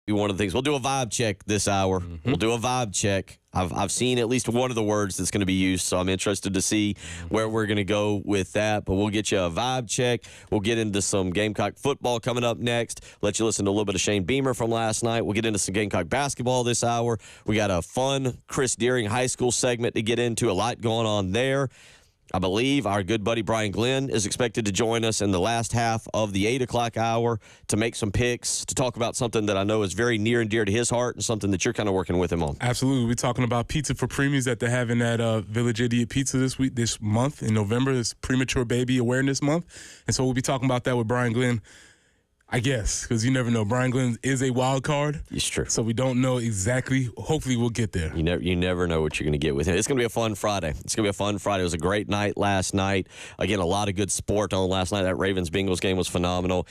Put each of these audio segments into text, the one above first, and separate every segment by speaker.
Speaker 1: One of the things we'll do a vibe check this hour. We'll do a vibe check. I've seen at least one of the words that's going to be used, so I'm interested to see where we're going to go with that. But we'll get you a vibe check. We'll get into some Gamecock football coming up next. Let you listen to a little bit of Shane Beamer from last night. We'll get into some Gamecock basketball this hour. We got a fun Chris Deering High School segment to get into. A lot going on there. I believe our good buddy Brian Glenn is expected to join us in the last half of the 8 o'clock hour to make some picks, to talk about something that I know is very near and dear to his heart and something that you're kind of working with him on.
Speaker 2: Absolutely. We're talking about pizza for preemies that they're having at Village Idiot Pizza this month in November. It's Premature Baby Awareness Month. And so we'll be talking about that with Brian Glenn. I guess, because you never know. Brian Glenn is a wild card.
Speaker 1: It's true.
Speaker 2: So we don't know exactly. Hopefully we'll get there.
Speaker 1: You never know what you're going to get with him. It's going to be a fun Friday. It was a great night last night. Again, a lot of good sport on last night. That Ravens-Bengals game was phenomenal.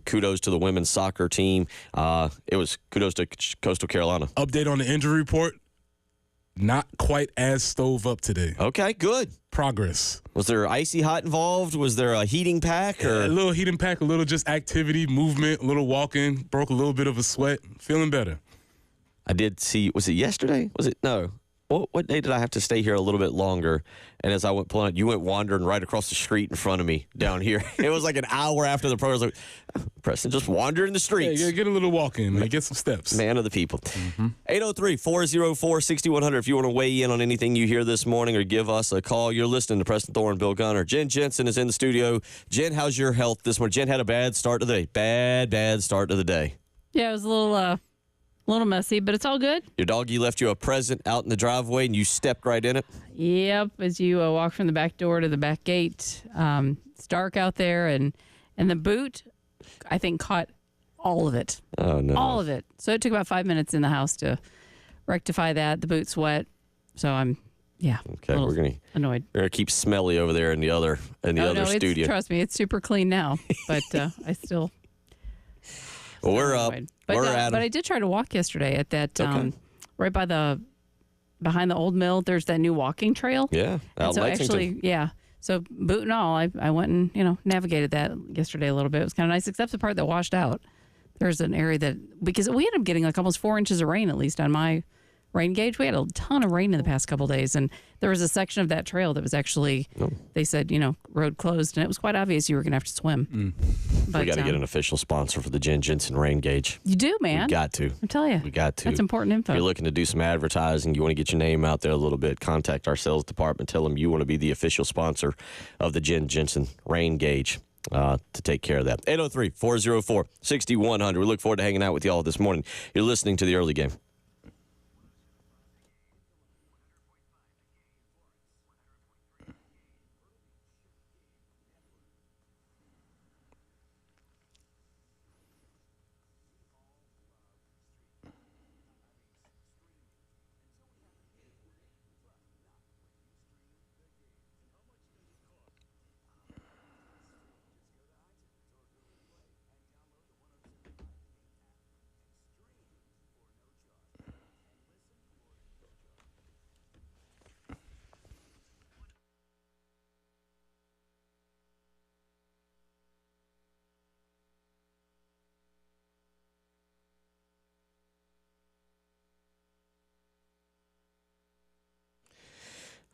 Speaker 1: Kudos to the women's soccer team. It was kudos to Coastal Carolina.
Speaker 2: Update on the injury report. Not quite as stove up today.
Speaker 1: Okay, good.
Speaker 2: Progress.
Speaker 1: Was there icy hot involved? Was there a heating pack? Or?
Speaker 2: Yeah, a little heating pack, a little just activity, movement, a little walking. Broke a little bit of a sweat. Feeling better.
Speaker 1: I did see, was it yesterday? Was it? No. What day did I have to stay here a little bit longer? And as I went pulling out, you went wandering right across the street in front of me down here. It was like an hour after the program. I was like, Preston, just wandering the streets.
Speaker 2: Yeah, get a little walk in, man. Get some steps.
Speaker 1: Man of the people. 803-404-6100 if you want to weigh in on anything you hear this morning or give us a call. You're listening to Preston Thorne, Bill Gunner. Jen Jensen is in the studio. Jen, how's your health this morning? Jen had a bad start to the day. Bad start to the day.
Speaker 3: Yeah, it was a little messy, but it's all good.
Speaker 1: Your doggy left you a present out in the driveway, and you stepped right in it?
Speaker 3: Yep, as you walk from the back door to the back gate. It's dark out there, and the boot, I think, caught all of it.
Speaker 1: Oh, no.
Speaker 3: All of it. So it took about 5 minutes in the house to rectify that. The boot's wet, so I'm,
Speaker 1: okay, we're gonna
Speaker 3: annoyed.
Speaker 1: We're going to keep smelly over there in the other studio.
Speaker 3: Trust me, it's super clean now, but I still...
Speaker 1: Well, we're up.
Speaker 3: But
Speaker 1: But
Speaker 3: I did try to walk yesterday at that right behind the old mill. There's that new walking trail.
Speaker 1: Yeah, out
Speaker 3: so
Speaker 1: Lexington.
Speaker 3: actually, so boot and all, I went and navigated that yesterday a little bit. It was kind of nice, except the part that washed out. There's an area because we ended up getting like almost 4 inches of rain, at least on my rain gauge. We had a ton of rain in the past couple of days, and there was a section of that trail that was actually, they said, road closed, and it was quite obvious you were going to have to swim. But,
Speaker 1: we got to get an official sponsor for the Jen Jensen rain gauge.
Speaker 3: You do, man.
Speaker 1: We got to.
Speaker 3: I'm telling you.
Speaker 1: We got to.
Speaker 3: That's important info.
Speaker 1: If you're looking to do some advertising, you want to get your name out there a little bit, contact our sales department. Tell them you want to be the official sponsor of the Jen Jensen rain gauge. To take care of that. 803-404-6100. We look forward to hanging out with you all this morning. You're listening to the early game.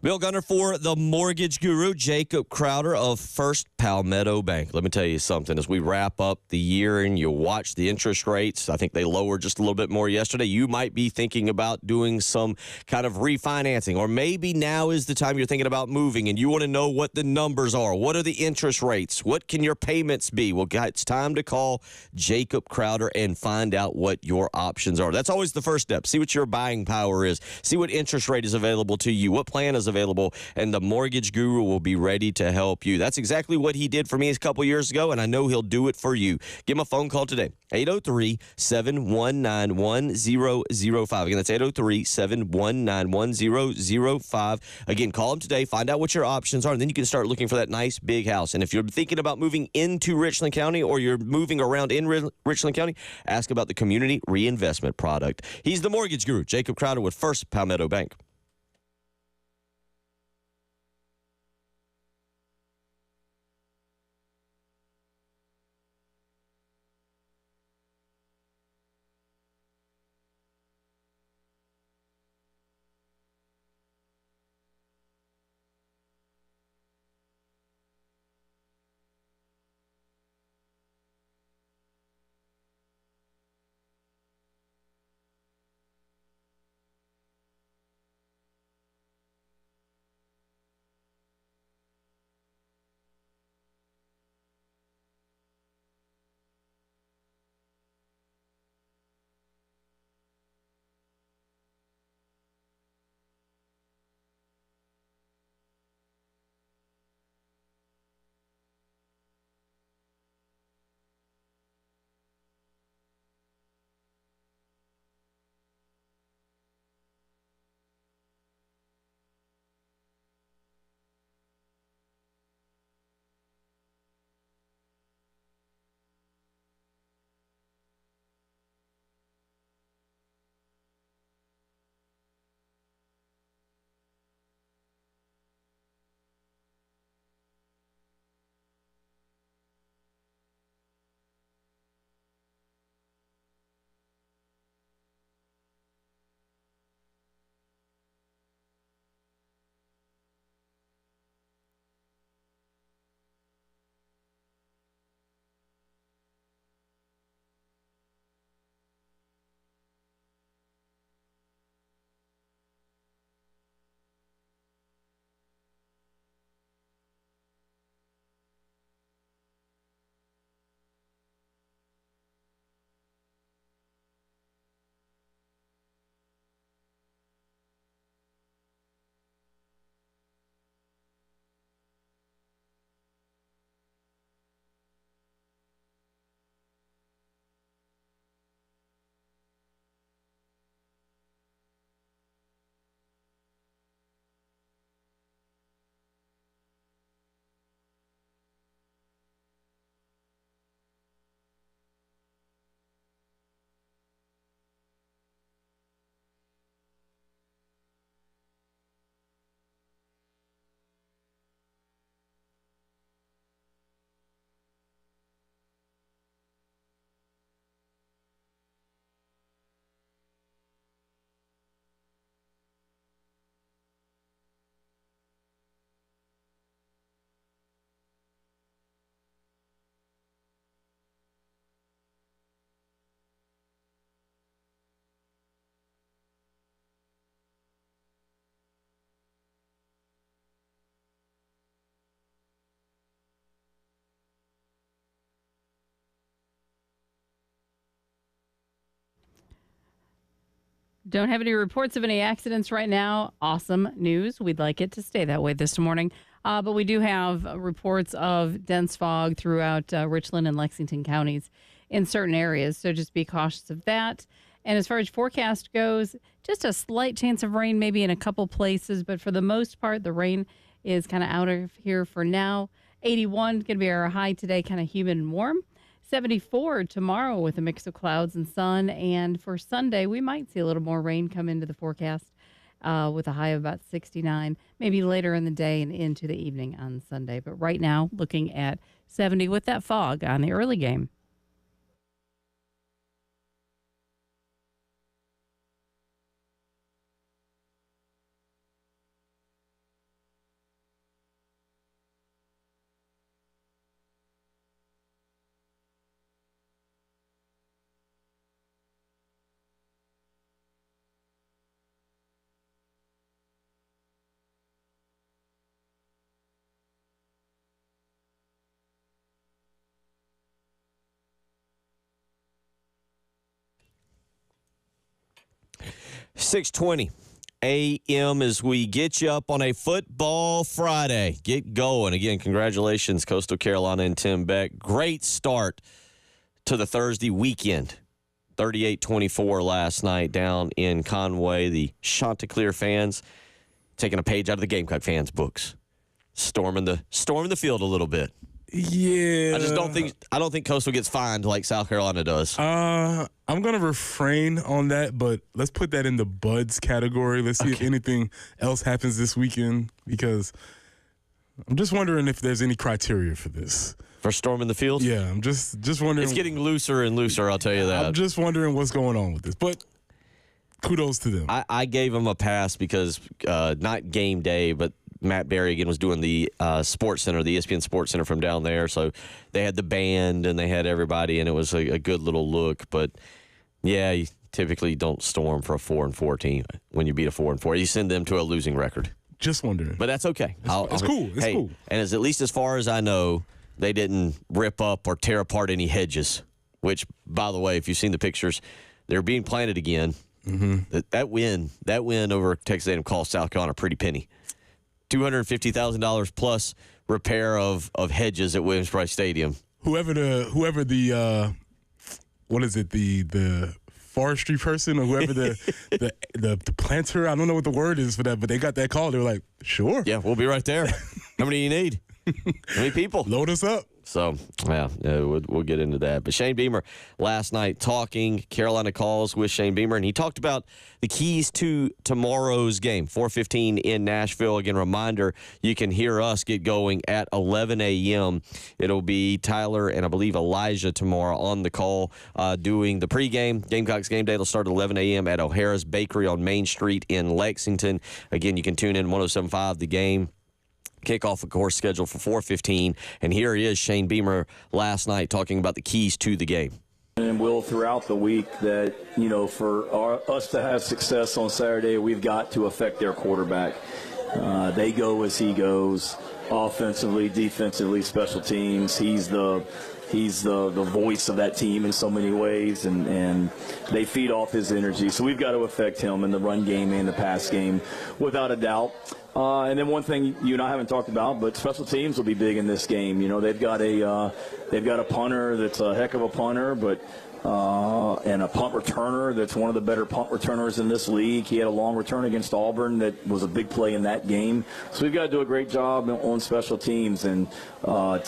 Speaker 1: Bill Gunner for the mortgage guru, Jacob Crowder of First Palmetto Bank. Let me tell you something. As we wrap up the year and you watch the interest rates, I think they lowered just a little bit more yesterday. You might be thinking about doing some kind of refinancing, or maybe now is the time you're thinking about moving and you want to know what the numbers are. What are the interest rates? What can your payments be? Well, it's time to call Jacob Crowder and find out what your options are. That's always the first step. See what your buying power is. See what interest rate is available to you. What plan is available, and the mortgage guru will be ready to help you. That's exactly what he did for me a couple years ago, and I know he'll do it for you. Give him a phone call today. 803-719-1005. Again, that's 803-719-1005. Again, call him today. Find out what your options are, and then you can start looking for that nice big house. And if you're thinking about moving into Richland County or you're moving around in Richland County, ask about the community reinvestment product. He's the mortgage guru, Jacob Crowder with First Palmetto Bank.
Speaker 3: Don't have any reports of any accidents right now. Awesome news. We'd like it to stay that way this morning. But we do have reports of dense fog throughout Richland and Lexington counties in certain areas. So just be cautious of that. And as far as forecast goes, just a slight chance of rain maybe in a couple places. But for the most part, the rain is kind of out of here for now. 81 going to be our high today, kind of humid and warm. 74 tomorrow with a mix of clouds and sun. And for Sunday, we might see a little more rain come into the forecast with a high of about 69, maybe later in the day and into the evening on Sunday. But right now, looking at 70 with that fog on the early game.
Speaker 1: .620 a.m. as we get you up on a football Friday. Get going. Again, congratulations, Coastal Carolina and Tim Beck. Great start to the Thursday weekend. 38-24 last night down in Conway. The Chanticleer fans taking a page out of the Gamecock fans' books. Storming the field a little bit.
Speaker 2: Yeah.
Speaker 1: I don't think Coastal gets fined like South Carolina does.
Speaker 2: I'm gonna refrain on that, but let's put that in the buds category. Let's see if anything else happens this weekend, because I'm just wondering if there's any criteria for this.
Speaker 1: For storming the field?
Speaker 2: Yeah, I'm just wondering.
Speaker 1: It's getting looser and looser, I'll tell you that.
Speaker 2: I'm just wondering what's going on with this, but kudos to them.
Speaker 1: I gave them a pass because not game day, but Matt Berry again was doing the Sports Center, the ESPN Sports Center from down there. So they had the band and they had everybody, and it was a good little look. But yeah, you typically don't storm for a 4-4 team when you beat a 4-4. You send them to a losing record.
Speaker 2: Just wondering,
Speaker 1: but that's okay.
Speaker 2: It's cool. It's cool.
Speaker 1: And at least as far as I know, they didn't rip up or tear apart any hedges. Which, by the way, if you've seen the pictures, they're being planted again. Mm-hmm. That win over Texas A&M cost South Carolina a pretty penny. $250,000 plus repair of hedges at Williams-Brice Stadium.
Speaker 2: Whoever the what is it, the forestry person or whoever the planter, I don't know what the word is for that, but they got that call. They were like, sure.
Speaker 1: Yeah, we'll be right there. How many do you need? How many people?
Speaker 2: Load us up.
Speaker 1: So, yeah, we'll get into that. But Shane Beamer last night talking Carolina calls with Shane Beamer, and he talked about the keys to tomorrow's game, 4:15 in Nashville. Again, reminder, you can hear us get going at 11 a.m. It'll be Tyler and I believe Elijah tomorrow on the call doing the pregame. Gamecocks game day will start at 11 a.m. at O'Hara's Bakery on Main Street in Lexington. Again, you can tune in 107.5 The Game. Kickoff, of course, scheduled for 4:15. And here he is, Shane Beamer, last night talking about the keys to the game.
Speaker 4: And will throughout the week that, for us to have success on Saturday, we've got to affect their quarterback. They go as he goes, offensively, defensively, special teams. He's the voice of that team in so many ways, and they feed off his energy. So we've got to affect him in the run game and the pass game, without a doubt. And then one thing you and I haven't talked about, but special teams will be big in this game. They've got a punter that's a heck of a punter, but and a punt returner that's one of the better punt returners in this league. He had a long return against Auburn that was a big play in that game. So we've got to do a great job on special teams, and a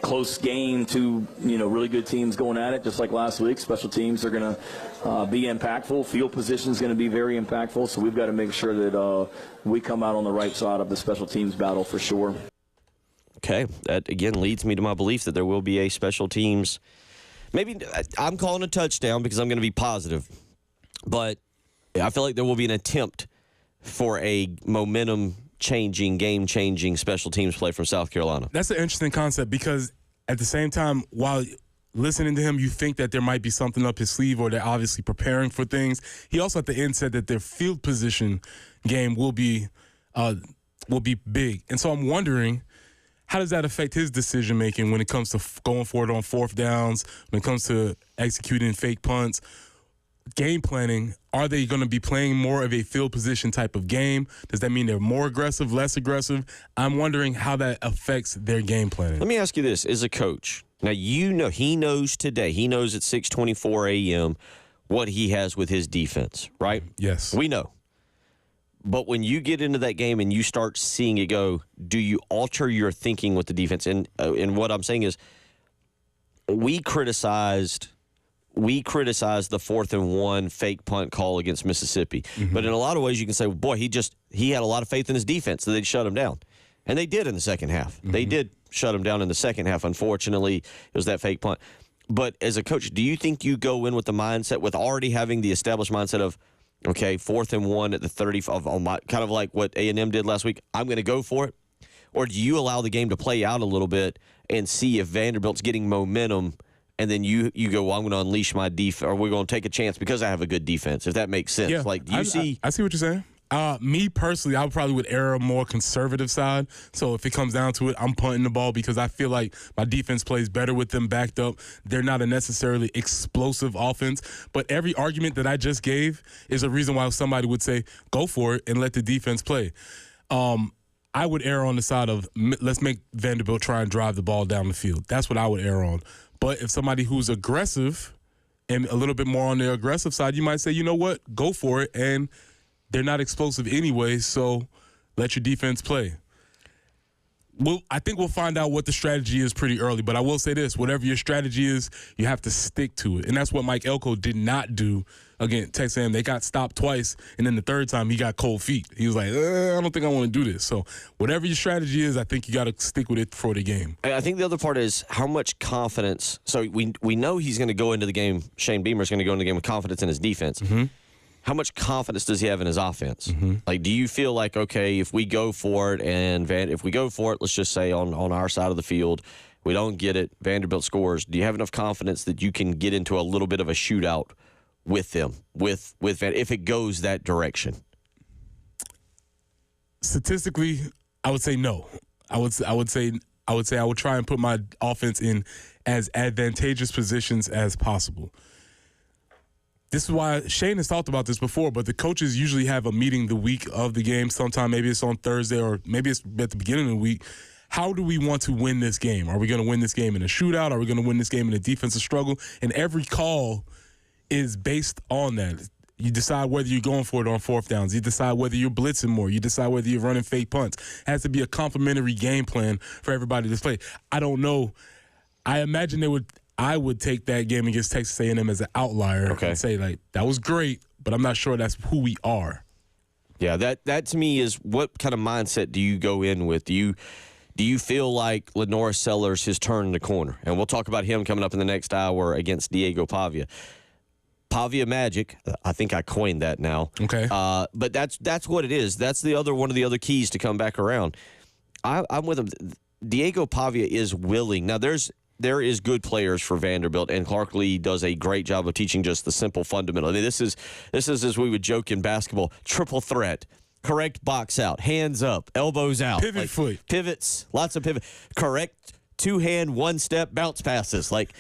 Speaker 4: close game, two really good teams going at it, just like last week. Special teams are going to be impactful. Field position is going to be very impactful. So we've got to make sure that we come out on the right side of the special teams battle for sure.
Speaker 1: Okay, that again leads me to my belief that there will be a special teams. Maybe I'm calling a touchdown because I'm going to be positive, but I feel like there will be an attempt for a momentum-changing, game-changing special teams play from South Carolina.
Speaker 2: That's an interesting concept because at the same time, while listening to him, you think that there might be something up his sleeve or they're obviously preparing for things. He also at the end said that their field position game will be big. And so I'm wondering, how does that affect his decision-making when it comes to going for it on fourth downs, when it comes to executing fake punts? game planning, are they going to be playing more of a field position type of game? Does that mean they're more aggressive, less aggressive? I'm wondering how that affects their game planning.
Speaker 1: Let me ask you this. As a coach, now he knows today, he knows at 6:24 a.m. what he has with his defense, right?
Speaker 2: Yes.
Speaker 1: We know. But when you get into that game and you start seeing it go, do you alter your thinking with the defense? And what I'm saying is we criticized the 4th and 1 fake punt call against Mississippi. Mm-hmm. But in a lot of ways you can say, well, boy, he had a lot of faith in his defense, so they'd shut him down. And they did in the second half. Mm-hmm. They did shut him down in the second half. Unfortunately, it was that fake punt. But as a coach, do you think you go in with the mindset, with already having the established mindset of, okay, 4th and 1 at the 30, kind of like what A&M did last week, I'm going to go for it? Or do you allow the game to play out a little bit and see if Vanderbilt's getting momentum, and then you go, well, I'm going to unleash my defense, or we're going to take a chance because I have a good defense, if that makes sense?
Speaker 2: Yeah,
Speaker 1: Like, I see
Speaker 2: what you're saying. Me personally, I probably would err a more conservative side. So if it comes down to it, I'm punting the ball because I feel like my defense plays better with them backed up. They're not a necessarily explosive offense. But every argument that I just gave is a reason why somebody would say, go for it and let the defense play. I would err on the side of let's make Vanderbilt try and drive the ball down the field. That's what I would err on. But if somebody who's aggressive and a little bit more on the aggressive side, you might say, you know what, go for it. And they're not explosive anyway, so let your defense play. I think we'll find out what the strategy is pretty early, but I will say this. Whatever your strategy is, you have to stick to it. And that's what Mike Elko did not do against Texas A&M. They got stopped twice, and then the third time he got cold feet. He was like, I don't think I want to do this. So whatever your strategy is, I think you got to stick with it for the game.
Speaker 1: I think the other part is how much confidence. So we know he's going to go into the game, Shane Beamer's going to go into the game with confidence in his defense. Mm-hmm. How much confidence does he have in his offense? Mm-hmm. Like, do you feel like, okay, if we go for it, let's just say on our side of the field, we don't get it, Vanderbilt scores. Do you have enough confidence that you can get into a little bit of a shootout with them, with if it goes that direction?
Speaker 2: Statistically, I would say no. I would say I would try and put my offense in as advantageous positions as possible. This is why Shane has talked about this before, but the coaches usually have a meeting the week of the game. Sometime maybe it's on Thursday or maybe it's at the beginning of the week. How do we want to win this game? Are we going to win this game in a shootout? Are we going to win this game in a defensive struggle? And every call is based on that. You decide whether you're going for it on 4th downs. You decide whether you're blitzing more. You decide whether you're running fake punts. It has to be a complementary game plan for everybody to play. I don't know. I imagine I would take that game against Texas A&M as an outlier and say, like, that was great, but I'm not sure that's who we are.
Speaker 1: Yeah, that to me is what kind of mindset do you go in with? Do you feel like Lenora Sellers has turned the corner? And we'll talk about him coming up in the next hour against Diego Pavia. Pavia Magic, I think I coined that now.
Speaker 2: Okay.
Speaker 1: But that's what it is. That's one of the other keys to come back around. I'm with him. Diego Pavia is willing. Now, there is good players for Vanderbilt, and Clark Lee does a great job of teaching just the simple fundamental. I mean, this is as we would joke in basketball, triple threat. Correct box out, hands up, elbows out.
Speaker 2: Pivot foot.
Speaker 1: Pivots, lots of pivot. Correct two-hand, one-step bounce passes. Like,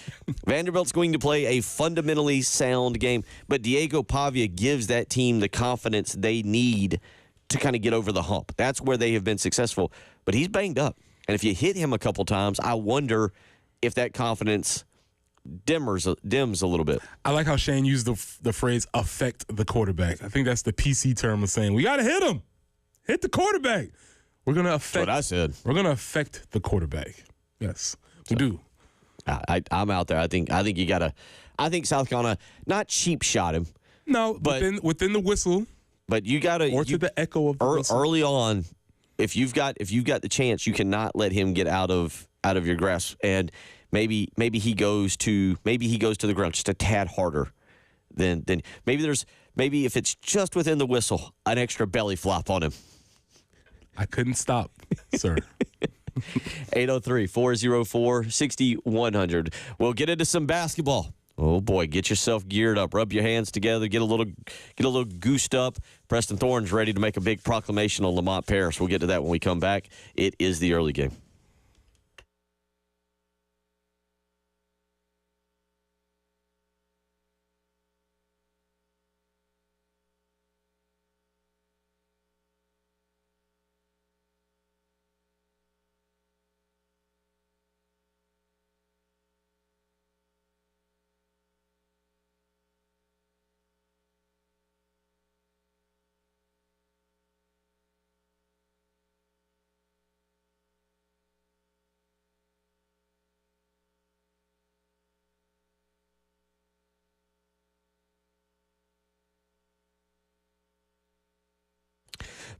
Speaker 1: Vanderbilt's going to play a fundamentally sound game, but Diego Pavia gives that team the confidence they need to kind of get over the hump. That's where they have been successful. But he's banged up, and if you hit him a couple times, I wonder if that confidence dims a little bit.
Speaker 2: I like how Shane used the phrase affect the quarterback. I think that's the PC term of saying we got to hit him. Hit the quarterback. We're going to affect.
Speaker 1: That's what I said.
Speaker 2: We're going to affect the quarterback. Yes, we do.
Speaker 1: I'm out there. I think you got to. I think South Carolina not cheap shot him.
Speaker 2: No, but within the whistle.
Speaker 1: But you got to.
Speaker 2: Or to the echo of the whistle.
Speaker 1: Early on, if you've got the chance, you cannot let him get out of your grasp, and maybe he goes to the ground just a tad harder than maybe if it's just within the whistle, an extra belly flop on him.
Speaker 2: I couldn't stop, sir.
Speaker 1: 803-404-6100. We'll get into some basketball. Oh boy, get yourself geared up. Rub your hands together. Get a little goosed up. Preston Thorne's ready to make a big proclamation on Lamont Paris. We'll get to that when we come back. It is the early game.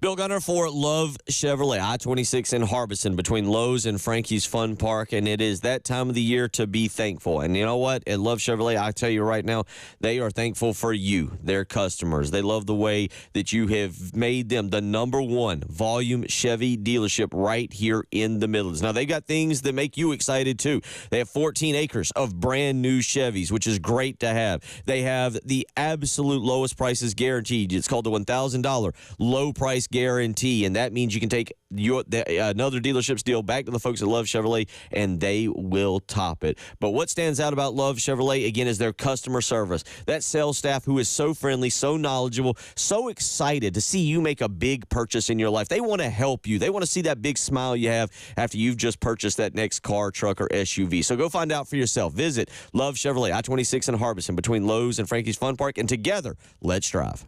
Speaker 1: Bill Gunner for Love Chevrolet, I-26 in Harbison between Lowe's and Frankie's Fun Park, and it is that time of the year to be thankful. And you know what? At Love Chevrolet, I tell you right now, they are thankful for you, their customers. They love the way that you have made them the #1 volume Chevy dealership right here in the Midlands. Now, they got things that make you excited, too. They have 14 acres of brand new Chevys, which is great to have. They have the absolute lowest prices guaranteed. It's called the $1,000 low price guarantee, and that means you can take another dealership's deal back to the folks at Love Chevrolet, and they will top it. But what stands out about Love Chevrolet, again, is their customer service. That sales staff who is so friendly, so knowledgeable, so excited to see you make a big purchase in your life. They want to help you. They want to see that big smile you have after you've just purchased that next car, truck, or SUV. So go find out for yourself. Visit Love Chevrolet, I-26 in Harbison between Lowe's and Frankie's Fun Park, and together, let's drive.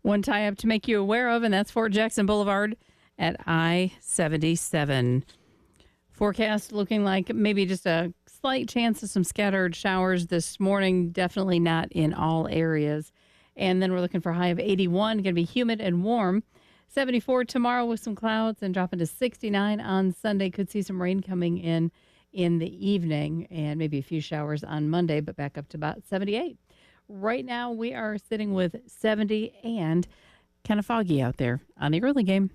Speaker 3: One tie-up to make you aware of, and that's Fort Jackson Boulevard at I-77. Forecast looking like maybe just a slight chance of some scattered showers this morning, definitely not in all areas. And then we're looking for a high of 81, going to be humid and warm. 74 tomorrow with some clouds and dropping to 69 on Sunday. Could see some rain coming in the evening and maybe a few showers on Monday, but back up to about 78. Right now, we are sitting with 70 and kind of foggy out there on the early game.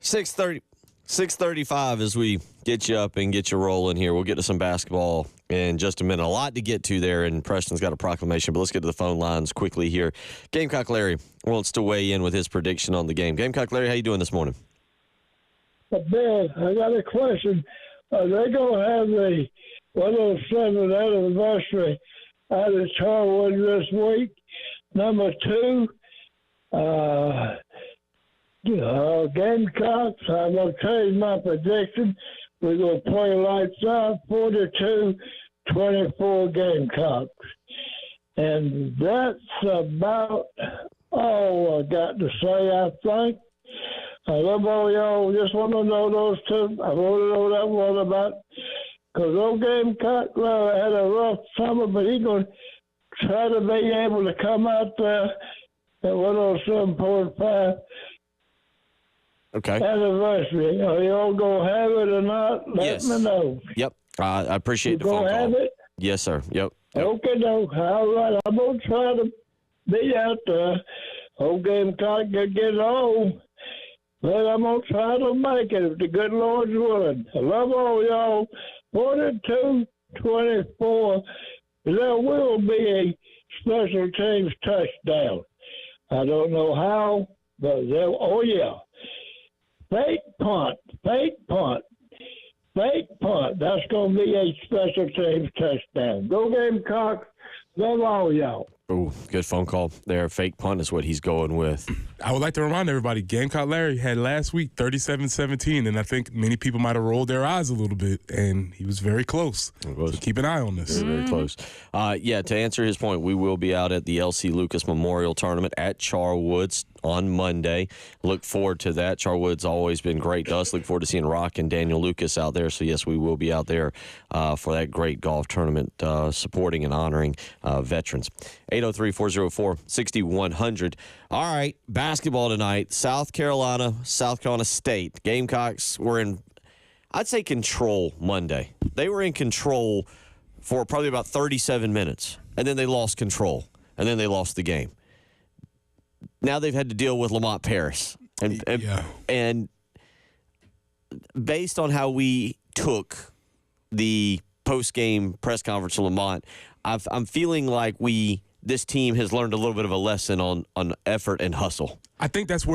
Speaker 1: 6:30, 6:35 as we get you up and get you rolling here. We'll get to some basketball in just a minute. A lot to get to there, and Preston's got a proclamation, but let's get to the phone lines quickly here. Gamecock Larry wants to weigh in with his prediction on the game. Gamecock Larry, how you doing this morning?
Speaker 5: Ben, I got a question. Are they going to have the 107 anniversary out of Charwood this week? Number two, Gamecocks, I'm going to change my prediction. We're going to play lights out, 42-24 Gamecocks. And that's about all I got to say, I think. I love all y'all. Just want to know those two. I want to know that one about, because old Gamecock had a rough summer, but he's going to try to be able to come out there at 107.5.
Speaker 1: Okay.
Speaker 5: Anniversary. Are y'all going to have it or not? Let me know.
Speaker 1: Yep. I appreciate the phone call.
Speaker 5: Have it?
Speaker 1: Yes, sir. Yep.
Speaker 5: Okay, no. All right. I'm going to try to be out there. Old Gamecock can get home. But I'm going to try to make it if the good Lord's willing. I love all y'all. 42-24. There will be a special teams touchdown. I don't know how, but there, oh, yeah. Fake punt. That's going to be a special teams touchdown. Go Gamecocks. Love all y'all.
Speaker 1: Ooh, good phone call there. Fake punt is what he's going with.
Speaker 2: I would like to remind everybody, Gamecock Larry had last week 37-17, and I think many people might have rolled their eyes a little bit, and he was very close. So keep an eye on this.
Speaker 1: Very close. Yeah, to answer his point, we will be out at the L.C. Lucas Memorial Tournament at Charwoods on Monday. Look forward to that. Charwood's always been great to us. Look forward to seeing Rock and Daniel Lucas out there. So, yes, we will be out there for that great golf tournament, supporting and honoring veterans. 803-404-6100. All right, basketball tonight. South Carolina State. Gamecocks were in, I'd say, control Monday. They were in control for probably about 37 minutes, and then they lost control, and then they lost the game. Now they've had to deal with Lamont Paris. And based on how we took the post-game press conference in Lamont, I'm feeling like this team has learned a little bit of a lesson on effort and hustle.
Speaker 2: I think that's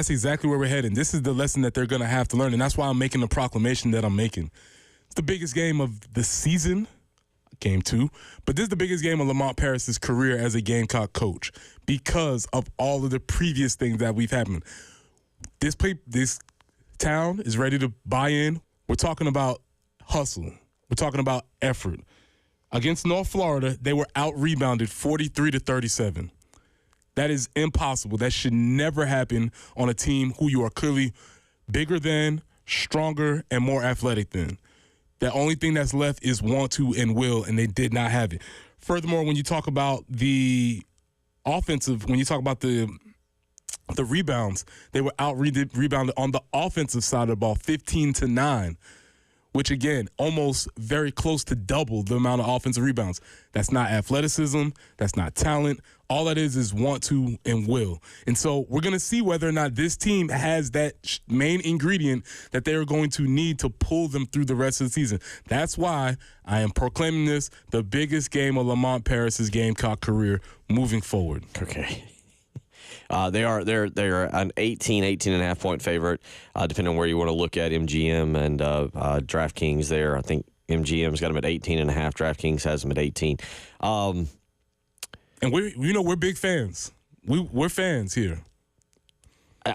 Speaker 2: exactly where we're heading. This is the lesson that they're going to have to learn, and that's why I'm making the proclamation that I'm making. It's the biggest game of the season, game 2, but this is the biggest game of Lamont Paris's career as a Gamecock coach because of all of the previous things that we've happened. This town is ready to buy in. We're talking about hustle. We're talking about effort. Against North Florida, they were out-rebounded 43-37. That is impossible. That should never happen on a team who you are clearly bigger than, stronger, and more athletic than. The only thing that's left is want to and will, and they did not have it. Furthermore, when you talk about the when you talk about the rebounds, they were out-rebounded on the offensive side of the ball 15-9. Which, again, almost very close to double the amount of offensive rebounds. That's not athleticism. That's not talent. All that is want to and will. And so we're going to see whether or not this team has that main ingredient that they are going to need to pull them through the rest of the season. That's why I am proclaiming this the biggest game of Lamont Paris's Gamecock career moving forward.
Speaker 1: Okay. They're an 18.5 point favorite, depending on where you want to look at MGM and DraftKings there. I think MGM's got them at 18.5. DraftKings has them at 18.
Speaker 2: And we're big fans. We're fans here.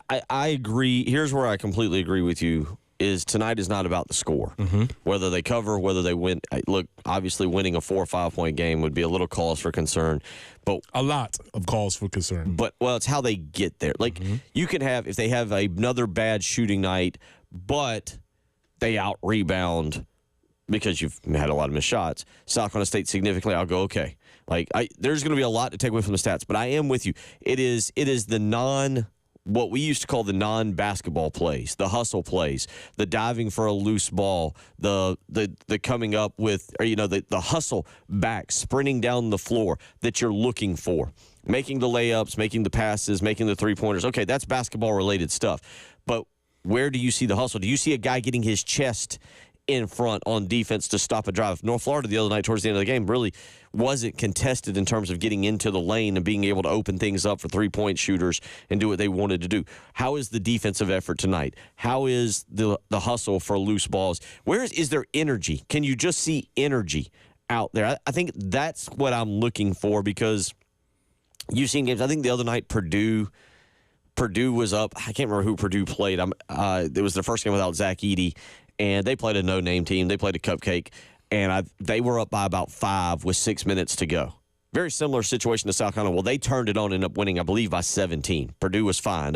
Speaker 1: I agree. Here's where I completely agree with you. Is tonight is not about the score. Mm-hmm. Whether they cover, whether they win. Look, obviously winning a 4 or 5 point game would be a little cause for concern. But
Speaker 2: a lot of cause for concern.
Speaker 1: But, well, it's how they get there. Like, you can have, if they have another bad shooting night, but they out-rebound because you've had a lot of missed shots, South Carolina State significantly, I'll go, okay. Like, there's going to be a lot to take away from the stats, but I am with you. It is the what we used to call the non-basketball plays, the hustle plays, the diving for a loose ball, the coming up with, or the hustle back, sprinting down the floor that you're looking for, making the layups, making the passes, making the three-pointers. Okay, that's basketball-related stuff. But where do you see the hustle? Do you see a guy getting his chest in front on defense to stop a drive? North Florida the other night towards the end of the game really wasn't contested in terms of getting into the lane and being able to open things up for three-point shooters and do what they wanted to do. How is the defensive effort tonight? How is the hustle for loose balls? Where is there energy? Can you just see energy out there? I think that's what I'm looking for, because you've seen games. I think the other night Purdue was up. I can't remember who Purdue played. It was their first game without Zach Edey, and they played a no-name team. They played a cupcake, and they were up by about 5 with 6 minutes to go. Very similar situation to South Carolina. Well, they turned it on and ended up winning, I believe, by 17. Purdue was fine.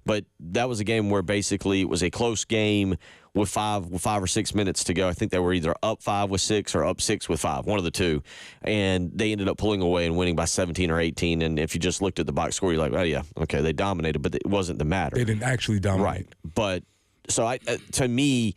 Speaker 1: But that was a game where basically it was a close game with 5 or 6 minutes to go. I think they were either up 5 with 6 or up 6 with 5, one of the two. And they ended up pulling away and winning by 17 or 18. And if you just looked at the box score, you're like, oh, yeah, okay, they dominated, but it wasn't the matter.
Speaker 2: They didn't actually dominate.
Speaker 1: Right. But so to me,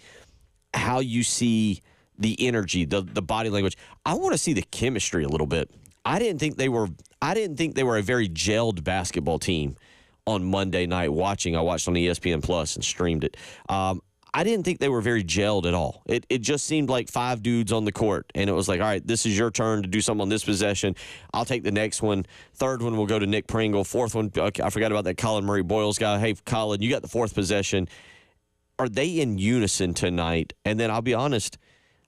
Speaker 1: how you see the energy, the body language, I want to see the chemistry a little bit. I didn't think they were a very gelled basketball team on Monday night I watched on ESPN Plus and streamed it. I didn't think they were very gelled at all. It just seemed like 5 dudes on the court, and it was like, all right, this is your turn to do something on this possession. I'll take the next one. Third one will go to Nick Pringle. Fourth one, okay, I forgot about that Colin Murray Boyles guy. Hey, Colin, you got the 4th possession. Are they in unison tonight? And then I'll be honest,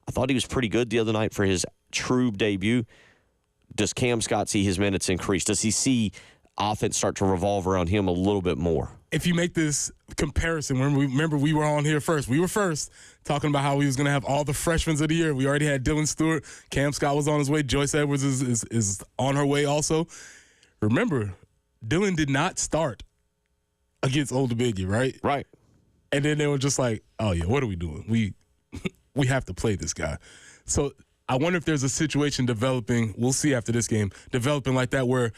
Speaker 1: I thought he was pretty good the other night for his true debut. Does Cam Scott see his minutes increase? Does he see offense start to revolve around him a little bit more?
Speaker 2: If you make this comparison, remember we were on here first. We were first talking about how we was going to have all the freshmen of the year. We already had Dylan Stewart. Cam Scott was on his way. Joyce Edwards is on her way also. Remember, Dylan did not start against Old Dominion, right?
Speaker 1: Right.
Speaker 2: And then they were just like, oh, yeah, what are we doing? We have to play this guy. So I wonder if there's a situation developing, we'll see after this game, developing like that where,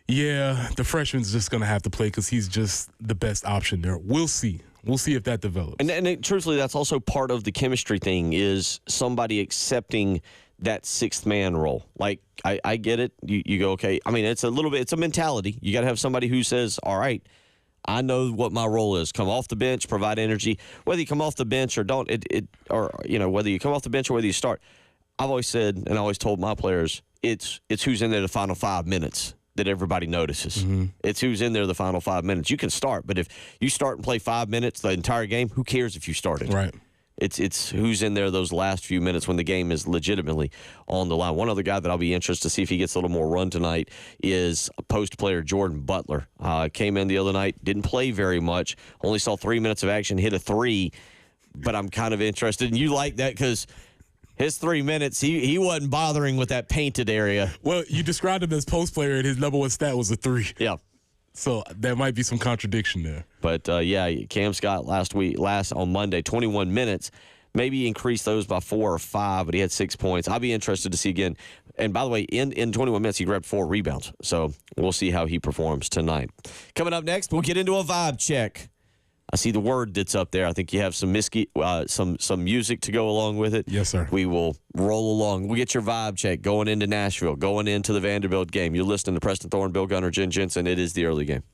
Speaker 2: yeah, the freshman's just going to have to play because he's just the best option there. We'll see. We'll see if that develops.
Speaker 1: And truthfully, that's also part of the chemistry thing, is somebody accepting that 6th man role. Like, I get it. You go, okay. I mean, it's a mentality. You got to have somebody who says, all right, I know what my role is. Come off the bench, provide energy. Whether you come off the bench or don't, whether you come off the bench or whether you start. I've always said, and I always told my players, it's who's in there the final 5 minutes that everybody notices. Mm-hmm. It's who's in there the final 5 minutes. You can start, but if you start and play 5 minutes the entire game, who cares if you started?
Speaker 2: Right.
Speaker 1: It's who's in there those last few minutes when the game is legitimately on the line. One other guy that I'll be interested to see if he gets a little more run tonight is post player Jordan Butler. Came in the other night, didn't play very much, only saw 3 minutes of action, hit a 3, but I'm kind of interested. And you like that because his 3 minutes, he wasn't bothering with that painted area.
Speaker 2: Well, you described him as post player, and his number 1 stat was a 3.
Speaker 1: Yeah.
Speaker 2: So there might be some contradiction there.
Speaker 1: But, Cam Scott on Monday, 21 minutes. Maybe increase those by 4 or 5, but he had 6 points. I'll be interested to see again. And by the way, in 21 minutes, he grabbed 4 rebounds. So we'll see how he performs tonight. Coming up next, we'll get into a vibe check. I see the word that's up there. I think you have some music to go along with it.
Speaker 2: Yes, sir.
Speaker 1: We will roll along. We'll get your vibe check going into Nashville, going into the Vanderbilt game. You're listening to Preston Thorne, Bill Gunner, Jen Jensen. It is the early game.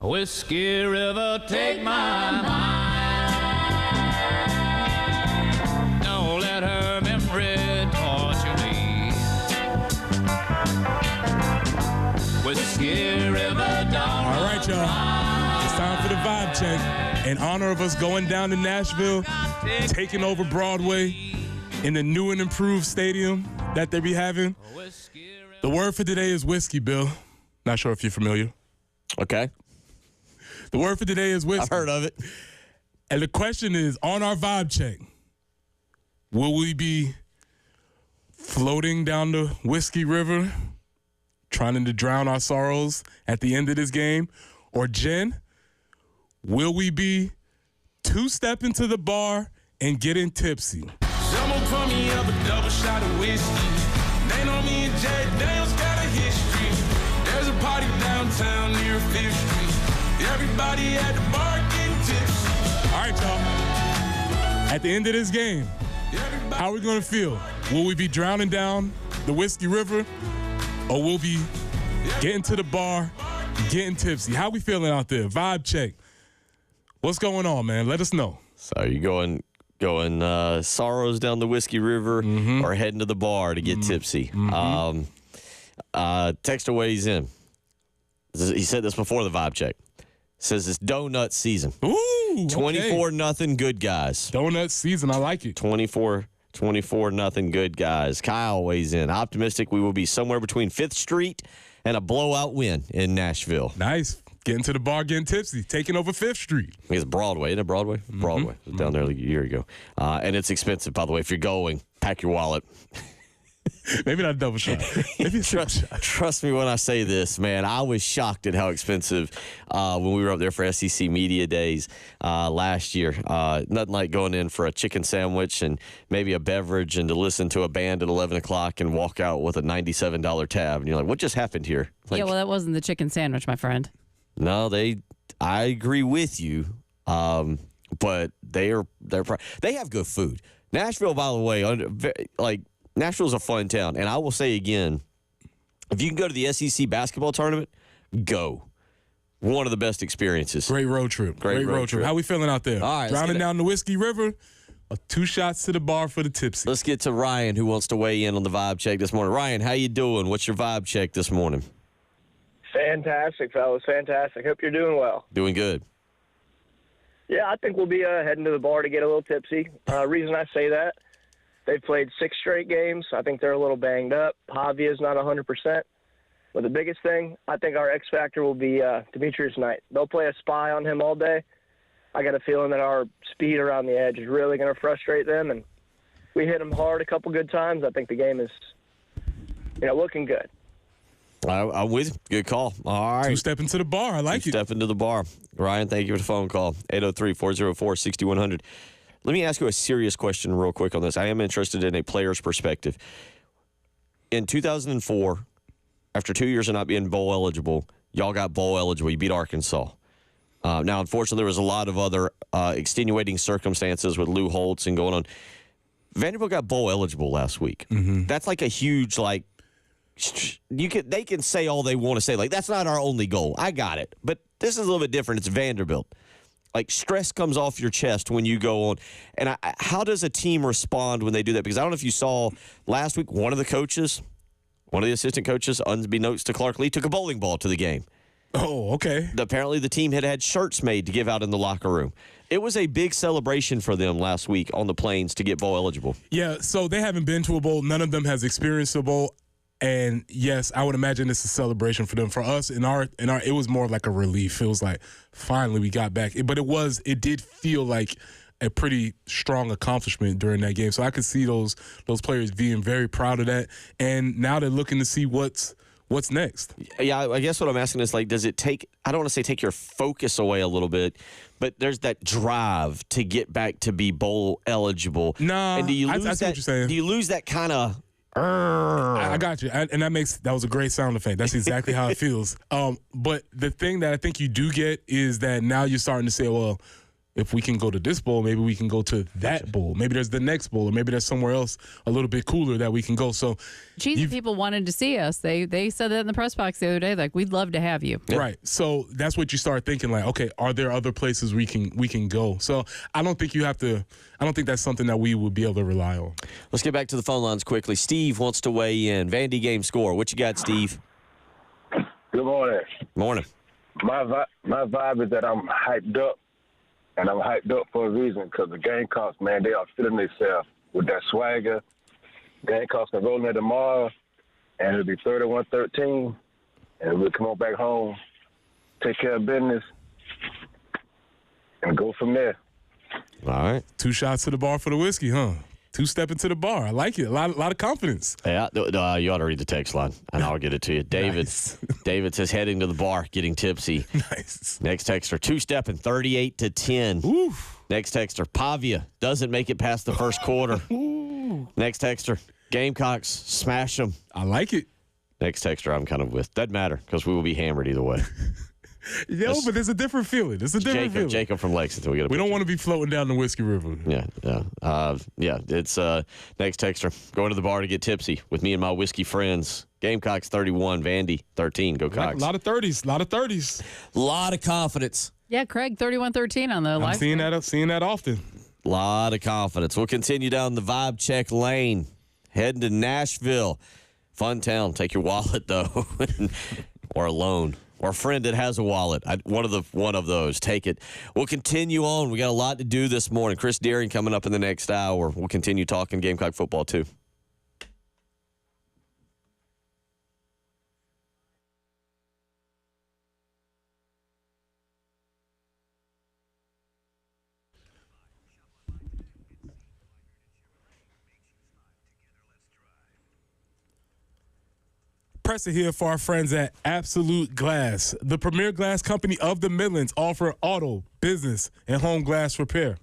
Speaker 6: Whiskey River, take my mind. Don't let her memory torture me. Whiskey River, don't.
Speaker 2: All right, y'all. It's time for the vibe check. In honor of us going down to Nashville, taking over Broadway in the new and improved stadium that they be having. The word for today is whiskey, Bill. Not sure if you're familiar.
Speaker 1: Okay.
Speaker 2: The word for today is whiskey.
Speaker 1: I've heard of it.
Speaker 2: And the question is, on our vibe check, will we be floating down the Whiskey River, trying to drown our sorrows at the end of this game? Or Jen, will we be two-stepping to the bar and getting tipsy?
Speaker 7: Someone pour me up a double shot of whiskey. They know me and Jay Daniels got a history. There's a party downtown near 5th Street. Everybody at the bar getting tipsy.
Speaker 2: All right, y'all. At the end of this game, how are we going to feel? Will we be drowning down the Whiskey River, or will we be getting to the bar, getting tipsy? How we feeling out there? Vibe check. What's going on, man? Let us know.
Speaker 1: So you going sorrows down the Whiskey River or heading to the bar to get tipsy? Texter weighs in. He said this before the vibe check. Says it's donut season.
Speaker 2: Ooh,
Speaker 1: 24-0 good guys.
Speaker 2: Donut season. I like it.
Speaker 1: 24-0 good guys. Kyle weighs in. Optimistic we will be somewhere between 5th Street and a blowout win in Nashville.
Speaker 2: Nice. Getting to the bar, getting tipsy. Taking over 5th Street.
Speaker 1: I think it's Broadway. Isn't it Broadway? Broadway. It was down there like a year ago. And it's expensive, by the way. If you're going, pack your wallet.
Speaker 2: Maybe not a double shot. Maybe a single shot.
Speaker 1: Trust me when I say this, man. I was shocked at how expensive when we were up there for SEC Media Days last year. Nothing like going in for a chicken sandwich and maybe a beverage and to listen to a band at 11 o'clock and walk out with a $97 tab. And you're like, what just happened here? Like,
Speaker 3: Yeah, well, that wasn't the chicken sandwich, my friend.
Speaker 1: no, I agree with you, but they have good food. Nashville, by the way, Nashville's a fun town, and I will say again, if you can go to the SEC basketball tournament, go. One of the best experiences.
Speaker 2: Great road trip. Great road trip. How we feeling out there?
Speaker 1: All right,
Speaker 2: drowning down the Whiskey River. 2 shots to the bar for the tipsy.
Speaker 1: Let's get to Ryan, who wants to weigh in on the vibe check this morning. Ryan, how you doing? What's your vibe check this morning?
Speaker 8: Fantastic, fellas. Fantastic. Hope you're doing well.
Speaker 1: Doing good.
Speaker 8: Yeah, I think we'll be heading to the bar to get a little tipsy. Reason I say that, they've played 6 straight games. I think they're a little banged up. Javia's not 100%. But the biggest thing, I think our X factor will be Demetrius Knight. They'll play a spy on him all day. I got a feeling that our speed around the edge is really going to frustrate them. And we hit them hard a couple good times. I think the game is, looking good.
Speaker 1: I'm with you. Good call. All right.
Speaker 2: 2-step into the bar. I like it.
Speaker 1: Step into the bar. Ryan, thank you for the phone call. 803-404-6100. Let me ask you a serious question real quick on this. I am interested in a player's perspective. In 2004, after 2 years of not being bowl eligible, y'all got bowl eligible. You beat Arkansas. Now, unfortunately, there was a lot of other extenuating circumstances with Lou Holtz and going on. Vanderbilt got bowl eligible last week. That's like a huge, they can say all they want to say. Like, that's not our only goal. I got it. But this is a little bit different. It's Vanderbilt. Like, stress comes off your chest when you go on. And how does a team respond when they do that? Because I don't know if you saw last week, one of the assistant coaches, unbeknownst to Clark Lee, took a bowling ball to the game.
Speaker 2: Oh, okay.
Speaker 1: Apparently the team had shirts made to give out in the locker room. It was a big celebration for them last week on the Plains to get bowl eligible.
Speaker 2: Yeah, so they haven't been to a bowl. None of them has experienced a bowl. And yes, I would imagine it's a celebration for them. For us, it was more of like a relief. It was like, finally we got back. But it did feel like a pretty strong accomplishment during that game. So I could see those players being very proud of that. And now they're looking to see what's next.
Speaker 1: Yeah, I guess what I'm asking is, does it take, I don't want to say take your focus away a little bit, but there's that drive to get back to be bowl eligible.
Speaker 2: No,
Speaker 1: and do you lose
Speaker 2: I see what you're saying.
Speaker 1: Do you lose that kind of...
Speaker 2: I got you. And that was a great sound effect. That's exactly how it feels. But the thing that I think you do get is that now you're starting to say, well, if we can go to this bowl, maybe we can go to that bowl. Maybe there's the next bowl, or maybe there's somewhere else a little bit cooler that we can go. So
Speaker 3: Cheesy people wanted to see us. They said that in the press box the other day. Like, we'd love to have you.
Speaker 2: Right. So that's what you start thinking, like, okay, are there other places we can go? So I don't think that's something that we would be able to rely on.
Speaker 1: Let's get back to the phone lines quickly. Steve wants to weigh in. Vandy game score. What you got, Steve?
Speaker 9: Good morning.
Speaker 1: Morning.
Speaker 9: My vibe is that I'm hyped up, and I'm hyped up for a reason, because the Gamecocks, man, they are feeling themselves with that swagger. Gamecocks are rolling there tomorrow, and it'll be 31-13, and we'll come on back home, take care of business, and go from there.
Speaker 1: All right.
Speaker 2: 2 shots to the bar for the whiskey, huh? 2 stepping to the bar. I like it. A lot of confidence.
Speaker 1: Yeah, you ought to read the text line, and I'll get it to you. David,
Speaker 2: Nice.
Speaker 1: David says heading to the bar, getting tipsy.
Speaker 2: Nice.
Speaker 1: Next texter, 2-stepping, 38-10.
Speaker 2: Oof.
Speaker 1: Next texter, Pavia doesn't make it past the first quarter. Next texter, Gamecocks smash them.
Speaker 2: I like it.
Speaker 1: Next texter, I'm kind of with. Doesn't matter because we will be hammered either way.
Speaker 2: But there's a different feeling. It's a different feeling.
Speaker 1: Jacob from Lexington. We
Speaker 2: don't want to be floating down the Whiskey River.
Speaker 1: Yeah. It's next texter. Going to the bar to get tipsy with me and my whiskey friends. Gamecocks 31, Vandy 13. Go Cox.
Speaker 2: A lot of 30s.
Speaker 1: Lot of confidence.
Speaker 3: Yeah, Craig, 31-13 on the
Speaker 2: I'm
Speaker 3: live.
Speaker 2: seeing that often.
Speaker 1: Lot of confidence. We'll continue down the vibe check lane, heading to Nashville. Fun town. Take your wallet though, or a loan. Or a friend that has a wallet. One of those. Take it. We'll continue on. We got a lot to do this morning. Chris Deering coming up in the next hour. We'll continue talking Gamecock football too.
Speaker 2: Presser here for our friends at Absolute Glass, the premier glass company of the Midlands, offer auto, business, and home glass repair.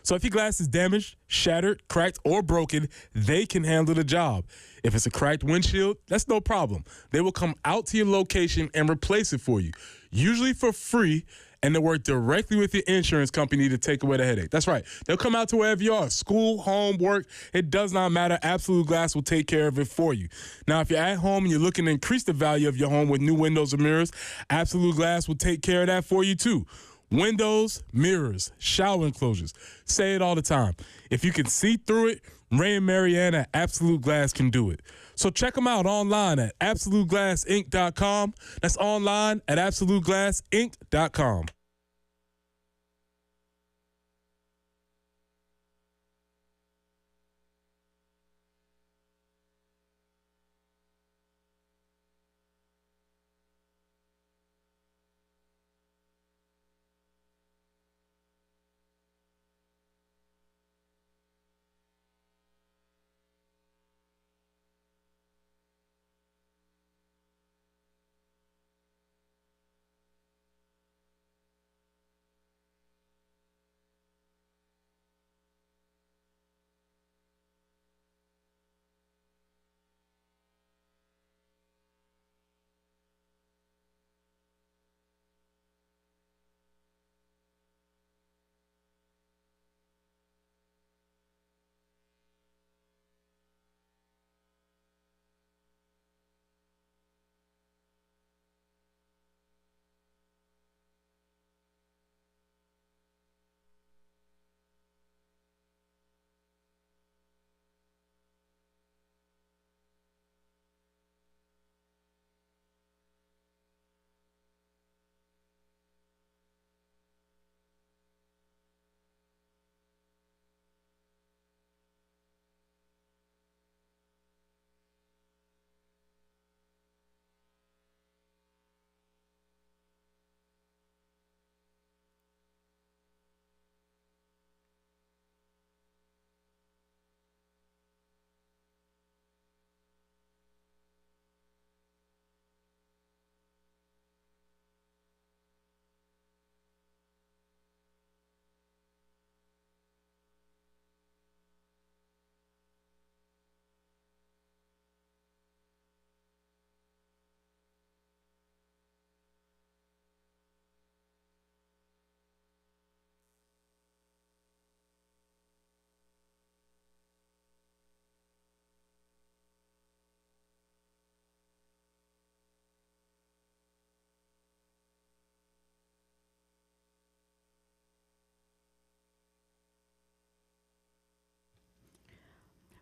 Speaker 2: So if your glass is damaged, shattered, cracked, or broken, they can handle the job. If it's a cracked windshield, that's no problem. They will come out to your location and replace it for you, usually for free, and they work directly with your insurance company to take away the headache. That's right. They'll come out to wherever you are, school, home, work. It does not matter. Absolute Glass will take care of it for you. Now, if you're at home and you're looking to increase the value of your home with new windows or mirrors, Absolute Glass will take care of that for you too. Windows, mirrors, shower enclosures. Say it all the time. If you can see through it, Ray and Marianne at Absolute Glass can do it. So check them out online at AbsoluteGlassInc.com. That's online at AbsoluteGlassInc.com.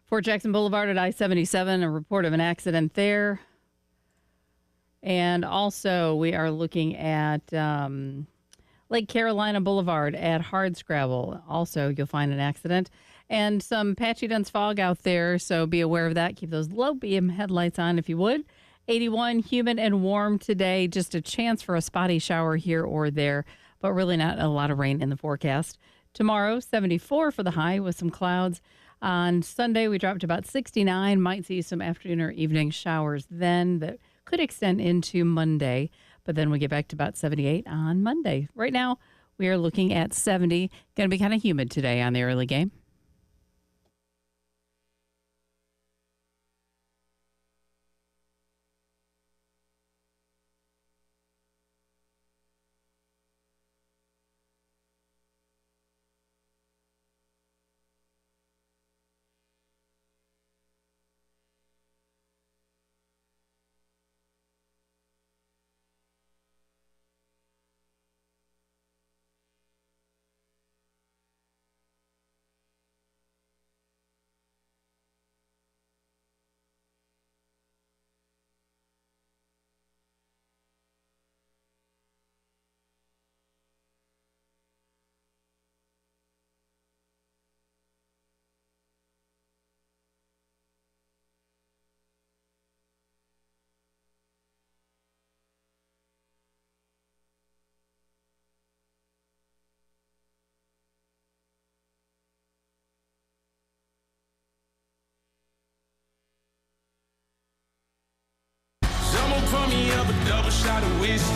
Speaker 3: Fort Jackson Boulevard at I-77, a report of an accident there. And also, we are looking at Lake Carolina Boulevard at Hardscrabble. Also, you'll find an accident. And some patchy dense fog out there, so be aware of that. Keep those low beam headlights on if you would. 81, humid and warm today. Just a chance for a spotty shower here or there, but really not a lot of rain in the forecast. Tomorrow, 74 for the high with some clouds. On Sunday, we dropped to about 69. Might see some afternoon or evening showers then that could extend into Monday, but then we get back to about 78 on Monday. Right now, we are looking at 70. Going to be kind of humid today on the early game.
Speaker 7: Someone pour me up a double shot of whiskey.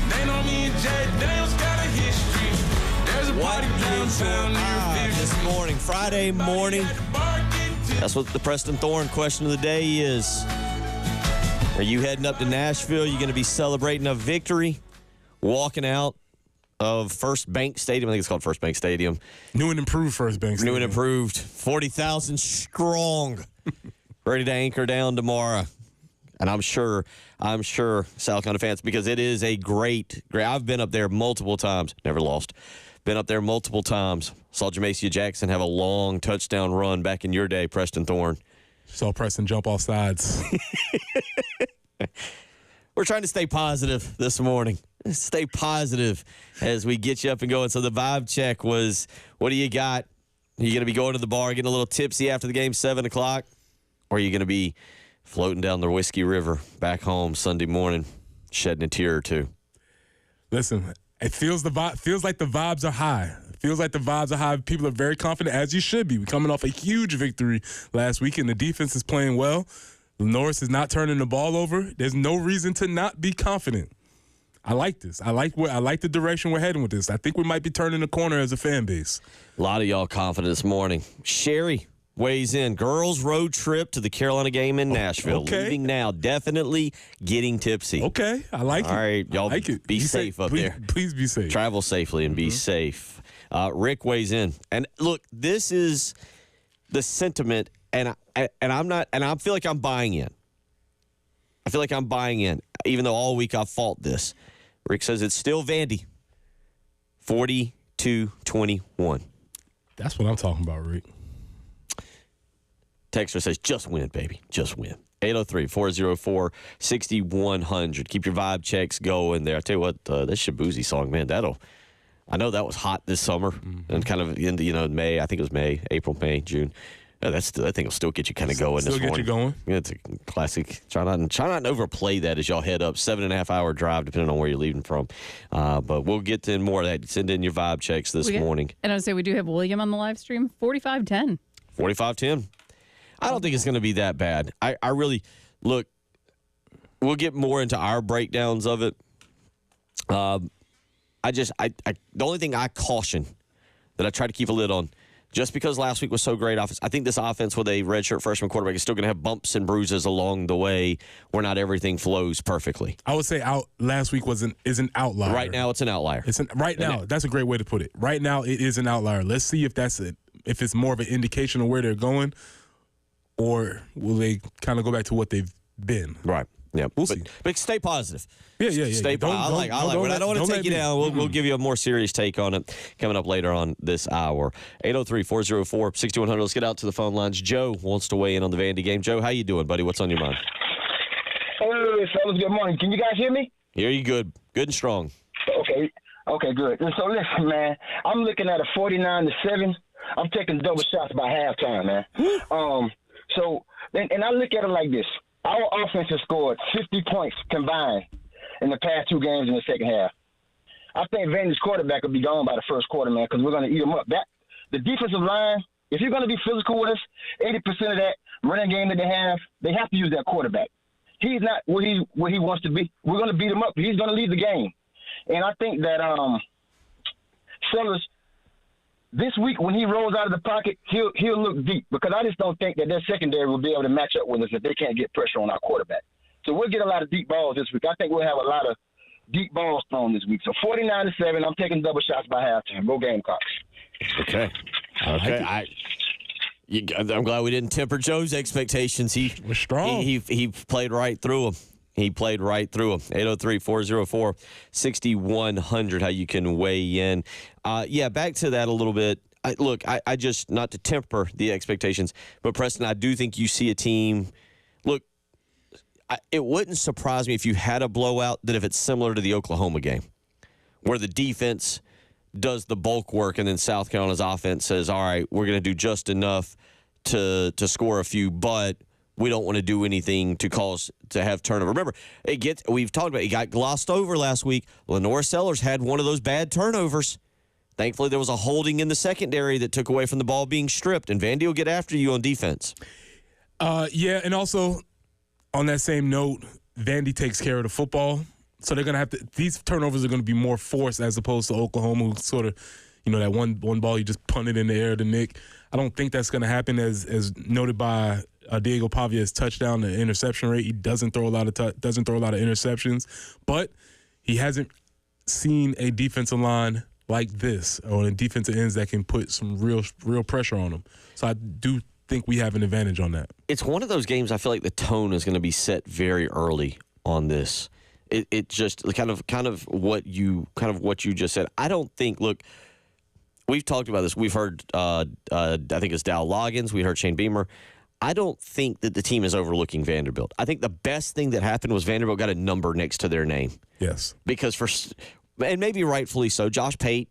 Speaker 7: They know me and Jay Daniels got a history. There's a party downtown near
Speaker 1: This morning, Friday morning. That's what the Preston Thorne question of the day is. Are you heading up to Nashville? You're going to be celebrating a victory, walking out of First Bank Stadium. I think it's called First Bank Stadium.
Speaker 2: New and improved First Bank Stadium.
Speaker 1: New and improved. 40,000 strong. Ready to anchor down tomorrow. And I'm sure South Carolina fans, because it is a great, I've been up there multiple times, never lost. Been up there multiple times. Saw Jamacia Jackson have a long touchdown run back in your day, Preston Thorne.
Speaker 2: Saw Preston jump off sides.
Speaker 1: We're trying to stay positive this morning. Stay positive as we get you up and going. So the vibe check was, what do you got? Are you going to be going to the bar, getting a little tipsy after the game, 7 o'clock? Or are you going to be floating down the Whiskey River back home Sunday morning, shedding a tear or two?
Speaker 2: Listen, it feels like the vibes are high. It feels like the vibes are high. People are very confident, as you should be. We're coming off a huge victory last week, and the defense is playing well. Norris is not turning the ball over. There's no reason to not be confident. I like this. I like the direction we're heading with this. I think we might be turning the corner as a fan base.
Speaker 1: A lot of y'all confident this morning. Sherry weighs in. Girls' road trip to the Carolina game in Nashville.
Speaker 2: Okay.
Speaker 1: Leaving now. Definitely getting tipsy.
Speaker 2: Okay. I like it.
Speaker 1: All right. Y'all be safe up there.
Speaker 2: Please be safe.
Speaker 1: Travel safely and be safe. Rick weighs in. And look, this is the sentiment, and I feel like I'm buying in. I feel like I'm buying in, even though all week I've fought this. Rick says it's still Vandy. 42-21.
Speaker 2: That's what I'm talking about, Rick.
Speaker 1: Texter says, just win, baby. Just win. 803-404-6100. Keep your vibe checks going there. I tell you what, this Shabuzi song, man, I know that was hot this summer and kind of in the, May. I think it was May, April, May, June. I think it'll still get you kind of going this morning.
Speaker 2: Still get you going.
Speaker 1: Yeah, it's a classic. Try not to overplay that as y'all head up. 7.5 hour drive, depending on where you're leaving from. But we'll get to more of that. Send in your vibe checks this morning.
Speaker 3: And I would say we do have William on the live stream. 45-10.
Speaker 1: 45-10. I don't think it's going to be that bad. I really, look, we'll get more into our breakdowns of it. The only thing I caution that I try to keep a lid on, just because last week was so great offense, I think this offense with a redshirt freshman quarterback is still going to have bumps and bruises along the way where not everything flows perfectly.
Speaker 2: I would say last week is an outlier.
Speaker 1: Right now, it's an outlier.
Speaker 2: That's a great way to put it. Right now, it is an outlier. Let's see if if it's more of an indication of where they're going, or will they kind of go back to what they've been?
Speaker 1: Right. Yeah,
Speaker 2: We'll see.
Speaker 1: But stay positive.
Speaker 2: Yeah.
Speaker 1: Stay positive. I like. I don't want to take you down. We'll give you a more serious take on it coming up later on this hour. 803-404-6100. Let's get out to the phone lines. Joe wants to weigh in on the Vandy game. Joe, how you doing, buddy? What's on your mind?
Speaker 9: Hey, fellas, good morning. Can you guys hear me?
Speaker 1: Hear you good. Good and strong.
Speaker 9: Okay, good. And so listen, man, I'm looking at a 49-7. I'm taking double shots by halftime, man. And I look at it like this. Our offense has scored 50 points combined in the past 2 games in the second half. I think Vandy's quarterback will be gone by the first quarter, man, because we're going to eat them up. The defensive line, if you're going to be physical with us, 80% of that running game that they have to use that quarterback. He's not where he wants to be. We're going to beat him up. He's going to lead the game. And I think that Sellers, this week when he rolls out of the pocket, he'll look deep, because I just don't think that their secondary will be able to match up with us if they can't get pressure on our quarterback. So we'll get a lot of deep balls this week. I think we'll have a lot of deep balls thrown this week. So 49-7, I'm taking double shots by halftime. Go Gamecocks.
Speaker 1: Okay. I'm glad we didn't temper Joe's expectations. He
Speaker 2: was strong.
Speaker 1: He played right through them. 803-404-6100, how you can weigh in. Back to that a little bit. I just, not to temper the expectations, but Preston, I do think you see a team. Look, it wouldn't surprise me if you had a blowout, that if it's similar to the Oklahoma game, where the defense does the bulk work and then South Carolina's offense says, all right, we're going to do just enough to score a few, but we don't want to do anything to have turnover. Remember, we've talked about it got glossed over last week. Lenore Sellers had one of those bad turnovers. Thankfully, there was a holding in the secondary that took away from the ball being stripped, and Vandy will get after you on defense.
Speaker 2: And also on that same note, Vandy takes care of the football, so they're gonna have to. These turnovers are gonna be more forced as opposed to Oklahoma, who sort of, that one ball you just punted in the air to Nick. I don't think that's gonna happen, as noted by Diego Pavia's touchdown to interception rate. He doesn't throw a lot of interceptions, but he hasn't seen a defensive line like this, or a defensive ends that can put some real pressure on them. So I do think we have an advantage on that. It's
Speaker 1: one of those games I feel like the tone is going to be set very early on this. It just kind of what you just said. I don't think. Look, we've talked about this. We've heard. I think it's Dow Loggins. We heard Shane Beamer. I don't think that the team is overlooking Vanderbilt. I think the best thing that happened was Vanderbilt got a number next to their name.
Speaker 2: Yes.
Speaker 1: Because and maybe rightfully so, Josh Pate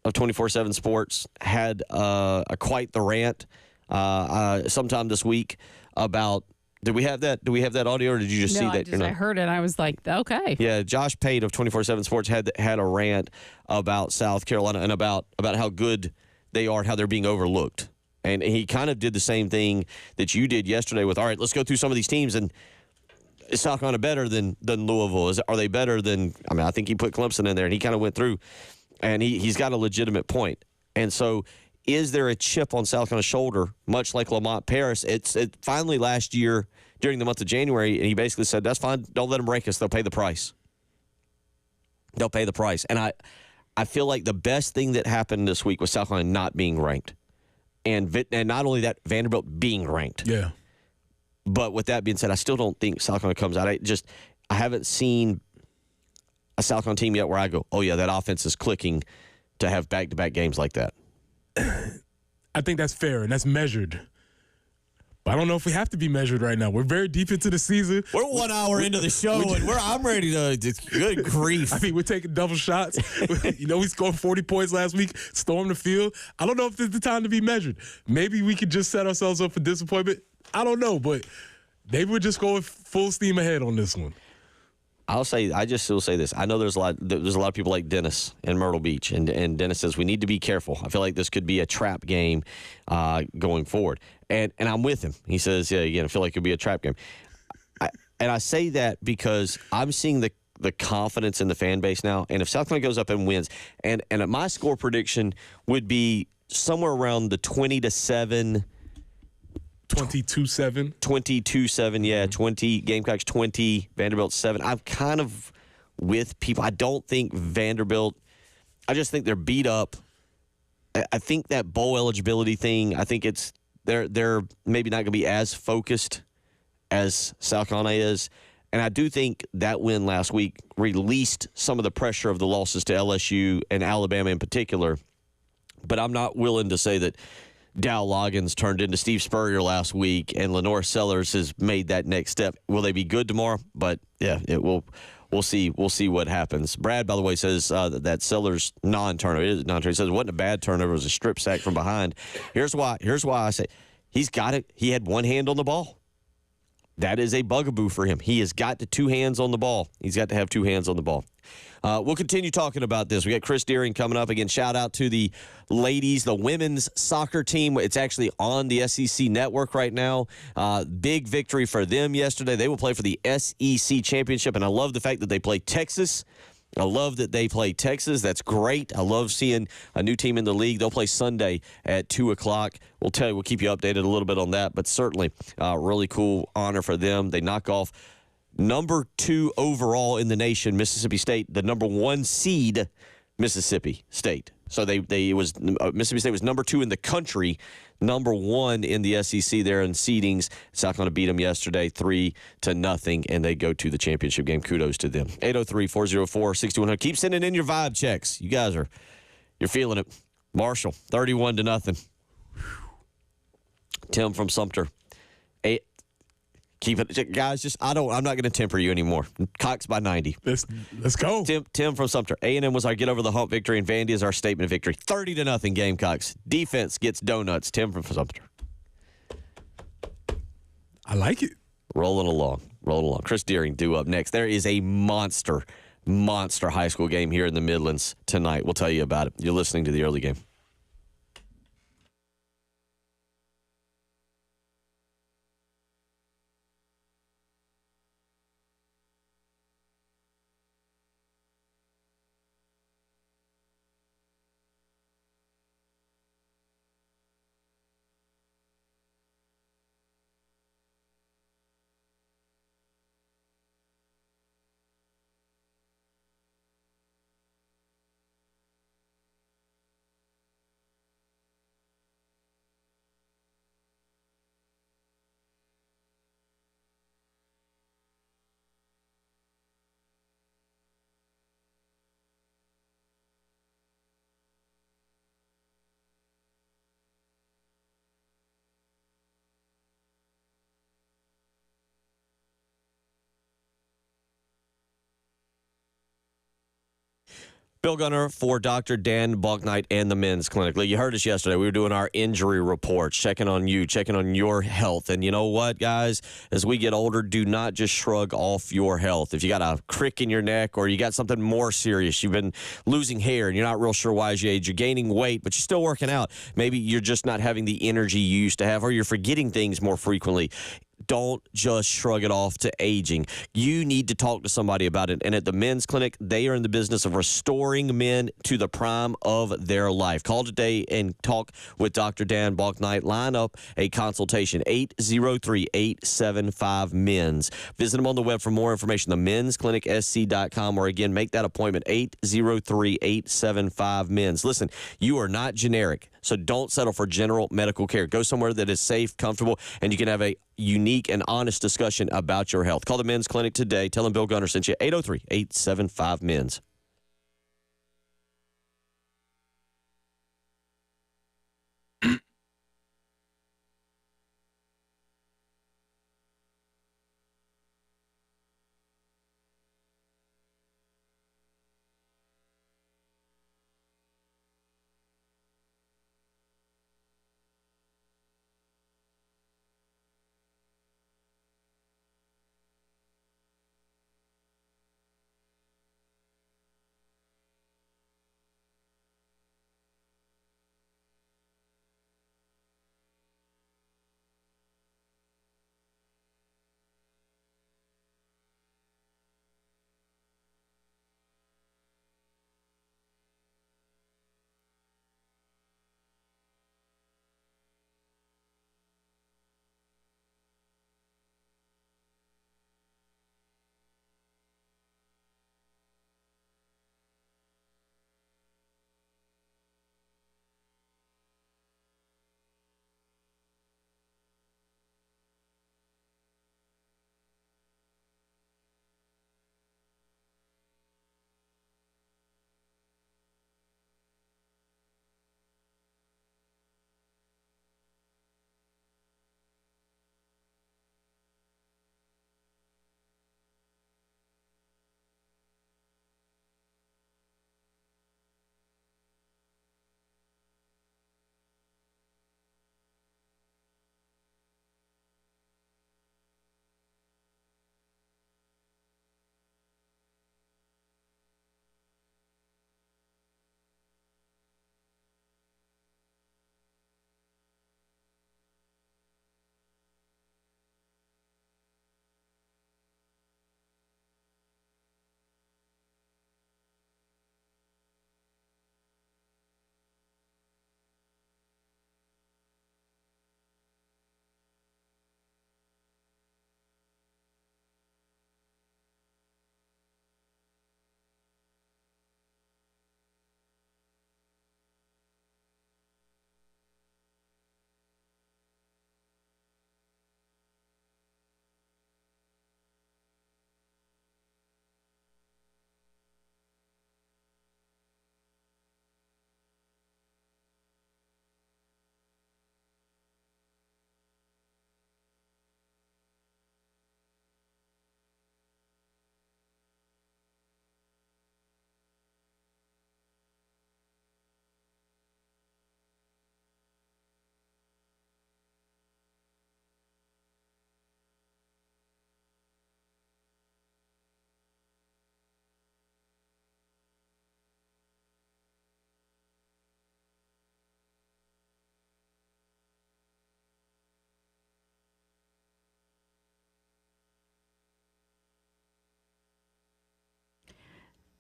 Speaker 1: of 24/7 Sports had quite the rant sometime this week about. Did we have that? Do we have that audio, or did you just see that?
Speaker 3: I heard it, and I was like, okay.
Speaker 1: Yeah, Josh Pate of 24/7 Sports had a rant about South Carolina and about how good they are and how they're being overlooked. And he kind of did the same thing that you did yesterday with, all right, let's go through some of these teams. And is South Carolina better than Louisville? Are they better than – I think he put Clemson in there, and he kind of went through. And he's got a legitimate point. And so is there a chip on South Carolina's shoulder, much like Lamont Paris? It finally last year during the month of January, and he basically said, that's fine. Don't let them break us. They'll pay the price. They'll pay the price. And I feel like the best thing that happened this week was South Carolina not being ranked. And not only that, Vanderbilt being ranked.
Speaker 2: Yeah.
Speaker 1: But with that being said, I still don't think South Carolina comes out. I haven't seen a South Carolina team yet where I go, oh, yeah, that offense is clicking to have back-to-back games like that.
Speaker 2: I think that's fair, and that's measured. But I don't know if we have to be measured right now. We're very deep into the season.
Speaker 1: We're 1 hour into the show, and I'm ready to – good grief.
Speaker 2: We're taking double shots. We scored 40 points last week, stormed the field. I don't know if this is the time to be measured. Maybe we could just set ourselves up for disappointment. I don't know, but maybe we're just going full steam ahead on this one.
Speaker 1: I just will say this. I know there's a lot of people like Dennis in Myrtle Beach, and Dennis says we need to be careful. I feel like this could be a trap game going forward. And I'm with him. He says, yeah, again, I feel like it could be a trap game. I say that because I'm seeing the confidence in the fan base now. And if South Carolina goes up and wins, and my score prediction would be somewhere around the 20-7.
Speaker 2: 22-7.
Speaker 1: 22-7, yeah. 20, Gamecocks 20, Vanderbilt 7. I'm kind of with people. I don't think Vanderbilt, I just think they're beat up. I think that bowl eligibility thing, I think they're maybe not going to be as focused as South Carolina is. And I do think that win last week released some of the pressure of the losses to LSU and Alabama in particular. But I'm not willing to say that Dow Loggins turned into Steve Spurrier last week and Lenore Sellers has made that next step. Will they be good tomorrow? But, yeah, it will. We'll see. We'll see what happens. Brad, by the way, says that Sellers non-turnover is non-turnover. He says it wasn't a bad turnover. It was a strip sack from behind. Here's why I say he's got it. He had one hand on the ball. That is a bugaboo for him. He has got the two hands on the ball. He's got to have two hands on the ball. We'll continue talking about this. We got Chris Deering coming up. Again, shout out to the ladies, the women's soccer team. It's actually on the SEC network right now. Big victory for them yesterday. They will play for the SEC championship, and I love the fact that they play Texas. That's great. I love seeing a new team in the league. They'll play Sunday at 2 o'clock. We'll keep you updated a little bit on that, but certainly really cool honor for them. They knock off number 2 overall in the nation, Mississippi State, the number 1 seed, Mississippi State. So Mississippi State was number 2 in the country, number 1 in the SEC there in seedings. South Carolina beat them yesterday 3-0, and they go to the championship game. Kudos to them. 803-404-6100. Keep sending in your vibe checks. You guys you're feeling it. Marshall, 31-0. Tim from Sumter. Keep it, guys. I'm not going to temper you anymore. Cox by 90.
Speaker 2: Let's go.
Speaker 1: Tim from Sumter. A&M was our get over the hump victory, and Vandy is our statement of victory. 30-0 Gamecocks. Defense gets donuts. Tim from Sumter.
Speaker 2: I like it.
Speaker 1: Rolling along. Chris Deering due up next. There is a monster high school game here in the Midlands tonight. We'll tell you about it. You're listening to the early game. Bill Gunner for Dr. Dan Balknight and the Men's Clinic. You heard us yesterday. We were doing our injury reports, checking on you, checking on your health. And you know what, guys? As we get older, do not just shrug off your health. If you got a crick in your neck or you got something more serious, you've been losing hair and you're not real sure why as you age, you're gaining weight, but you're still working out. Maybe you're just not having the energy you used to have, or you're forgetting things more frequently. Don't just shrug it off to aging. You need to talk to somebody about it. And at the Men's Clinic, they are in the business of restoring men to the prime of their life. Call today and talk with Dr. Dan Balknight. Line up a consultation, 803-875-MENS. Visit them on the web for more information, themensclinicsc.com, or again, make that appointment, 803-875-MENS. Listen, you are not generic, so don't settle for general medical care. Go somewhere that is safe, comfortable, and you can have a unique and honest discussion about your health. Call the Men's Clinic today. Tell them Bill Gunner sent you, 803-875-MENS.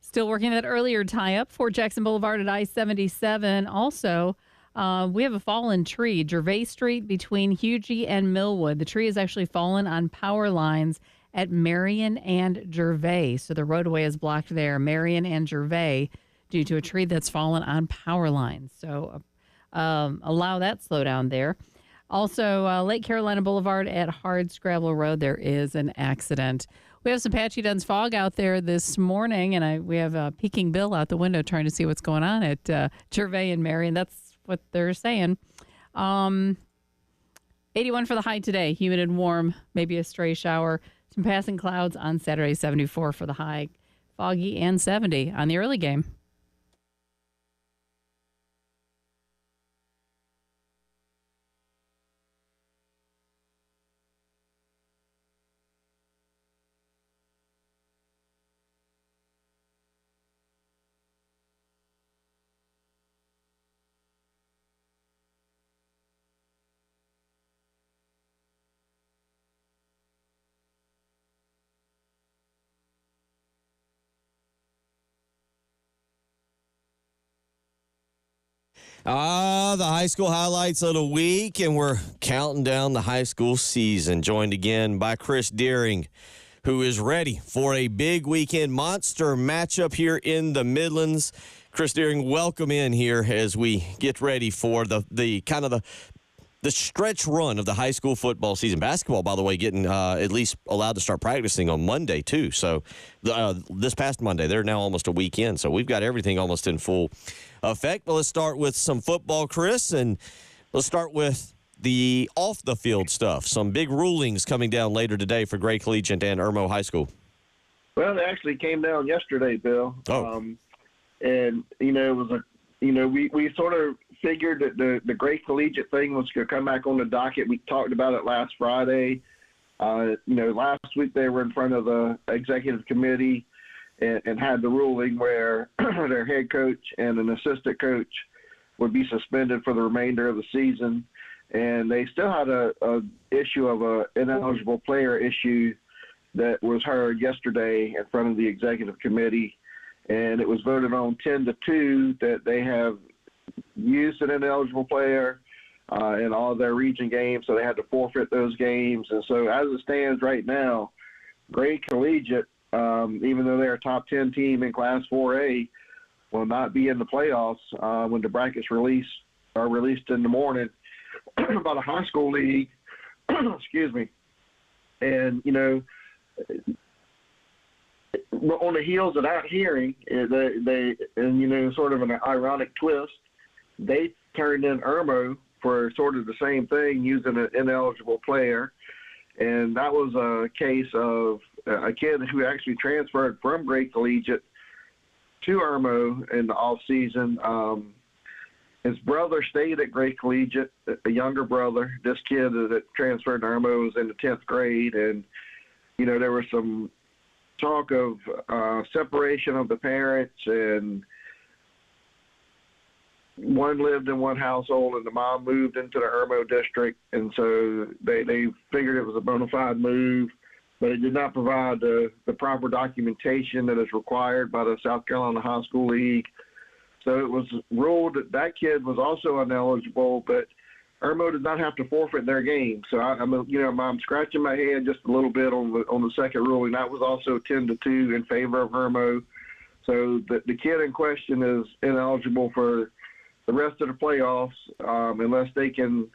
Speaker 3: Still working that earlier tie-up for Jackson Boulevard at I-77. Also, we have a fallen tree, Gervais Street between Hugie and Millwood. The tree has actually fallen on power lines at Marion and Gervais. So the roadway is blocked there, Marion and Gervais, due to a tree that's fallen on power lines. So allow that slowdown there. Also, Lake Carolina Boulevard at Hardscrabble Road, there is an accident. We have some patchy Duns fog out there this morning, and we have Peking Bill out the window trying to see what's going on at Gervais and Marion. That's what they're saying. 81 for the high today, humid and warm, maybe a stray shower. Some passing clouds on Saturday, 74 for the high, foggy, and 70 on the early game.
Speaker 1: The high school highlights of the week, and we're counting down the high school season. Joined again by Chris Deering, who is ready for a big weekend monster matchup here in the Midlands. Chris Deering, welcome in here as we get ready for the kind of the stretch run of the high school football season. Basketball, by the way, getting at least allowed to start practicing on Monday, too. So this past Monday, they're now almost a week in. So we've got everything almost in full effect. But let's start with some football, Chris, and let's start with the off-the-field stuff. Some big rulings coming down later today for Gray Collegiate and Irmo High School.
Speaker 10: Well, they actually came down yesterday, Bill.
Speaker 1: Oh.
Speaker 10: And, it was we sort of figured that the Gray Collegiate thing was going to come back on the docket. We talked about it last Friday. Last week they were in front of the executive committee and had the ruling where their head coach and an assistant coach would be suspended for the remainder of the season. And they still had a issue of an ineligible player issue that was heard yesterday in front of the executive committee. And it was voted on 10-2 that they have used an ineligible player in all of their region games, so they had to forfeit those games. And so as it stands right now, Gray Collegiate, even though they're a top 10 team in Class 4A, will not be in the playoffs when the brackets are released in the morning by the high school league. Excuse me. And, on the heels of that hearing, sort of an ironic twist, they turned in Irmo for sort of the same thing, using an ineligible player. And that was a case of a kid who actually transferred from Gray Collegiate to Irmo in the offseason. His brother stayed at Gray Collegiate, a younger brother. This kid that transferred to Irmo was in the 10th grade. And, there was some talk of separation of the parents, and one lived in one household and the mom moved into the Irmo district, and so they figured it was a bona fide move, but it did not provide the proper documentation that is required by the South Carolina High School League. So it was ruled that kid was also ineligible, but Irmo did not have to forfeit their game. So I'm scratching my head just a little bit on the second ruling. That was also 10-2 in favor of Irmo. So the kid in question is ineligible for the rest of the playoffs unless they can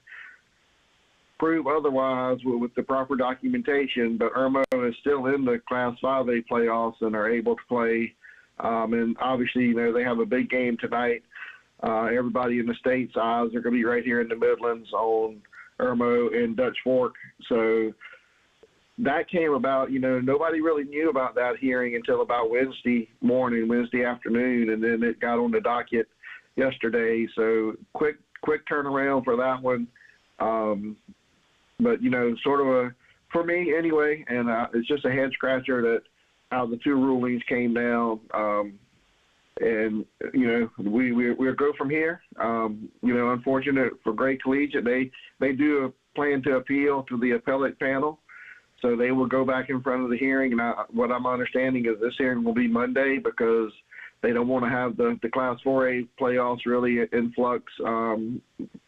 Speaker 10: prove otherwise with the proper documentation. But Irmo is still in the Class 5A playoffs and are able to play. And obviously, they have a big game tonight. Everybody in the state's eyes are going to be right here in the Midlands on Irmo and Dutch Fork. So that came about, nobody really knew about that hearing until about Wednesday afternoon, and then it got on the docket yesterday. So quick turnaround for that one. But, sort of for me anyway, and it's just a head scratcher that how the two rulings came down. And, we'll go from here. Unfortunate for Gray Collegiate, they do plan to appeal to the appellate panel. So they will go back in front of the hearing. And what I'm understanding is this hearing will be Monday because they don't want to have the Class 4A playoffs really in flux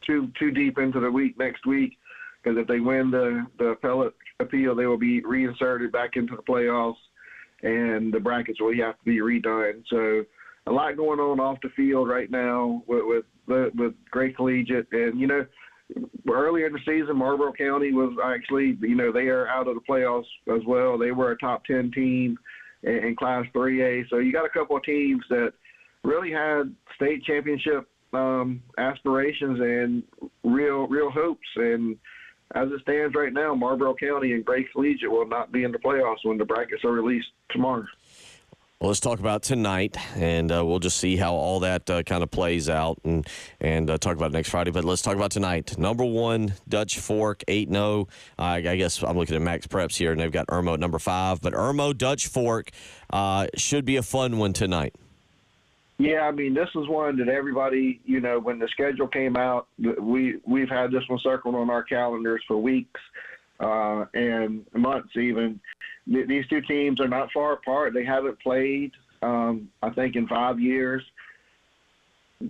Speaker 10: too deep into the week next week. Because if they win the appellate appeal, they will be reinserted back into the playoffs, and the brackets will have to be redone. So a lot going on off the field right now with Gray Collegiate. And, earlier in the season, Marlboro County was actually, they are out of the playoffs as well. They were a top 10 team in Class 3A. So you got a couple of teams that really had state championship aspirations and real hopes. And as it stands right now, Marlboro County and Gray Collegiate will not be in the playoffs when the brackets are released tomorrow.
Speaker 1: Well, let's talk about tonight, and we'll just see how all that kind of plays out and talk about it next Friday. But let's talk about tonight. Number 1, Dutch Fork, 8-0. I guess I'm looking at Max Preps here, and they've got Irmo at number 5. But Irmo, Dutch Fork should be a fun one tonight.
Speaker 10: Yeah, I mean, this is one that everybody, when the schedule came out, we've had this one circled on our calendars for weeks and months even. These two teams are not far apart. They haven't played, I think, in 5 years.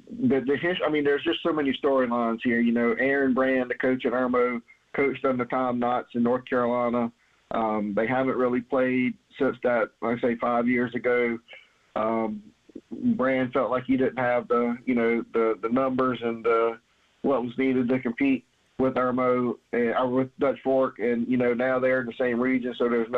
Speaker 10: There's just so many storylines here. Aaron Brand, the coach at Irmo, coached under Tom Knotts in North Carolina. They haven't really played since that, like I say, 5 years ago. Brand felt like he didn't have the numbers and what was needed to compete with Irmo or with Dutch Fork, and now they're in the same region, so there's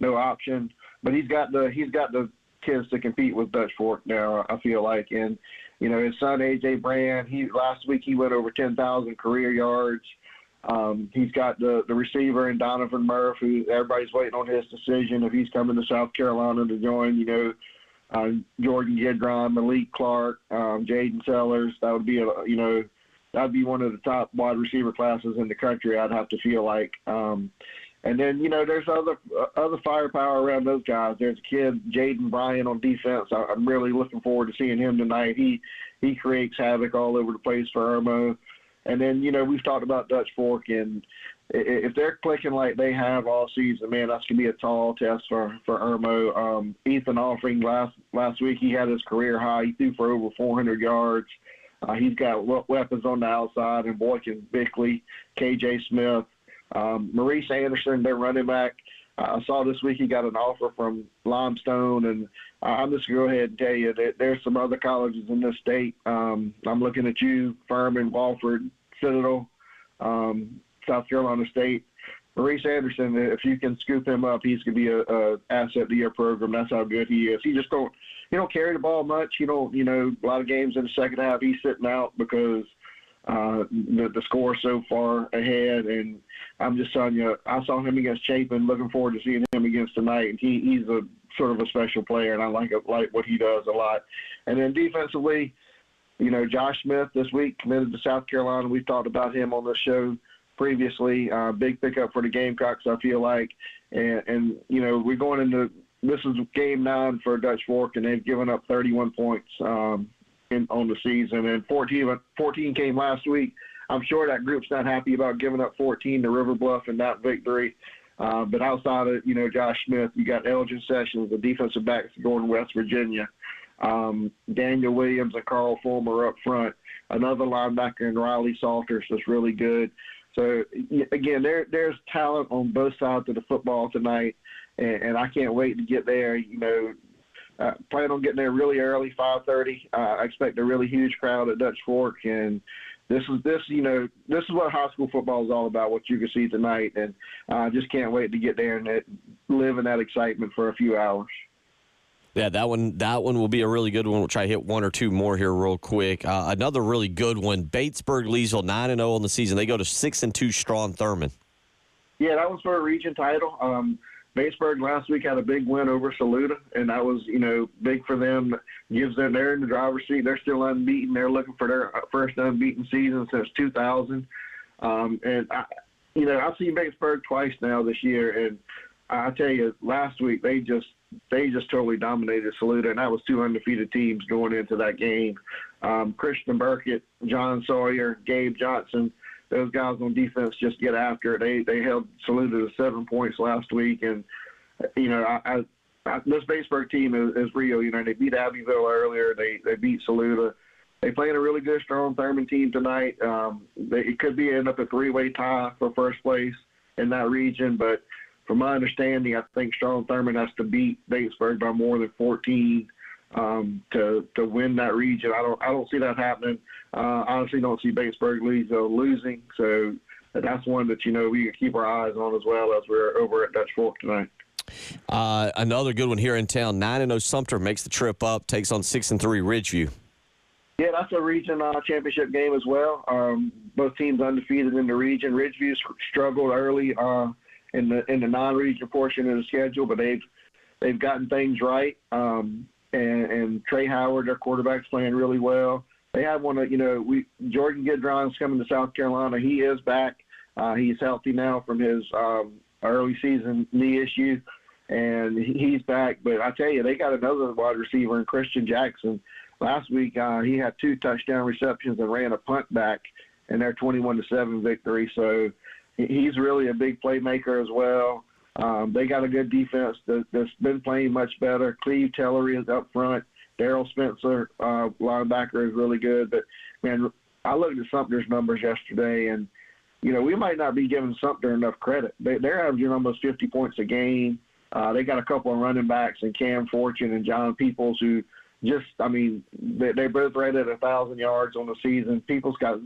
Speaker 10: no option. But he's got the kids to compete with Dutch Fork now, I feel like, and his son AJ Brand, last week he went over 10,000 career yards. He's got the receiver in Donovan Murph, who everybody's waiting on his decision if he's coming to South Carolina to join. Jordan Gidron, Malik Clark, Jaden Sellers. That would be that'd be one of the top wide receiver classes in the country, I'd have to feel like. And then there's other firepower around those guys. There's a kid, Jaden Bryan, on defense. I'm really looking forward to seeing him tonight. He creates havoc all over the place for Irmo. And then we've talked about Dutch Fork, and if they're clicking like they have all season, man, that's gonna be a tall test for Irmo. Ethan Offering last week, he had his career high. He threw for over 400 yards. He's got weapons on the outside, and Boykin Bickley, KJ Smith, Maurice Anderson, their running back. I saw this week he got an offer from Limestone, and I'm just going to go ahead and tell you that there's some other colleges in this state. I'm looking at you, Furman, Walford, Citadel, South Carolina State. Maurice Anderson, if you can scoop him up, he's going to be a asset to your program. That's how good he is. He don't carry the ball much. A lot of games in the second half he's sitting out because the score so far ahead. And I'm just telling you, I saw him against Chapin. Looking forward to seeing him against tonight. And he's a sort of a special player, and I like what he does a lot. And then defensively, Josh Smith this week committed to South Carolina. We've talked about him on the show previously. Big pickup for the Gamecocks, I feel like. And we're going into – this is game 9 for Dutch Fork, and they've given up 31 points on the season. And 14 came last week. I'm sure that group's not happy about giving up 14 to River Bluff in that victory. But outside of, Josh Smith, you got Elgin Sessions, the defensive backs going to West Virginia. Daniel Williams and Carl Fulmer up front. Another linebacker in Riley Salters that's really good. So, again, there's talent on both sides of the football tonight, and I can't wait to get there. Plan on getting there really early, 5:30. I expect a really huge crowd at Dutch Fork, and this is what high school football is all about, what you can see tonight, and I just can't wait to get there and live in that excitement for a few hours.
Speaker 1: Yeah, that one will be a really good one. We'll try to hit one or two more here real quick. Another really good one, Batesburg-Leesville, 9-0 on the season. They go to 6-2 Strawn Thurman.
Speaker 10: Yeah, that was for a region title. Batesburg last week had a big win over Saluda, and that was, big for them. They're in the driver's seat. They're still unbeaten. They're looking for their first unbeaten season since 2000. And I've seen Batesburg twice now this year, and I tell you, last week they just totally dominated Saluda, and that was 2 undefeated teams going into that game. Christian Burkett, John Sawyer, Gabe Johnson, those guys on defense just get after it. They held Saluda to 7 points last week, and this Batesburg team is real. They beat Abbeville earlier. They beat Saluda. They playing a really good, strong Thurman team tonight. It could end up a three-way tie for first place in that region, but from my understanding, I think strong Thurman has to beat Batesburg by more than 14 to win that region. I don't see that happening. Honestly, don't see Batesburg losing. So that's one that we can keep our eyes on as well as we're over at Dutch Fork tonight.
Speaker 1: Another good one here in town. 9-0 Sumter makes the trip up, takes on 6-3 Ridgeview.
Speaker 10: Yeah, that's a region championship game as well. Both teams undefeated in the region. Ridgeview struggled early in the non-region portion of the schedule, but they've gotten things right. And Trey Howard, their quarterback's playing really well. They have one of Jordan Gidron's coming to South Carolina. He is back. He's healthy now from his early season knee issue, and he's back. But I tell you, they got another wide receiver in Christian Jackson. Last week, he had 2 touchdown receptions and ran a punt back in their 21-7 victory. So he's really a big playmaker as well. They got a good defense that's been playing much better. Cleve Tellery is up front. Darrell Spencer, linebacker, is really good. But, man, I looked at Sumter's numbers yesterday, and, we might not be giving Sumter enough credit. They're averaging almost 50 points a game. They got a couple of running backs in Cam Fortune and John Peoples who they both right at 1,000 yards on the season. Peoples has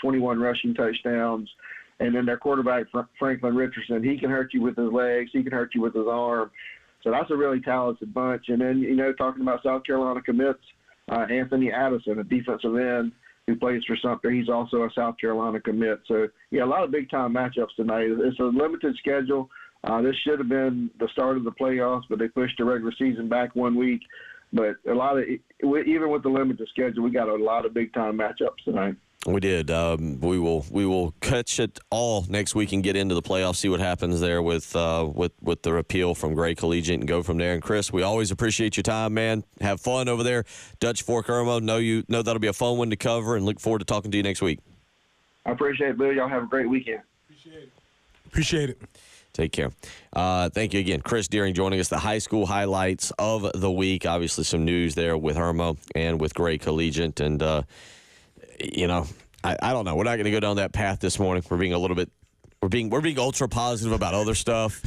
Speaker 10: 21 rushing touchdowns. And then their quarterback, Franklin Richardson, he can hurt you with his legs. He can hurt you with his arm. So that's a really talented bunch. And then, talking about South Carolina commits, Anthony Addison, a defensive end who plays for Sumter, he's also a South Carolina commit. So, yeah, a lot of big-time matchups tonight. It's a limited schedule. This should have been the start of the playoffs, but they pushed the regular season back 1 week. But even with the limited schedule, we got a lot of big-time matchups tonight.
Speaker 1: We did. We will catch it all next week and get into the playoffs, see what happens there with the repeal from Gray Collegiate and go from there. And Chris, we always appreciate your time, man. Have fun over there, Dutch Fork Irmo. Know that'll be a fun one to cover, and look forward to talking to you next week.
Speaker 10: I appreciate it, Bill. Y'all have a great weekend.
Speaker 2: Appreciate it.
Speaker 1: Take care. Thank you again. Chris Deering joining us, the high school highlights of the week. Obviously some news there with Irmo and with Gray Collegiate. And, I don't know. We're not going to go down that path this morning. We're being ultra positive about other stuff.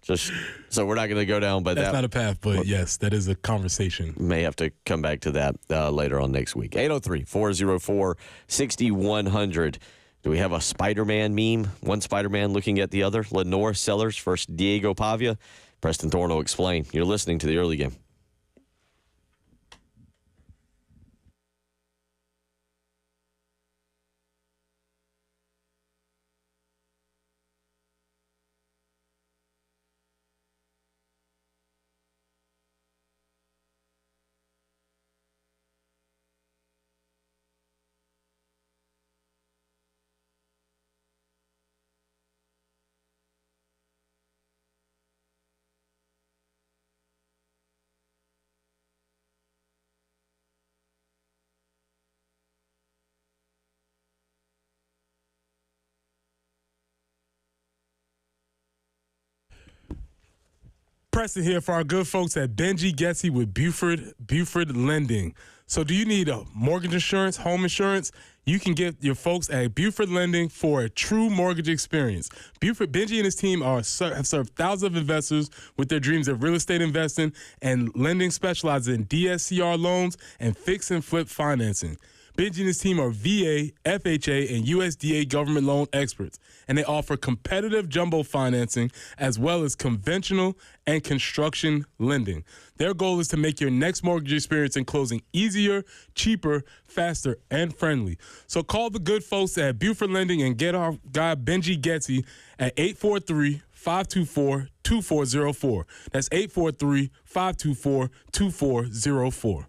Speaker 1: So we're not going to go down. But
Speaker 2: that's not a path, but yes, that is a conversation.
Speaker 1: May have to come back to that later on next week. 803-404-6100. Do we have a Spider-Man meme? One Spider-Man looking at the other. Lenore Sellers versus Diego Pavia. Preston Thorne will explain. You're listening to the early game.
Speaker 2: Preston here for our good folks at Benji Getsy with Buford Lending. So do you need a mortgage insurance, home insurance? You can get your folks at Buford Lending for a true mortgage experience. Benji and his team have served thousands of investors with their dreams of real estate investing, and Lending specializes in DSCR loans and fix and flip financing. Benji and his team are VA, FHA, and USDA government loan experts, and they offer competitive jumbo financing as well as conventional and construction lending. Their goal is to make your next mortgage experience in closing easier, cheaper, faster, and friendly. So call the good folks at Buford Lending and get our guy Benji Getsy at 843-524-2404. That's 843-524-2404.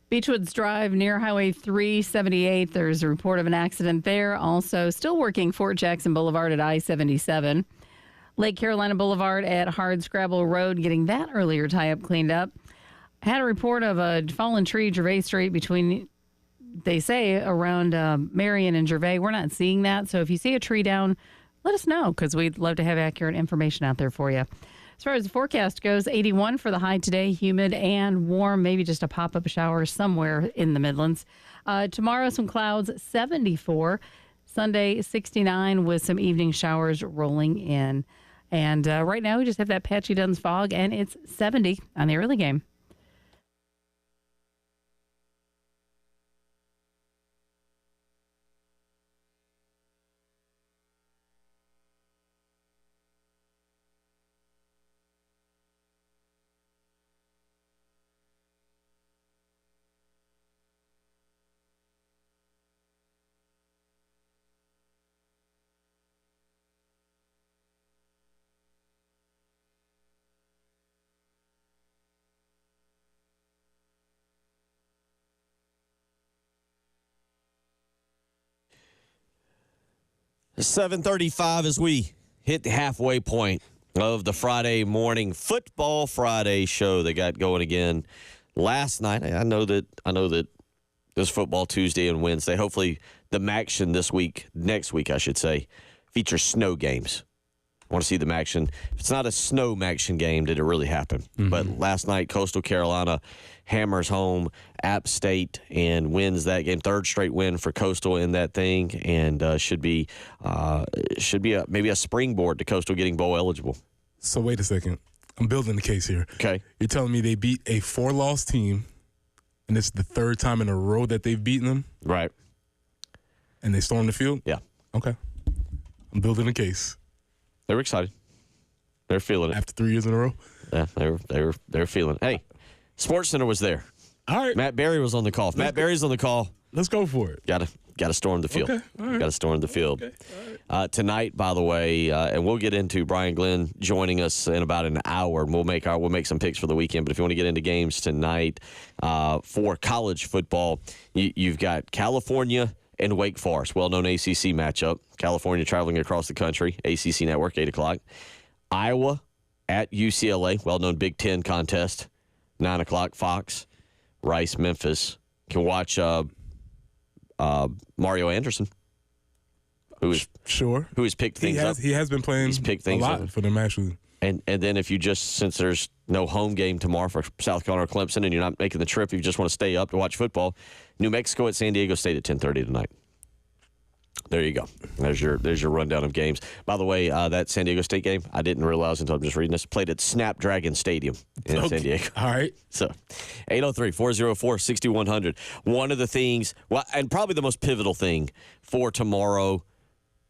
Speaker 3: Beechwoods Drive near Highway 378. There's a report of an accident there. Also, still working Fort Jackson Boulevard at I-77. Lake Carolina Boulevard at Hardscrabble Road, getting that earlier tie-up cleaned up. Had a report of a fallen tree, Gervais Street, between, they say, around Marion and Gervais. We're not seeing that, so if you see a tree down, let us know, because we'd love to have accurate information out there for you. As far as the forecast goes, 81 for the high today, humid and warm, maybe just a pop-up shower somewhere in the Midlands. Tomorrow, some clouds, 74. Sunday, 69 with some evening showers rolling in. And right now, we just have that patchy Duns fog, and it's 70 on the early game.
Speaker 1: It's 7:35 as we hit the halfway point of the Friday morning Football Friday show that got going again last night. I know that this football Tuesday and Wednesday, hopefully the MACtion next week I should say, features snow games. I want to see the MACtion. If it's not a snow MACtion game, did it really happen? Mm-hmm. But last night, Coastal Carolina hammers home App State and wins that game. Third straight win for Coastal in that thing, and should be maybe a springboard to Coastal getting bowl eligible.
Speaker 2: So wait a second. I'm building the case here.
Speaker 1: Okay.
Speaker 2: You're telling me they beat a 4-loss team, and it's the third time in a row that they've beaten them?
Speaker 1: Right.
Speaker 2: And they stormed the field?
Speaker 1: Yeah.
Speaker 2: Okay. I'm building a case.
Speaker 1: They were excited. They're feeling it.
Speaker 2: After 3 years in a row?
Speaker 1: Yeah, they were feeling it. Hey, Sports Center was there.
Speaker 2: All right.
Speaker 1: Matt Berry was on the call. If Matt Berry's on the call,
Speaker 2: let's go for it.
Speaker 1: Got to storm the field.
Speaker 2: Okay. All right.
Speaker 1: Got to storm the field.
Speaker 2: Okay. All right.
Speaker 1: Tonight, by the way, and we'll get into Brian Glenn joining us in about an hour, and we'll make some picks for the weekend. But if you want to get into games tonight for college football, you've got California and Wake Forest, well-known ACC matchup. California traveling across the country, ACC Network, 8 o'clock. Iowa at UCLA, well-known Big Ten contest, 9 o'clock, Fox. Rice, Memphis. You can watch Mario Anderson, who has picked things up.
Speaker 2: He has been playing a lot for them, actually.
Speaker 1: And then if you just, since there's no home game tomorrow for South Carolina or Clemson and you're not making the trip, if you just want to stay up to watch football, New Mexico at San Diego State at 10:30 tonight. There you go. There's your rundown of games. By the way, that San Diego State game, I didn't realize until I'm just reading this, played at Snapdragon Stadium in San Diego.
Speaker 2: All right.
Speaker 1: So 803-404-6100. One of the things, and probably the most pivotal thing for tomorrow,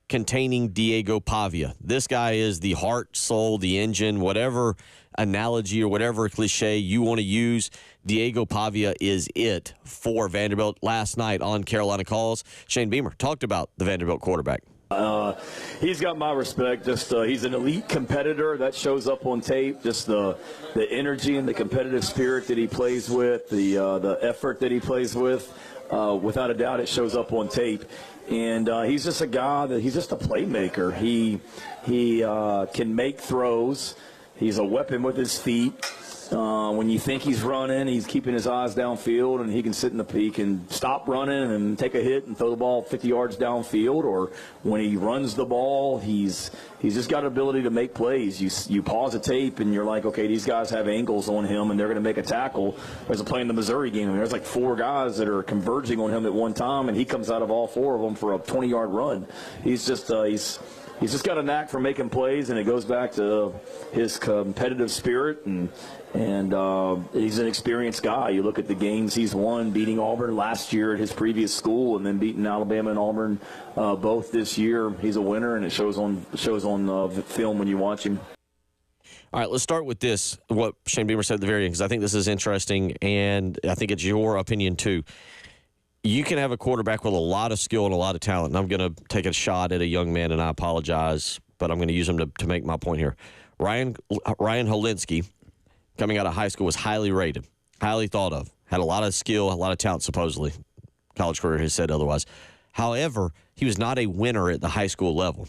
Speaker 1: containing Diego Pavia. This guy is the heart, soul, the engine, whatever analogy or whatever cliche you want to use. Diego Pavia is it for Vanderbilt. Last night on Carolina Calls, Shane Beamer talked about the Vanderbilt quarterback.
Speaker 4: He's got my respect. Just he's an elite competitor. That shows up on tape. Just the energy and the competitive spirit that he plays with, the effort that he plays with. Without a doubt, it shows up on tape. And he's just a guy he's just a playmaker. He can make throws. He's a weapon with his feet. When you think he's running, he's keeping his eyes downfield, and he can he can stop running and take a hit and throw the ball 50 yards downfield. Or when he runs the ball, he's just got an ability to make plays. You pause a tape and you're like, okay, these guys have angles on him and they're going to make a tackle. There's a play in the Missouri game. There's like 4 guys that are converging on him at one time, and he comes out of all 4 of them for a 20-yard run. He's just He's just got a knack for making plays, and it goes back to his competitive spirit, and he's an experienced guy. You look at the games he's won, beating Auburn last year at his previous school, and then beating Alabama and Auburn both this year. He's a winner, and it shows on film when you watch him.
Speaker 1: All right, let's start with this, what Shane Beamer said at the very end, because I think this is interesting, and I think it's your opinion too. You can have a quarterback with a lot of skill and a lot of talent, and I'm going to take a shot at a young man, and I apologize, but I'm going to use him to make my point here. Ryan Holinsky, coming out of high school, was highly rated, highly thought of. had a lot of skill, a lot of talent, supposedly. College career has said otherwise. However, he was not a winner at the high school level.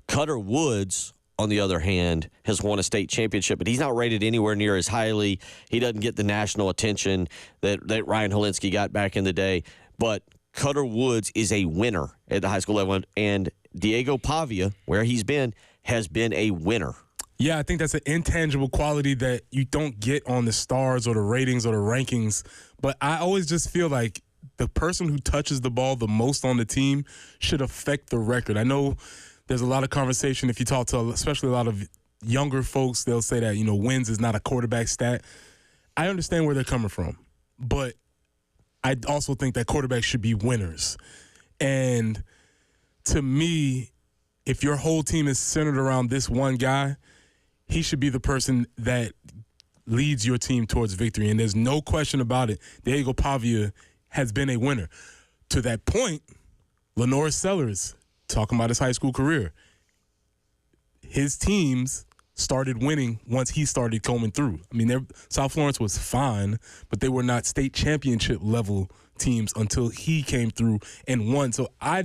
Speaker 1: Cutter Woods, on the other hand, has won a state championship, but he's not rated anywhere near as highly. He doesn't get the national attention that Ryan Helinski got back in the day. But Cutter Woods is a winner at the high school level, and Diego Pavia, where he's been, has been a winner.
Speaker 2: Yeah, I think that's an intangible quality that you don't get on the stars or the ratings or the rankings. But I always just feel like the person who touches the ball the most on the team should affect the record. I know there's a lot of conversation if you talk to especially a lot of younger folks, they'll say that, wins is not a quarterback stat. I understand where they're coming from, but I also think that quarterbacks should be winners. And to me, if your whole team is centered around this one guy, he should be the person that leads your team towards victory. And there's no question about it. Diego Pavia has been a winner. To that point, Lenore Sellers, talking about his high school career, his teams started winning once he started coming through. I mean, South Florence was fine, but they were not state championship level teams until he came through and won. So I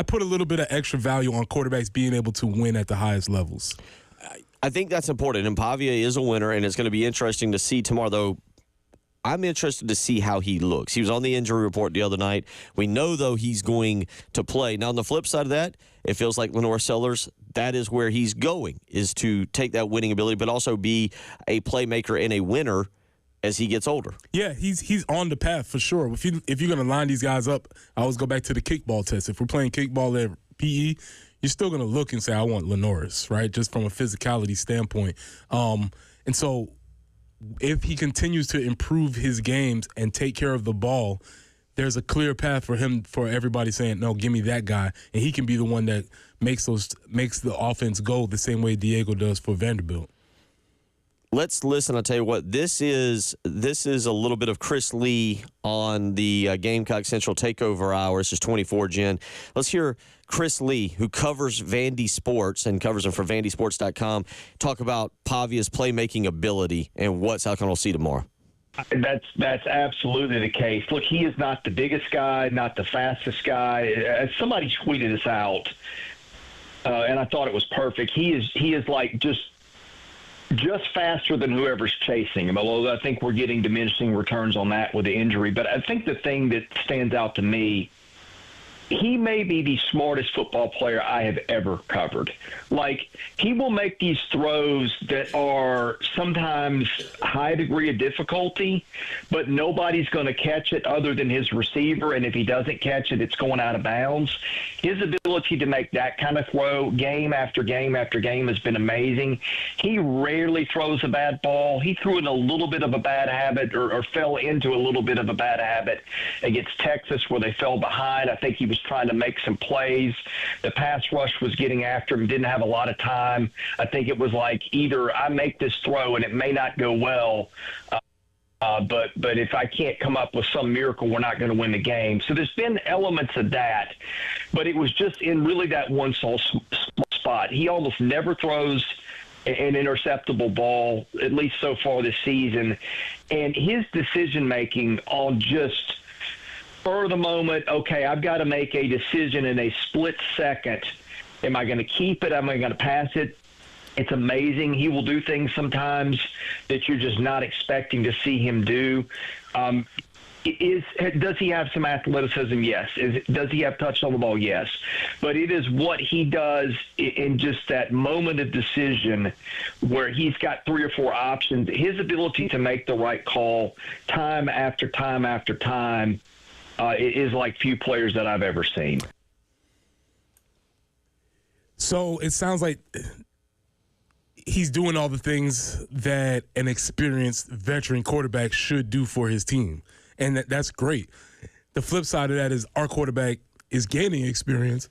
Speaker 2: put a little bit of extra value on quarterbacks being able to win at the highest levels.
Speaker 1: I think that's important, and Pavia is a winner, and it's going to be interesting to see tomorrow, though. I'm interested to see how he looks. He was on the injury report the other night. We know, though, he's going to play. Now, on the flip side of that, it feels like Lenore Sellers, that is where he's going, is to take that winning ability, but also be a playmaker and a winner as he gets older.
Speaker 2: Yeah, he's on the path for sure. If you're going to line these guys up, I always go back to the kickball test. If we're playing kickball at PE, you're still going to look and say, I want Lenore's, right, just from a physicality standpoint. And so if he continues to improve his games and take care of the ball, there's a clear path for him, for everybody saying, no, give me that guy. And he can be the one that makes the offense go the same way Diego does for Vanderbilt.
Speaker 1: Let's listen. I'll tell you what, this is a little bit of Chris Lee on the Gamecock Central Takeover Hour. This is 24, Jen. Let's hear Chris Lee, who covers Vandy Sports and covers them for VandySports.com, talk about Pavia's playmaking ability and what South Carolina will see tomorrow.
Speaker 11: That's absolutely the case. Look, he is not the biggest guy, not the fastest guy. Somebody tweeted this out, and I thought it was perfect. He is like just faster than whoever's chasing him, although I think we're getting diminishing returns on that with the injury. But I think the thing that stands out to me, he may be the smartest football player I have ever covered. Like, he will make these throws that are sometimes high degree of difficulty, but nobody's going to catch it other than his receiver, and if he doesn't catch it, it's going out of bounds. His ability to make that kind of throw game after game after game has been amazing. He rarely throws a bad ball. He threw in a little bit of a bad habit or fell into a little bit of a bad habit against Texas where they fell behind. I think he was trying to make some plays. The pass rush was getting after him, didn't have a lot of time. I think it was like, either I make this throw and it may not go well, but if I can't come up with some miracle, we're not going to win the game. So there's been elements of that, but it was just in really that one small spot. He almost never throws an interceptable ball, at least so far this season. And his decision-making on just for the moment, okay, I've got to make a decision in a split second. Am I going to keep it? Am I going to pass it? It's amazing. He will do things sometimes that you're just not expecting to see him do. Does he have some athleticism? Yes. Does he have touch on the ball? Yes. But it is what he does in just that moment of decision where he's got 3 or 4 options. His ability to make the right call time after time after time is like few players that I've ever seen.
Speaker 2: So it sounds like he's doing all the things that an experienced veteran quarterback should do for his team. And that's great. The flip side of that is our quarterback is gaining experience.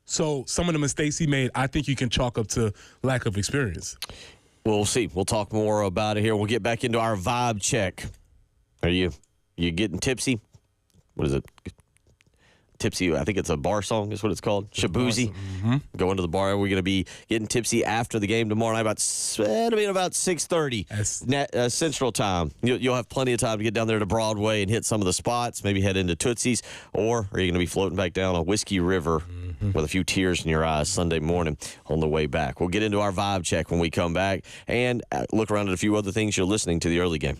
Speaker 2: So some of the mistakes he made, I think you can chalk up to lack of experience.
Speaker 1: We'll see. We'll talk more about it here. We'll get back into our vibe check. Are you getting tipsy? What is it? tipsy. I think it's a bar song is what it's called. Shabuzi. Going to the bar. We're going to be getting tipsy after the game tomorrow night. It'll be about 6:30 Central Time. You'll have plenty of time to get down there to Broadway and hit some of the spots. Maybe head into Tootsie's, or are you going to be floating back down a Whiskey River with a few tears in your eyes Sunday morning on the way back? We'll get into our vibe check when we come back and look around at a few other things you're listening to the early game.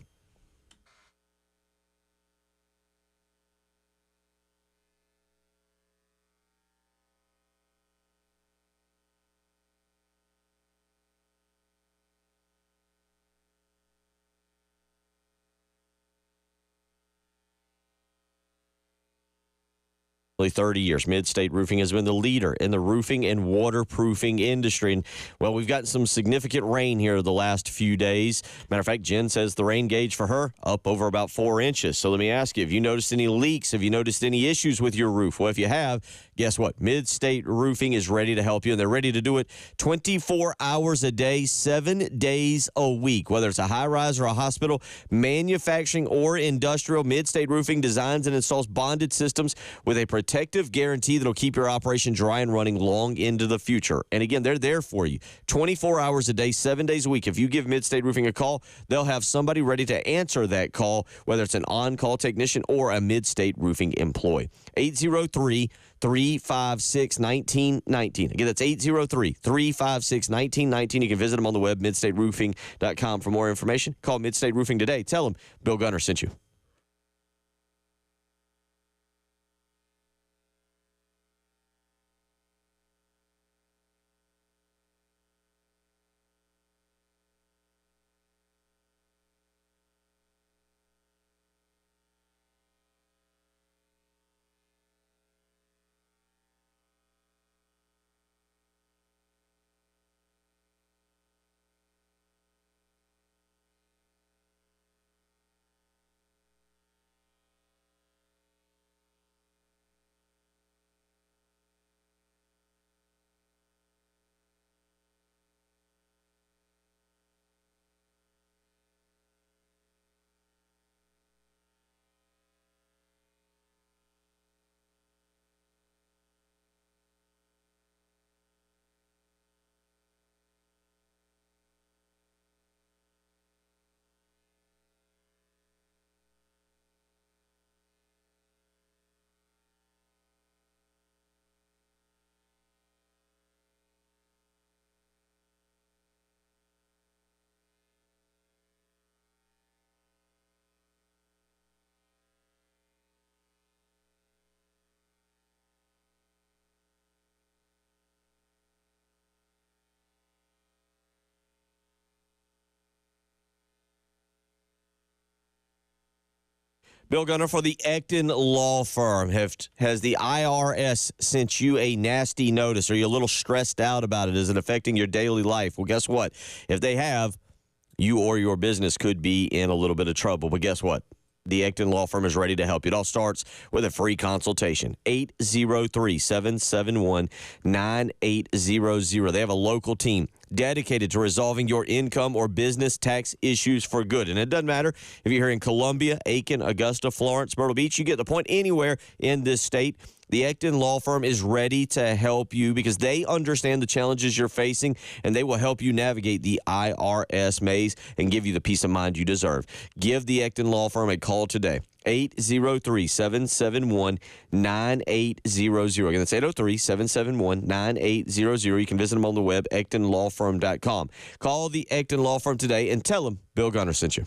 Speaker 1: Nearly 30 years, Mid-State Roofing has been the leader in the roofing and waterproofing industry. And, well, we've gotten some significant rain here the last few days. Matter of fact, Jen says the rain gauge for her up over about 4 inches. So let me ask you, have you noticed any leaks? Have you noticed any issues with your roof? Well, if you have, guess what? Mid-State Roofing is ready to help you, and they're ready to do it 24 hours a day, 7 days a week. Whether it's a high-rise or a hospital, manufacturing or industrial, Mid-State Roofing designs and installs bonded systems with a protective guarantee that'll keep your operation dry and running long into the future. And again, they're there for you 24 hours a day, 7 days a week. If you give Mid-State Roofing a call, they'll have somebody ready to answer that call, whether it's an on-call technician or a Mid-State Roofing employee. 803-356-1919. Again, that's 803-356-1919. You can visit them on the web, midstateroofing.com, for more information. Call Mid-State Roofing today. Tell them Bill Gunner sent you. Bill Gunner for the Ecton Law Firm. Has the IRS sent you a nasty notice? Are you a little stressed out about it? Is it affecting your daily life? Well, guess what? If they have, you or your business could be in a little bit of trouble. But guess what? The Ecton Law Firm is ready to help you. It all starts with a free consultation. 803-771-9800. They have a local team dedicated to resolving your income or business tax issues for good. And it doesn't matter if you're here in Columbia, Aiken, Augusta, Florence, Myrtle Beach. You get the point. Anywhere in this state, the Ecton Law Firm is ready to help you because they understand the challenges you're facing, and they will help you navigate the IRS maze and give you the peace of mind you deserve. Give the Ecton Law Firm a call today. 803-771-9800. Again, that's 803-771-9800. You can visit them on the web, ectonlawfirm.com. Call the Ecton Law Firm today and tell them Bill Gunner sent you.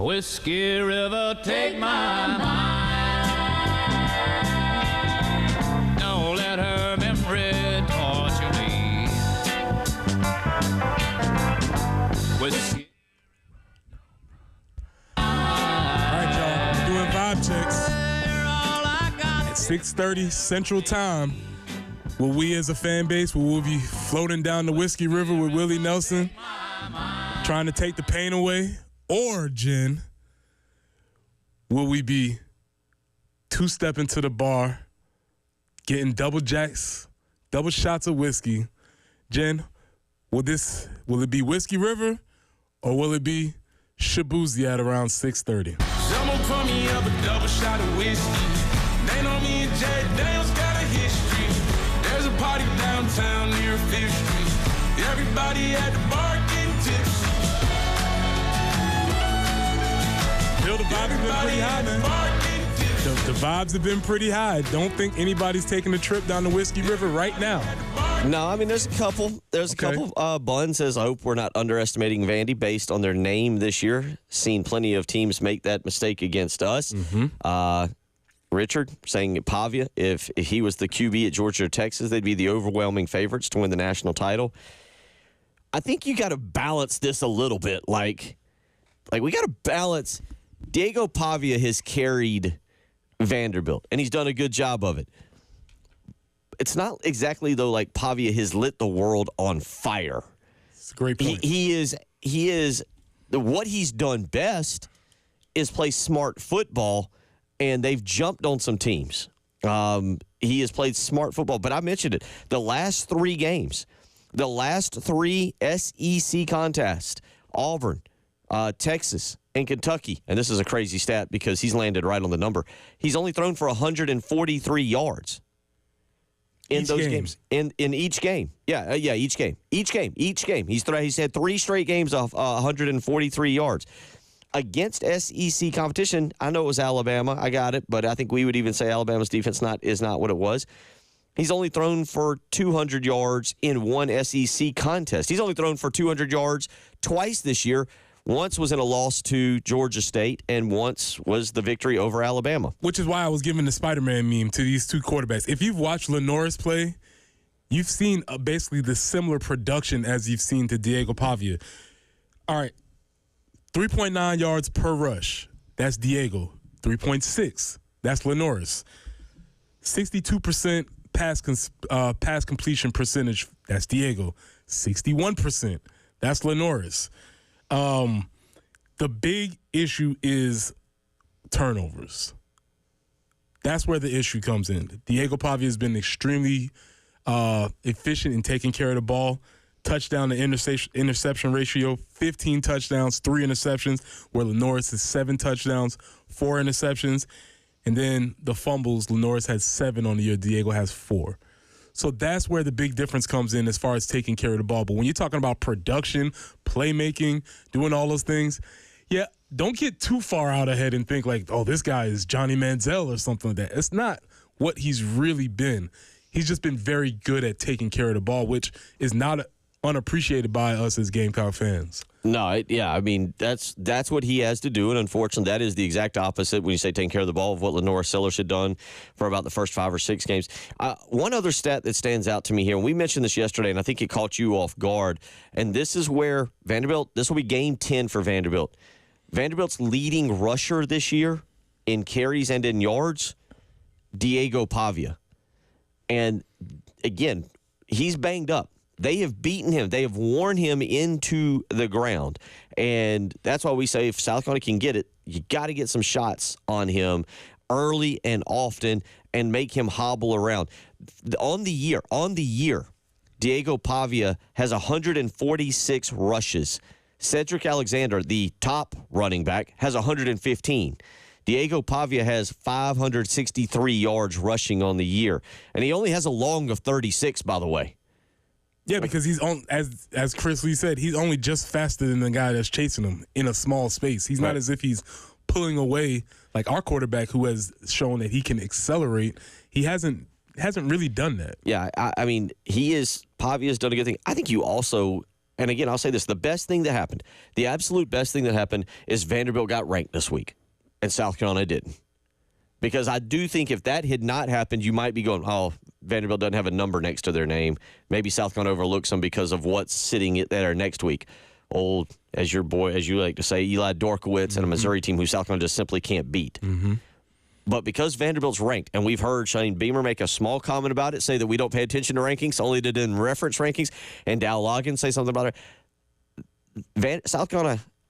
Speaker 6: Whiskey River, take my mind. Don't let her memory torture me. Whiskey.
Speaker 2: All right, y'all. Doing vibe checks. At 6:30 Central Time, will we as a fan base, will we be floating down the Whiskey River with Willie Nelson, trying to take the pain away? Or, Jen, will we be two-stepping to the bar, getting double jacks, double shots of whiskey? Jen, will it be Whiskey River, or will it be Shabuzi at around 6:30?
Speaker 7: Someone pour me up a double shot of whiskey. They know me and Jay Daniels got a history. There's a party downtown near 5th Street. Everybody at the bar getting tipsy.
Speaker 2: Bill, the vibes have been pretty high, man. The vibes have been pretty high. Don't think anybody's taking a trip down the Whiskey River right now.
Speaker 1: No, I mean, there's a couple. There's
Speaker 2: Okay.
Speaker 1: a couple. Bun says, I hope we're not underestimating Vandy based on their name this year. Seen plenty of teams make that mistake against us. Richard saying Pavia, if he was the QB at Georgia or Texas, they'd be the overwhelming favorites to win the national title. I think you got to balance this a little bit. Like we got to balance. Diego Pavia has carried Vanderbilt, and he's done a good job of it. It's not exactly, though, like Pavia has lit the world on fire.
Speaker 2: It's a great point.
Speaker 1: He is what he's done best is play smart football, and they've jumped on some teams. He has played smart football, but I mentioned it. The last 3 games, the last 3 SEC contests, Auburn, Texas, and Kentucky, and this is a crazy stat because he's landed right on the number. He's only thrown for 143 yards in those games. In each game. Each game. He's had 3 straight games of 143 yards. Against SEC competition, I know it was Alabama. I got it, but I think we would even say Alabama's defense is not what it was. He's only thrown for 200 yards in 1 SEC contest. He's only thrown for 200 yards twice this year. Once was in a loss to Georgia State, and once was the victory over Alabama.
Speaker 2: Which is why I was giving the Spider-Man meme to these 2 quarterbacks. If you've watched Lenoris play, you've seen basically the similar production as you've seen to Diego Pavia. All right, 3.9 yards per rush. That's Diego. 3.6. That's Lenoris. 62% pass completion percentage. That's Diego. 61%. That's Lenoris. The big issue is turnovers. That's where the issue comes in. Diego Pavia has been extremely efficient in taking care of the ball. Touchdown to interception ratio, 15 touchdowns, 3 interceptions, where Lenoris has 7 touchdowns, 4 interceptions. And then the fumbles, Lenoris has 7 on the year, Diego has 4. So that's where the big difference comes in as far as taking care of the ball. But when you're talking about production, playmaking, doing all those things, yeah, don't get too far out ahead and think like, oh, this guy is Johnny Manziel or something like that. It's not what he's really been. He's just been very good at taking care of the ball, which is not unappreciated by us as Gamecock fans.
Speaker 1: No, I mean, that's what he has to do, and unfortunately, that is the exact opposite when you say taking care of the ball of what Lenoris Sellers had done for about the first 5 or 6 games. One other stat that stands out to me here, and we mentioned this yesterday, and I think it caught you off guard, and this is where Vanderbilt, this will be game 10 for Vanderbilt. Vanderbilt's leading rusher this year in carries and in yards, Diego Pavia. And again, he's banged up. They have beaten him. They have worn him into the ground. And that's why we say if South Carolina can get it, you got to get some shots on him early and often and make him hobble around. On the year, Diego Pavia has 146 rushes. Cedric Alexander, the top running back, has 115. Diego Pavia has 563 yards rushing on the year. And he only has a long of 36, by the way.
Speaker 2: Yeah, because he's on, as Chris Lee said, he's only just faster than the guy that's chasing him in a small space. He's not as if he's pulling away like our quarterback who has shown that he can accelerate. He hasn't really done that.
Speaker 1: Yeah, I mean, Pavia's done a good thing. I think you also and again, I'll say this, the best thing that happened, the absolute best thing that happened is Vanderbilt got ranked this week, and South Carolina didn't. Because I do think if that had not happened, you might be going, oh, Vanderbilt doesn't have a number next to their name. Maybe South Carolina overlooks them because of what's sitting there next week. Old, as your boy, as you like to say, Eli Dorkowitz and a Missouri team who South Carolina just simply can't beat. But because Vanderbilt's ranked, and we've heard Shane Beamer make a small comment about it, say that we don't pay attention to rankings, only did in reference rankings, and Dow Loggins say something about it.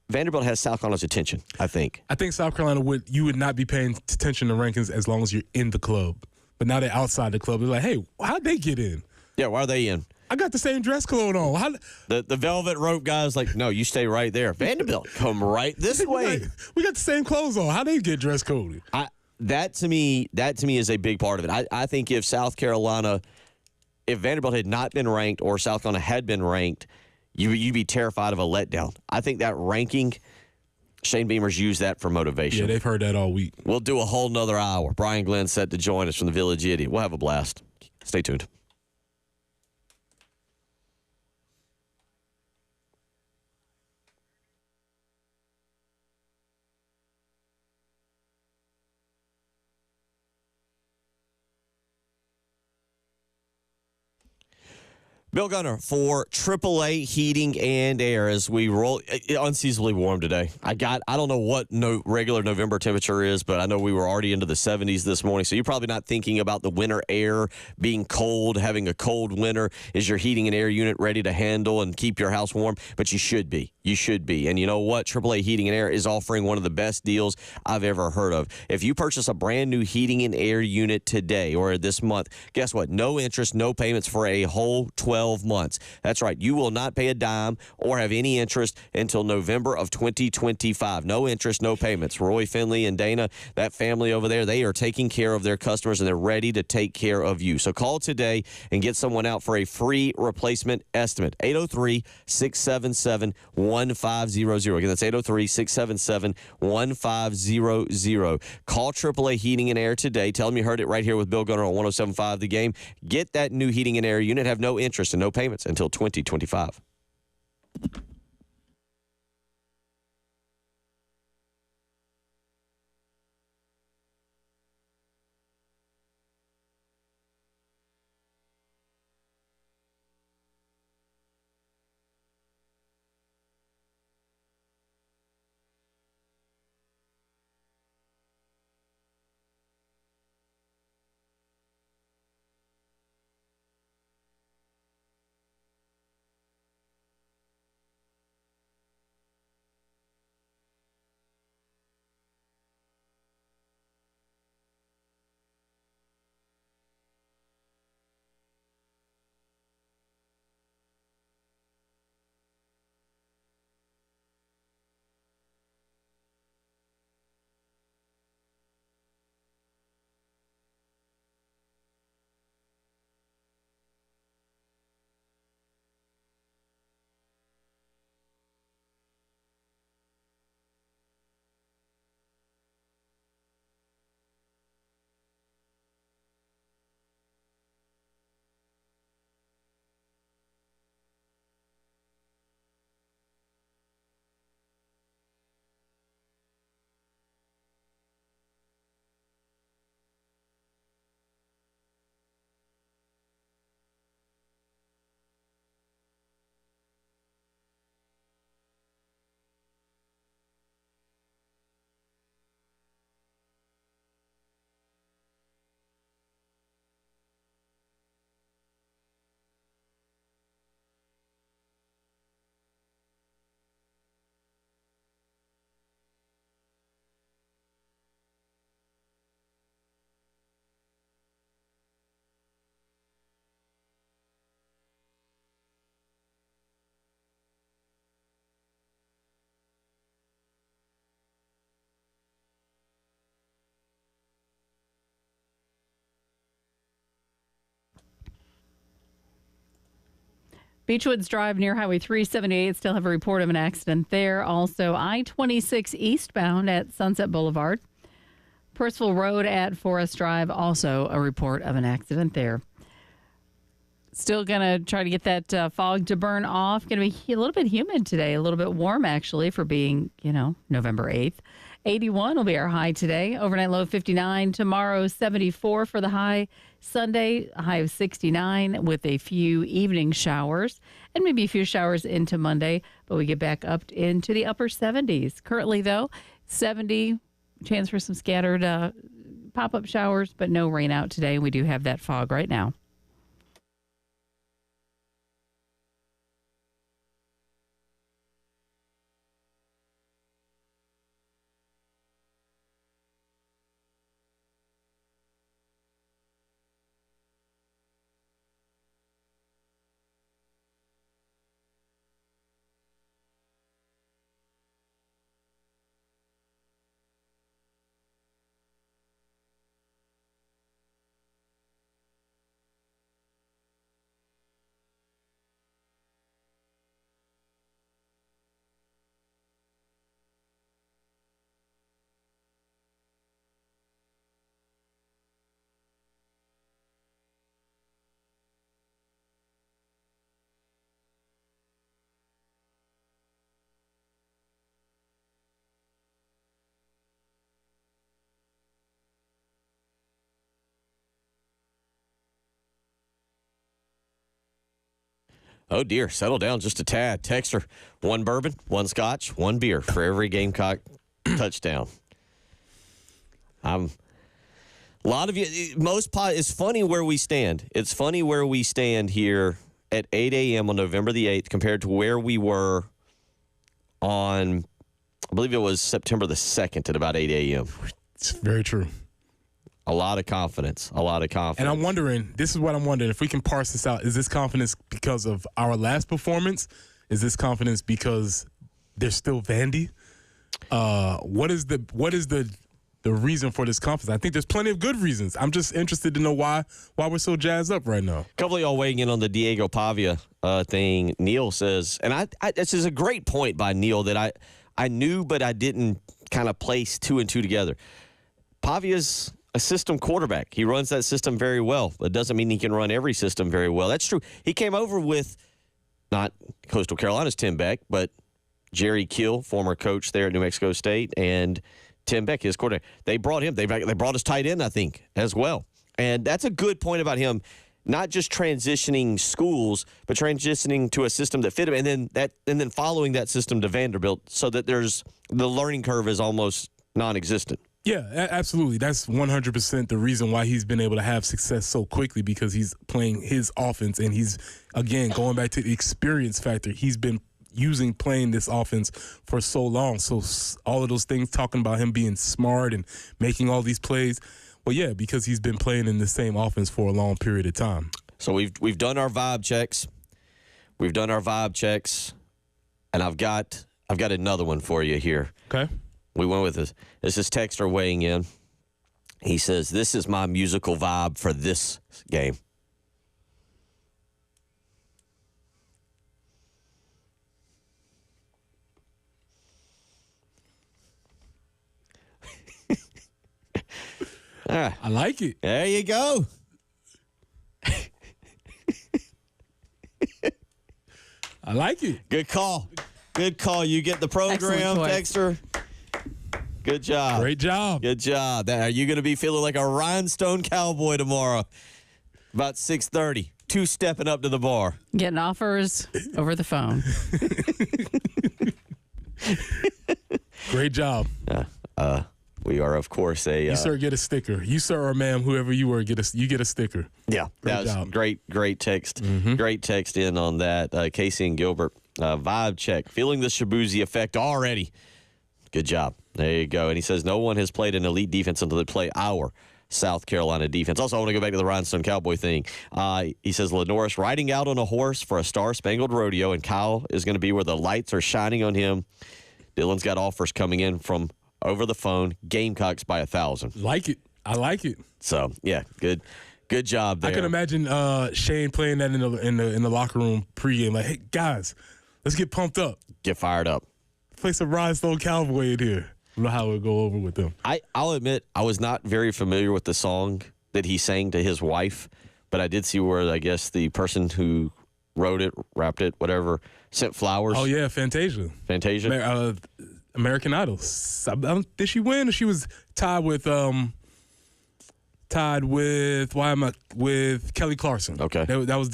Speaker 1: Vanderbilt has South Carolina's attention, I think.
Speaker 2: I think South Carolina you would not be paying attention to rankings as long as you're in the club. But now they're outside the club. They're like, hey, how'd they get in?
Speaker 1: Yeah, why are they in?
Speaker 2: I got the same dress code on.
Speaker 1: The velvet rope guy's like, no, you stay right there. Vanderbilt, come right this way.
Speaker 2: We got the same clothes on. How they get dress coded?
Speaker 1: That to me is a big part of it. I think if Vanderbilt had not been ranked or South Carolina had been ranked, you'd be terrified of a letdown. I think that ranking, Shane Beamer's used that for motivation.
Speaker 2: Yeah, they've heard that all week.
Speaker 1: We'll do a whole nother hour. Brian Glenn set to join us from the Village Idiot. We'll have a blast. Stay tuned. Bill Gunner for AAA Heating and Air as we roll. Unseasonably warm today. I don't know what regular November temperature is, but I know we were already into the 70s this morning. So you're probably not thinking about the winter air being cold, having a cold winter. Is your heating and air unit ready to handle and keep your house warm? But you should be. You should be. And you know what? AAA Heating and Air is offering one of the best deals I've ever heard of. If you purchase a brand new heating and air unit today or this month, guess what? No interest, no payments for a whole 12 months. That's right. You will not pay a dime or have any interest until November of 2025. No interest, no payments. Roy Finley and Dana, that family over there, they are taking care of their customers and they're ready to take care of you. So call today and get someone out for a free replacement estimate. 803-677-1500. Again, that's 803-677-1500. Call AAA Heating and Air today. Tell them you heard it right here with Bill Gunner on 107.5 The Game. Get that new heating and air unit. Have no interest and no payments until 2025.
Speaker 3: Beachwoods Drive near Highway 378 still have a report of an accident there. Also, I-26 eastbound at Sunset Boulevard. Purcellville Road at Forest Drive, also a report of an accident there. Still going to try to get that fog to burn off. Going to be a little bit humid today, a little bit warm actually for being, November 8th. 81 will be our high today. Overnight low of 59. Tomorrow, 74 for the high. Sunday, a high of 69 with a few evening showers and maybe a few showers into Monday, but we get back up into the upper 70s. Currently, though, 70, chance for some scattered pop-up showers, but no rain out today. We do have that fog right now.
Speaker 1: Oh, dear. Settle down just a tad. Texter, 1 bourbon, 1 scotch, 1 beer for every Gamecock touchdown. A lot of you, it's funny where we stand. It's funny where we stand here at 8 a.m. on November the 8th compared to where we were on, I believe it was September the 2nd at about 8 a.m.
Speaker 2: It's very true.
Speaker 1: A lot of confidence.
Speaker 2: And I'm wondering, this is what I'm wondering, if we can parse this out, is this confidence because of our last performance? Is this confidence because there's still Vandy? What is the reason for this confidence? I think there's plenty of good reasons. I'm just interested to know why we're so jazzed up right now.
Speaker 1: A couple of y'all weighing in on the Diego Pavia thing. Neil says, and this is a great point by Neil that I knew, but I didn't kind of place 2 and 2 together. Pavia's a system quarterback. He runs that system very well. It doesn't mean he can run every system very well. That's true. He came over with not Coastal Carolina's Tim Beck, but Jerry Kill, former coach there at New Mexico State, and Tim Beck, his quarterback. They brought him. They brought his tight end, I think, as well. And that's a good point about him, not just transitioning schools, but transitioning to a system that fit him, and then following that system to Vanderbilt, so that the learning curve is almost non-existent.
Speaker 2: Yeah, absolutely. That's 100% the reason why he's been able to have success so quickly, because he's playing his offense, and he's, again, going back to the experience factor. He's been playing this offense for so long. So all of those things, talking about him being smart and making all these plays, well, yeah, because he's been playing in the same offense for a long period of time. So
Speaker 1: we've done our vibe checks. And I've got another one for you here.
Speaker 2: Okay.
Speaker 1: We went with this. This is Texter weighing in. He says, this is my musical vibe for this game.
Speaker 2: I like it.
Speaker 1: There you go.
Speaker 2: I like it.
Speaker 1: Good call. You get the program, Texter. Good job.
Speaker 2: Great job.
Speaker 1: Good job. Are you going to be feeling like a rhinestone cowboy tomorrow? About 6:30. 2 stepping up to the bar.
Speaker 3: Getting offers over the phone.
Speaker 2: Great job.
Speaker 1: We are, of course,
Speaker 2: you, sir, get a sticker. You, sir, or ma'am, whoever you were, you get a sticker.
Speaker 1: Yeah, that was great text.
Speaker 2: Mm-hmm.
Speaker 1: Great text in on that. Casey and Gilbert, vibe check. Feeling the Shabuzi effect already. Good job. There you go. And he says, no one has played an elite defense until they play our South Carolina defense. Also, I want to go back to the Rhinestone Cowboy thing. He says, Lenoris riding out on a horse for a Star-Spangled Rodeo, and Kyle is going to be where the lights are shining on him. Dylan's got offers coming in from over the phone. Gamecocks by 1,000.
Speaker 2: Like it. I like it.
Speaker 1: So, yeah, good job there.
Speaker 2: I can imagine Shane playing that in the locker room pregame. Like, hey, guys, let's get pumped up.
Speaker 1: Get fired up.
Speaker 2: Play some Rhinestone Cowboy in here. I don't know how it would go over with them.
Speaker 1: I'll admit I was not very familiar with the song that he sang to his wife but I did see where I guess the person who wrote it, rapped it, whatever, sent flowers.
Speaker 2: Oh yeah, Fantasia. American Idol. Did she win? Or she was tied with with Kelly Clarkson.
Speaker 1: Okay,
Speaker 2: that was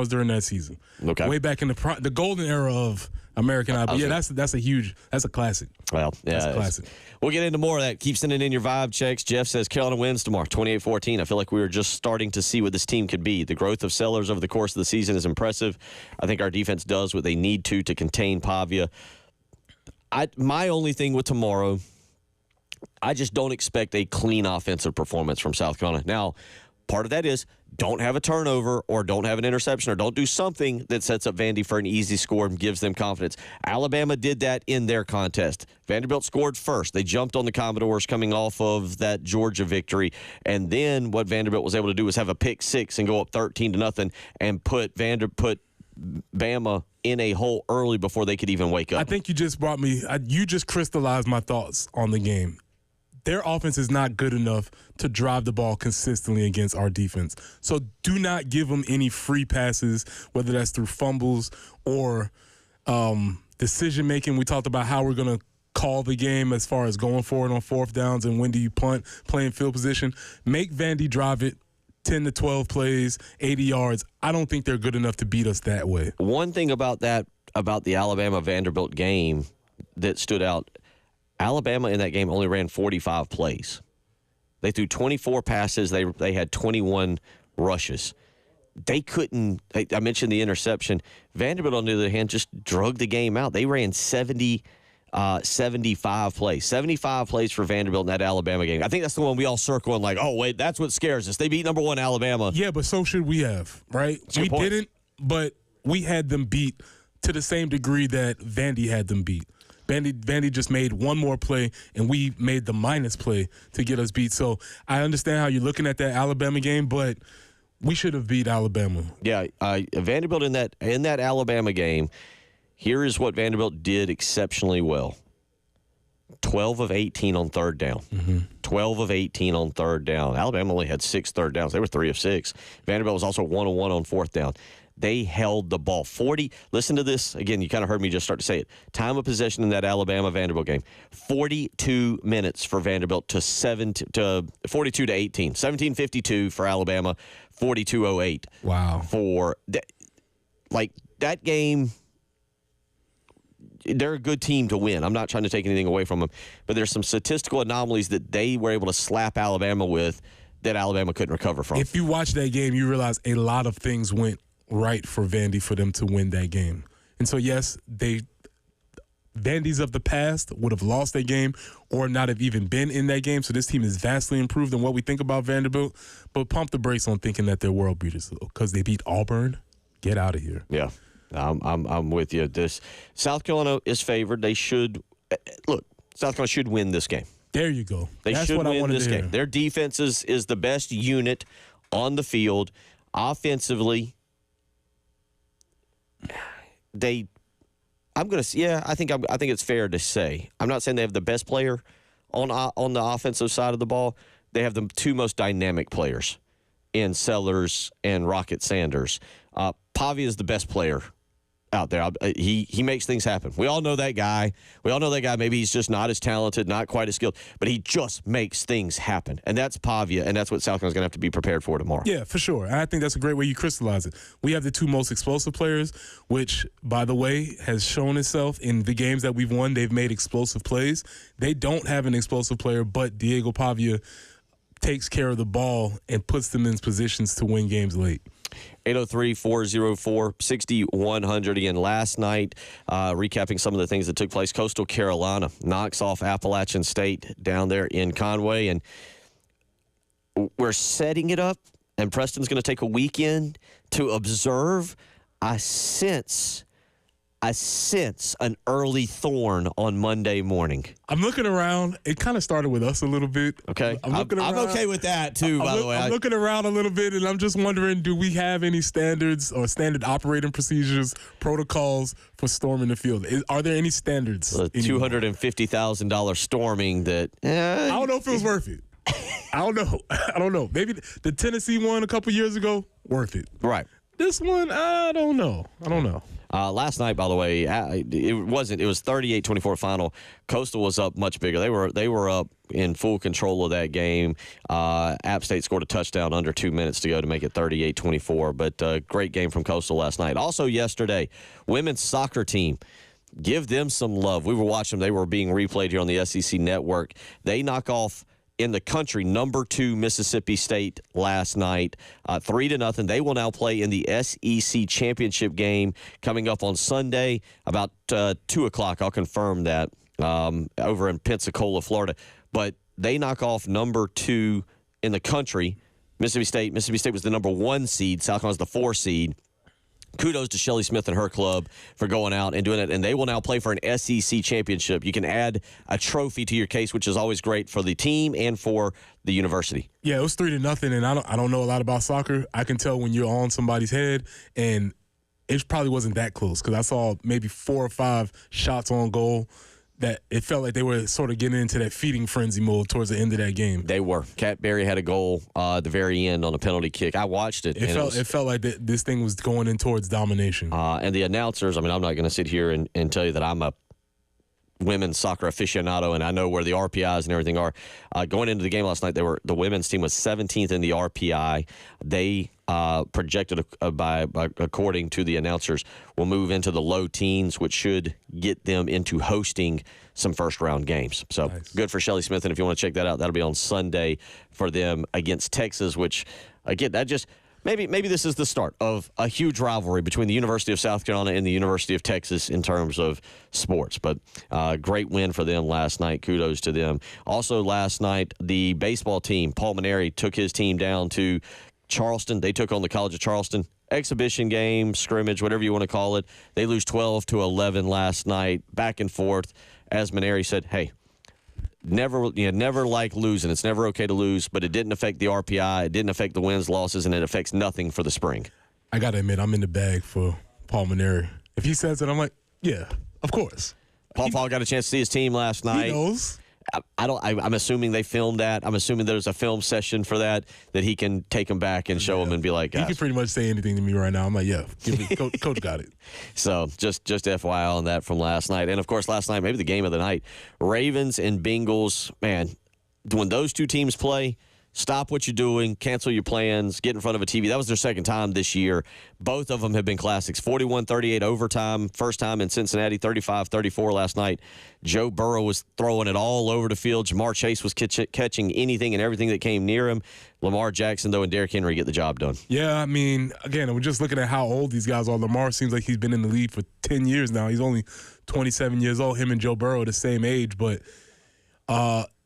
Speaker 2: during that season.
Speaker 1: Okay,
Speaker 2: way back in the golden era of American Idol. Yeah, that's a classic.
Speaker 1: Well, yeah,
Speaker 2: that's a classic.
Speaker 1: We'll get into more of that. Keep sending in your vibe checks. Jeff says Carolina wins tomorrow, 28-14. I feel like we were just starting to see what this team could be. The growth of Sellers over the course of the season is impressive. I think our defense does what they need to contain Pavia. My only thing with tomorrow, I just don't expect a clean offensive performance from South Carolina. Now, part of that is don't have a turnover or don't have an interception or don't do something that sets up Vandy for an easy score and gives them confidence. Alabama did that in their contest. Vanderbilt scored first. They jumped on the Commodores coming off of that Georgia victory. And then what Vanderbilt was able to do was have a pick six and go up 13-0 and put Bama in a hole early before they could even wake up.
Speaker 2: I think you just you just crystallized my thoughts on the game. Their offense is not good enough to drive the ball consistently against our defense. So do not give them any free passes, whether that's through fumbles or decision-making. We talked about how we're going to call the game as far as going forward on fourth downs and when do you punt, playing field position. Make Vandy drive it 10 to 12 plays, 80 yards. I don't think they're good enough to beat us that way.
Speaker 1: One thing about the Alabama-Vanderbilt game that stood out, Alabama in that game only ran 45 plays. They threw 24 passes. They had 21 rushes. They couldn't – I mentioned the interception. Vanderbilt, on the other hand, just drug the game out. They ran 75 plays. 75 plays for Vanderbilt in that Alabama game. I think that's the one we all circle and like, oh, wait, that's what scares us. They beat number one Alabama.
Speaker 2: Yeah, but so should we have, right? We didn't, but we had them beat to the same degree that Vandy had them beat. Vandy just made one more play, and we made the minus play to get us beat. So I understand how you're looking at that Alabama game, but we should have beat Alabama.
Speaker 1: Yeah, Vanderbilt in that Alabama game, here is what Vanderbilt did exceptionally well. 12 of 18 on third down.
Speaker 2: Mm-hmm.
Speaker 1: 12 of 18 on third down. Alabama only had 6 third downs. They were 3 of 6. Vanderbilt was also 1 of 1 on fourth down. They held the ball. 40. Listen to this. Again, you kind of heard me just start to say it. Time of possession in that Alabama-Vanderbilt game. 42 minutes for Vanderbilt to 42 to 18. 17:52 for Alabama. 42:08.
Speaker 2: Wow.
Speaker 1: For that game. They're a good team to win. I'm not trying to take anything away from them, but there's some statistical anomalies that they were able to slap Alabama with that Alabama couldn't recover from.
Speaker 2: If you watch that game, you realize a lot of things went right for Vandy for them to win that game. And so, yes, Vandy's of the past would have lost that game or not have even been in that game. So this team is vastly improved in what we think about Vanderbilt. But pump the brakes on thinking that they're world beaters because they beat Auburn. Get out of here.
Speaker 1: Yeah. I'm with you. This South Carolina is favored. They should look. South Carolina should win this game.
Speaker 2: There you go.
Speaker 1: That's should win this game. Their defense is the best unit on the field. Offensively, I think it's fair to say. I'm not saying they have the best player on the offensive side of the ball. They have the two most dynamic players in Sellers and Rocket Sanders. Pavia is the best player out there. He makes things happen. We all know that guy. Maybe he's just not as talented, not quite as skilled, but he just makes things happen. And that's Pavia, and that's what South Carolina's going to have to be prepared for tomorrow.
Speaker 2: Yeah, for sure. And I think that's a great way you crystallize it. We have the two most explosive players, which, by the way, has shown itself in the games that we've won. They've made explosive plays. They don't have an explosive player, but Diego Pavia takes care of the ball and puts them in positions to win games late.
Speaker 1: 803-404-6100. Again, last night, recapping some of the things that took place. Coastal Carolina knocks off Appalachian State down there in Conway. And we're setting it up, and Preston's going to take a weekend to observe. I sense an early thorn on Monday morning.
Speaker 2: I'm looking around. It kind of started with us a little bit.
Speaker 1: Okay. I'm okay with that, too, by the way.
Speaker 2: I'm looking around a little bit, and I'm just wondering, do we have any standards or standard operating procedures, protocols for storming the field? Are there any standards?
Speaker 1: $250,000 storming that...
Speaker 2: I don't know if it was worth it. I don't know. I don't know. Maybe the Tennessee one a couple years ago, worth it.
Speaker 1: Right.
Speaker 2: This one, I don't know.
Speaker 1: Last night, by the way, it was 38-24 final. Coastal was up much bigger. They were up in full control of that game. App State scored a touchdown under 2 minutes to go to make it 38-24. But great game from Coastal last night. Also yesterday, women's soccer team. Give them some love. We were watching them. They were being replayed here on the SEC Network. They knock off in the country, number 2 Mississippi State last night, 3-0. They will now play in the SEC championship game coming up on Sunday about 2 o'clock. I'll confirm that over in Pensacola, Florida. But they knock off number 2 in the country, Mississippi State. Mississippi State was the number 1 seed. South Carolina's the 4 seed. Kudos to Shelley Smith and her club for going out and doing it, and they will now play for an SEC championship. You can add a trophy to your case, which is always great for the team and for the university.
Speaker 2: Yeah, it was 3-0, and I don't know a lot about soccer. I can tell when you're on somebody's head, and it probably wasn't that close because I saw maybe 4 or 5 shots on goal that it felt like they were sort of getting into that feeding frenzy mode towards the end of that game.
Speaker 1: They were. Kat Berry had a goal at the very end on a penalty kick. I watched it.
Speaker 2: It felt like this thing was going in towards domination.
Speaker 1: And the announcers, I'm not going to sit here and tell you that I'm a women's soccer aficionado and I know where the RPIs and everything are. Going into the game last night, the women's team was 17th in the RPI. They projected according to the announcers, will move into the low teens, which should get them into hosting some first-round games. So nice. Good for Shelley Smith, and if you want to check that out, that'll be on Sunday for them against Texas, which, again, that just – maybe this is the start of a huge rivalry between the University of South Carolina and the University of Texas in terms of sports. But great win for them last night. Kudos to them. Also last night, the baseball team, Paul Maneri, took his team down to Charleston. They took on the College of Charleston. Exhibition game, scrimmage, whatever you want to call it. They lose 12-11 last night, back and forth. As Maneri said, hey, never like losing. It's never okay to lose, but it didn't affect the RPI. It didn't affect the wins, losses, and it affects nothing for the spring.
Speaker 2: I got to admit, I'm in the bag for Paul Maneri. If he says it, I'm like, yeah, of course.
Speaker 1: Paul got a chance to see his team last night.
Speaker 2: He knows.
Speaker 1: I'm assuming they filmed that. I'm assuming there's a film session for that he can take them back and show them and be like, guys.
Speaker 2: He can pretty much say anything to me right now. I'm like, yeah, coach got it.
Speaker 1: So just FYI on that from last night. And, of course, last night, maybe the game of the night, Ravens and Bengals, man, when those two teams play, stop what you're doing, cancel your plans, get in front of a TV. That was their second time this year. Both of them have been classics. 41-38 overtime, first time in Cincinnati, 35-34 last night. Joe Burrow was throwing it all over the field. Jamar Chase was catching anything and everything that came near him. Lamar Jackson, though, and Derrick Henry get the job done.
Speaker 2: Yeah, I mean, again, we're just looking at how old these guys are. Lamar seems like he's been in the league for 10 years now. He's only 27 years old. Him and Joe Burrow are the same age, but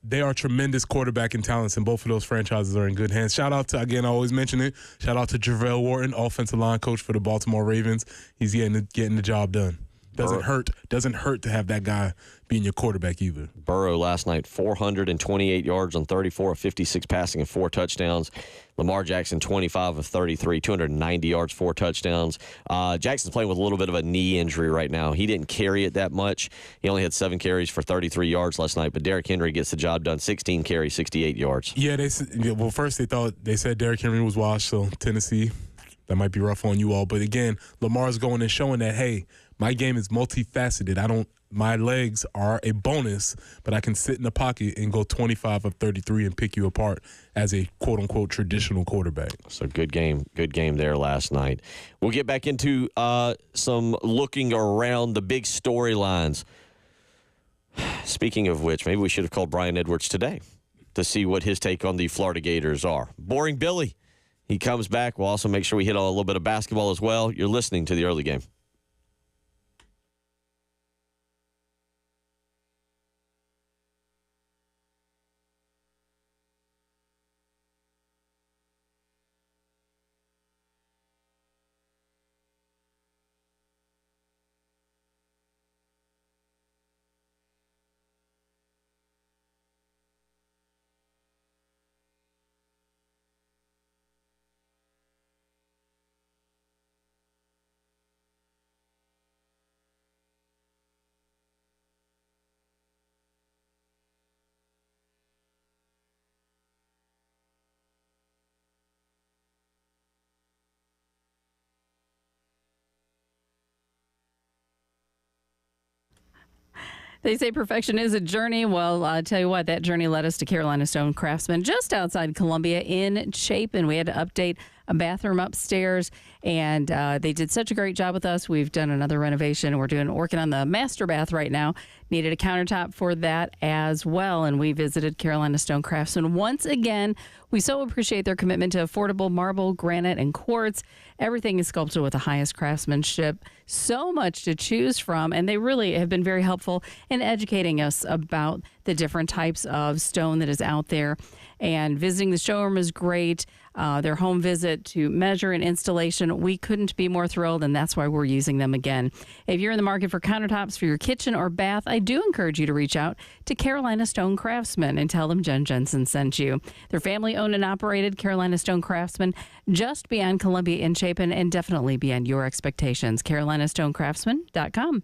Speaker 2: they are tremendous quarterbacking talents, and both of those franchises are in good hands. Shout out to, again, I always mention it, shout out to JaVale Wharton, offensive line coach for the Baltimore Ravens. He's getting the job done. Doesn't hurt to have that guy being your quarterback either.
Speaker 1: Burrow last night, 428 yards on 34 of 56 passing and 4 touchdowns. Lamar Jackson, 25 of 33, 290 yards, 4 touchdowns. Jackson's playing with a little bit of a knee injury right now. He didn't carry it that much. He only had 7 carries for 33 yards last night, but Derrick Henry gets the job done, 16 carries, 68 yards.
Speaker 2: Yeah, first they said Derrick Henry was washed, so Tennessee, that might be rough on you all. But again, Lamar's going and showing that, hey, my game is multifaceted. My legs are a bonus, but I can sit in the pocket and go 25 of 33 and pick you apart as a quote-unquote traditional quarterback.
Speaker 1: So good game there last night. We'll get back into some looking around the big storylines. Speaking of which, maybe we should have called Brian Edwards today to see what his take on the Florida Gators are. Boring Billy, he comes back. We'll also make sure we hit on a little bit of basketball as well. You're listening to the early game.
Speaker 3: They say perfection is a journey. Well, I'll tell you what, that journey led us to Carolina Stone Craftsman just outside Columbia in Chapin. We had to update a bathroom upstairs, and they did such a great job with us. We've done another renovation. We're working on the master bath right now. Needed a countertop for that as well, and we visited Carolina Stone Craftsman once again. We so appreciate their commitment to affordable marble, granite, and quartz. Everything is sculpted with the highest craftsmanship. So much to choose from, and they really have been very helpful in educating us about the different types of stone that is out there. And visiting the showroom is great. Their home visit to measure and installation, we couldn't be more thrilled, and that's why we're using them again. If you're in the market for countertops for your kitchen or bath, I do encourage you to reach out to Carolina Stone Craftsman and tell them Jen Jensen sent you. They're family-owned and operated, Carolina Stone Craftsman, just beyond Columbia in Chapin, and definitely beyond your expectations. CarolinaStoneCraftsman.com.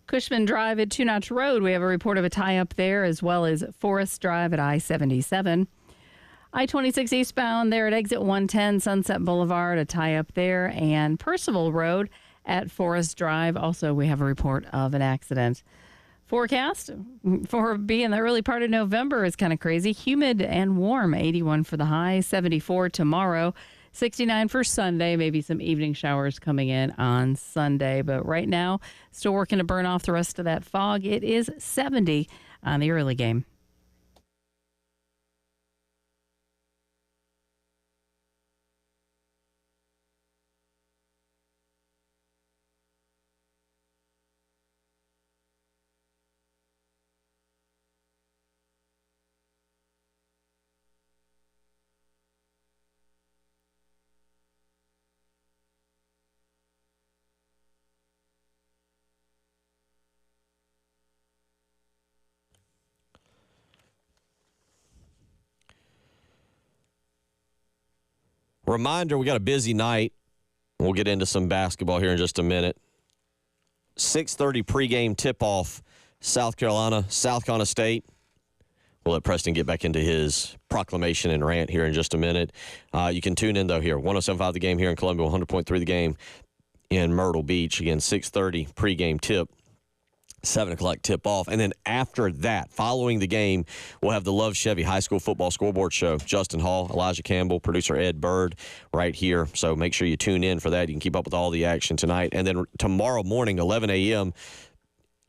Speaker 3: Cushman Drive at Two Notch Road, we have a report of a tie-up there, as well as Forest Drive at I-77. I-26 eastbound there at exit 110, Sunset Boulevard, a tie-up there, and Percival Road at Forest Drive. Also, we have a report of an accident. Forecast for being the early part of November is kind of crazy. Humid and warm, 81 for the high, 74 tomorrow. 69 for Sunday, maybe some evening showers coming in on Sunday. But right now, still working to burn off the rest of that fog. It is 70 on the early game.
Speaker 1: Reminder, we got a busy night. We'll get into some basketball here in just a minute. 6:30 pregame tip-off, South Carolina, South Carolina State. We'll let Preston get back into his proclamation and rant here in just a minute. You can tune in, though, here. 107.5 The Game here in Columbia, 100.3 The Game in Myrtle Beach. Again, 6:30 pregame tip. 7 o'clock tip-off. And then after that, following the game, we'll have the Love Chevy High School Football Scoreboard Show. Justin Hall, Elijah Campbell, producer Ed Bird right here. So make sure you tune in for that. You can keep up with all the action tonight. And then tomorrow morning, 11 a.m.,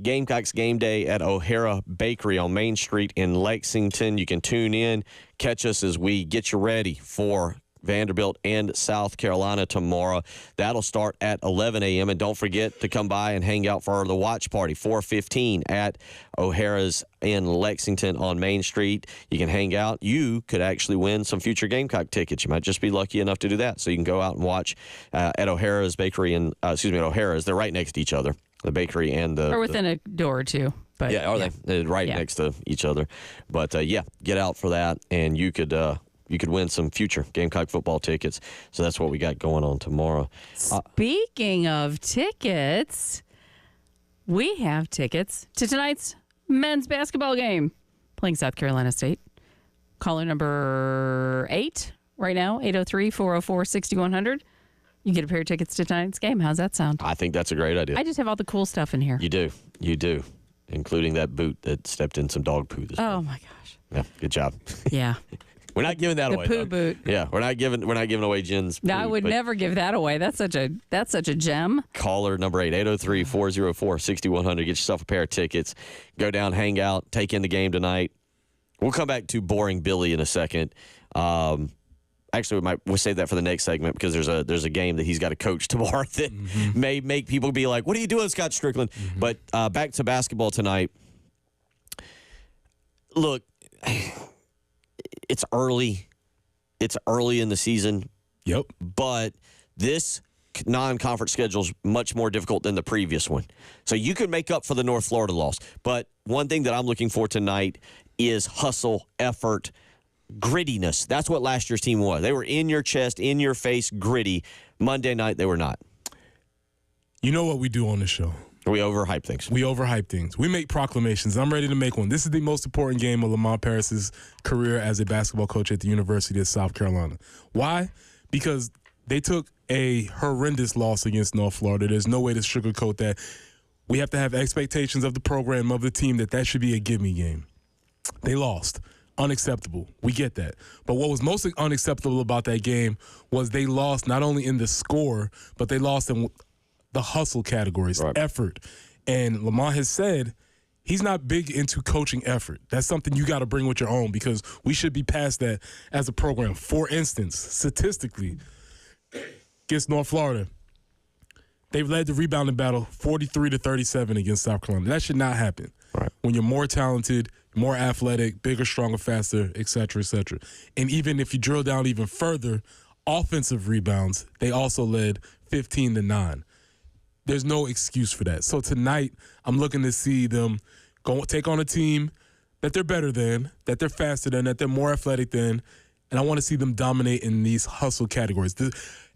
Speaker 1: Gamecocks game day at O'Hara Bakery on Main Street in Lexington. You can tune in, catch us as we get you ready for Vanderbilt and South Carolina tomorrow. That'll start at 11 a.m. And don't forget to come by and hang out for the watch party, 4:15 at O'Hara's in Lexington on Main Street. You can hang out. You could actually win some future Gamecock tickets. You might just be lucky enough to do that. So you can go out and watch at O'Hara's Bakery and at O'Hara's. They're right next to each other, the bakery and the...
Speaker 3: Or within a door or two. But
Speaker 1: yeah, are they? They're right next to each other. But, get out for that, and you could win some future Gamecock football tickets. So that's what we got going on tomorrow.
Speaker 3: Speaking of tickets, we have tickets to tonight's men's basketball game playing South Carolina State. Caller number 8 right now, 803-404-6100. You get a pair of tickets to tonight's game. How's that sound?
Speaker 1: I think that's a great idea.
Speaker 3: I just have all the cool stuff in here.
Speaker 1: You do, including that boot that stepped in some dog poo this morning.
Speaker 3: Oh, my gosh.
Speaker 1: Yeah, good job.
Speaker 3: Yeah.
Speaker 1: We're not giving that away.
Speaker 3: The poo boot.
Speaker 1: Yeah, we're not giving away Jen's poo.
Speaker 3: No, I would never give that away. That's such a gem.
Speaker 1: Caller number 8, 803-404-6100. Get yourself a pair of tickets. Go down, hang out, take in the game tonight. We'll come back to Boring Billy in a second. Actually, we'll save that for the next segment because there's a game that he's got to coach tomorrow that may make people be like, "What are you doing, Scott Strickland?" But back to basketball tonight. Look, it's early. It's early in the season.
Speaker 2: Yep.
Speaker 1: But this non-conference schedule is much more difficult than the previous one. So you can make up for the North Florida loss. But one thing that I'm looking for tonight is hustle, effort, grittiness. That's what last year's team was. They were in your chest, in your face, gritty. Monday night, they were not.
Speaker 2: You know what we do on this show?
Speaker 1: We overhype things.
Speaker 2: We overhype things. We make proclamations. I'm ready to make one. This is the most important game of Lamont Paris's career as a basketball coach at the University of South Carolina. Why? Because they took a horrendous loss against North Florida. There's no way to sugarcoat that. We have to have expectations of the program, of the team, that should be a give-me game. They lost. Unacceptable. We get that. But what was most unacceptable about that game was they lost not only in the score, but they lost in the hustle categories, right. Effort. And Lamont has said he's not big into coaching effort. That's something you got to bring with your own because we should be past that as a program. For instance, statistically, against North Florida, they've led the rebounding battle 43-37 against South Carolina. That should not happen. Right. When you're more talented, more athletic, bigger, stronger, faster, et cetera, et cetera. And even if you drill down even further, offensive rebounds, they also led 15-9. There's no excuse for that. So tonight, I'm looking to see them go take on a team that they're better than, that they're faster than, that they're more athletic than, and I want to see them dominate in these hustle categories.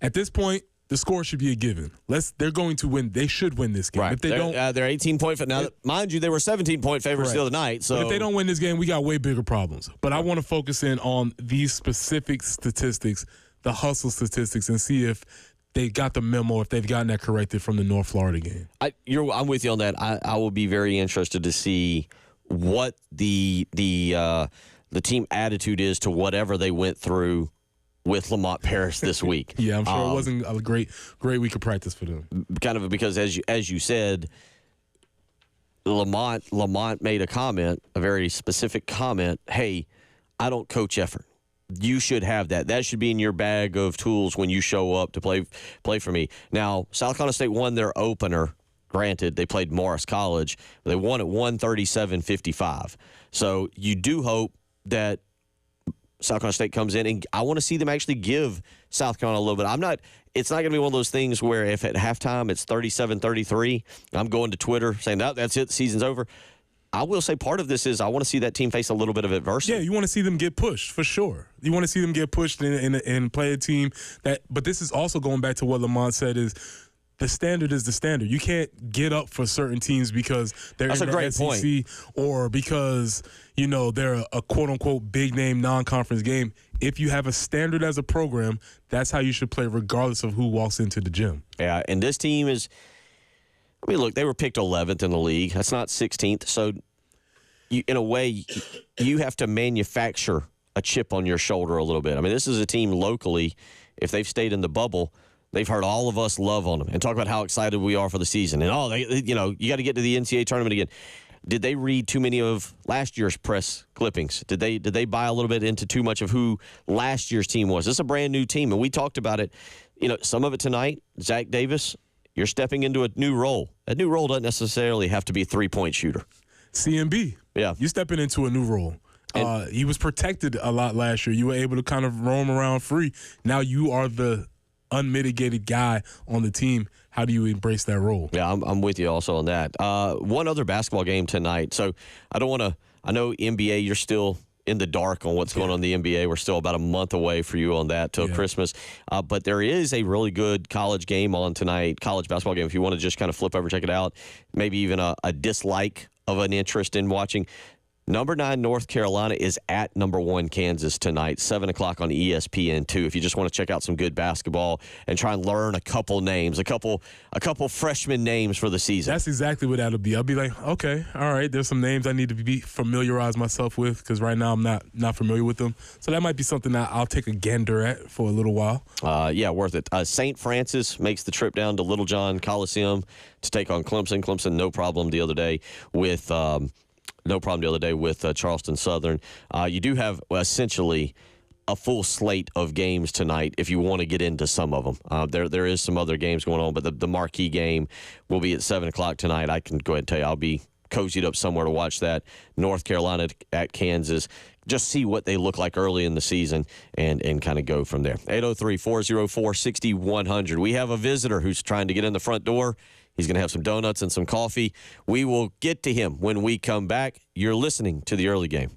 Speaker 2: At this point, the score should be a given. They're going to win. They should win this game.
Speaker 1: Right.
Speaker 2: If they don't,
Speaker 1: they're 18-point. Now, mind you, they were 17-point favorites the other night. So
Speaker 2: but if they don't win this game, we got way bigger problems. But I want to focus in on these specific statistics, the hustle statistics, and see if they got the memo, if they've gotten that corrected from the North Florida game.
Speaker 1: I'm with you on that. I will be very interested to see what the team attitude is to whatever they went through with Lamont Paris this week.
Speaker 2: Yeah, I'm sure it wasn't a great week of practice for them.
Speaker 1: Kind of because, as you said, Lamont made a comment, a very specific comment. Hey, I don't coach effort. You should have that. That should be in your bag of tools when you show up to play for me. Now, South Carolina State won their opener. Granted, they played Morris College. They won at 137-55. So you do hope that South Carolina State comes in, and I want to see them actually give South Carolina a little bit. It's not going to be one of those things where if at halftime it's 37-33, I'm going to Twitter saying, no, that's it, the season's over. I will say part of this is I want to see that team face a little bit of adversity.
Speaker 2: Yeah, you want to see them get pushed for sure. You want to see them get pushed and play a team that. But this is also going back to what Lamont said is the standard is the standard. You can't get up for certain teams because they're
Speaker 1: That's
Speaker 2: in
Speaker 1: a
Speaker 2: the
Speaker 1: great
Speaker 2: SEC
Speaker 1: point.
Speaker 2: or because they're a quote unquote big name non-conference game. If you have a standard as a program, that's how you should play regardless of who walks into the gym.
Speaker 1: Yeah, and this team is. I mean, look, they were picked 11th in the league. That's not 16th. So, in a way, you have to manufacture a chip on your shoulder a little bit. I mean, this is a team locally, if they've stayed in the bubble, they've heard all of us love on them and talk about how excited we are for the season. And, you got to get to the NCAA tournament again. Did they read too many of last year's press clippings? Did they buy a little bit into too much of who last year's team was? This is a brand new team, and we talked about it. Some of it tonight, Zach Davis, you're stepping into a new role. That new role doesn't necessarily have to be a three-point shooter.
Speaker 2: CMB.
Speaker 1: Yeah.
Speaker 2: You're stepping into a new role. He was protected a lot last year. You were able to kind of roam around free. Now you are the unmitigated guy on the team. How do you embrace that role?
Speaker 1: Yeah, I'm with you also on that. One other basketball game tonight. So I know NBA, you're still in the dark on what's going on in the NBA. We're still about a month away for you on that till Christmas. But there is a really good college game on tonight, college basketball game. If you want to just kind of flip over, check it out, maybe even a dislike of an interest in watching. Number 9 North Carolina is at number 1 Kansas tonight, 7 o'clock on ESPN2. If you just want to check out some good basketball and try and learn a couple names, a couple freshman names for the season.
Speaker 2: That's exactly what that'll be. I'll be like, okay, all right, there's some names I need to familiarize myself with because right now I'm not familiar with them. So that might be something that I'll take a gander at for a little while.
Speaker 1: Yeah, worth it. St. Francis makes the trip down to Little John Coliseum to take on Clemson. Clemson, no problem the other day with Charleston Southern. You do have essentially a full slate of games tonight if you want to get into some of them. There is some other games going on, but the marquee game will be at 7 o'clock tonight. I can go ahead and tell you I'll be cozied up somewhere to watch that. North Carolina at Kansas. Just see what they look like early in the season and kind of go from there. 803-404-6100. We have a visitor who's trying to get in the front door. He's going to have some donuts and some coffee. We will get to him when we come back. You're listening to the early game.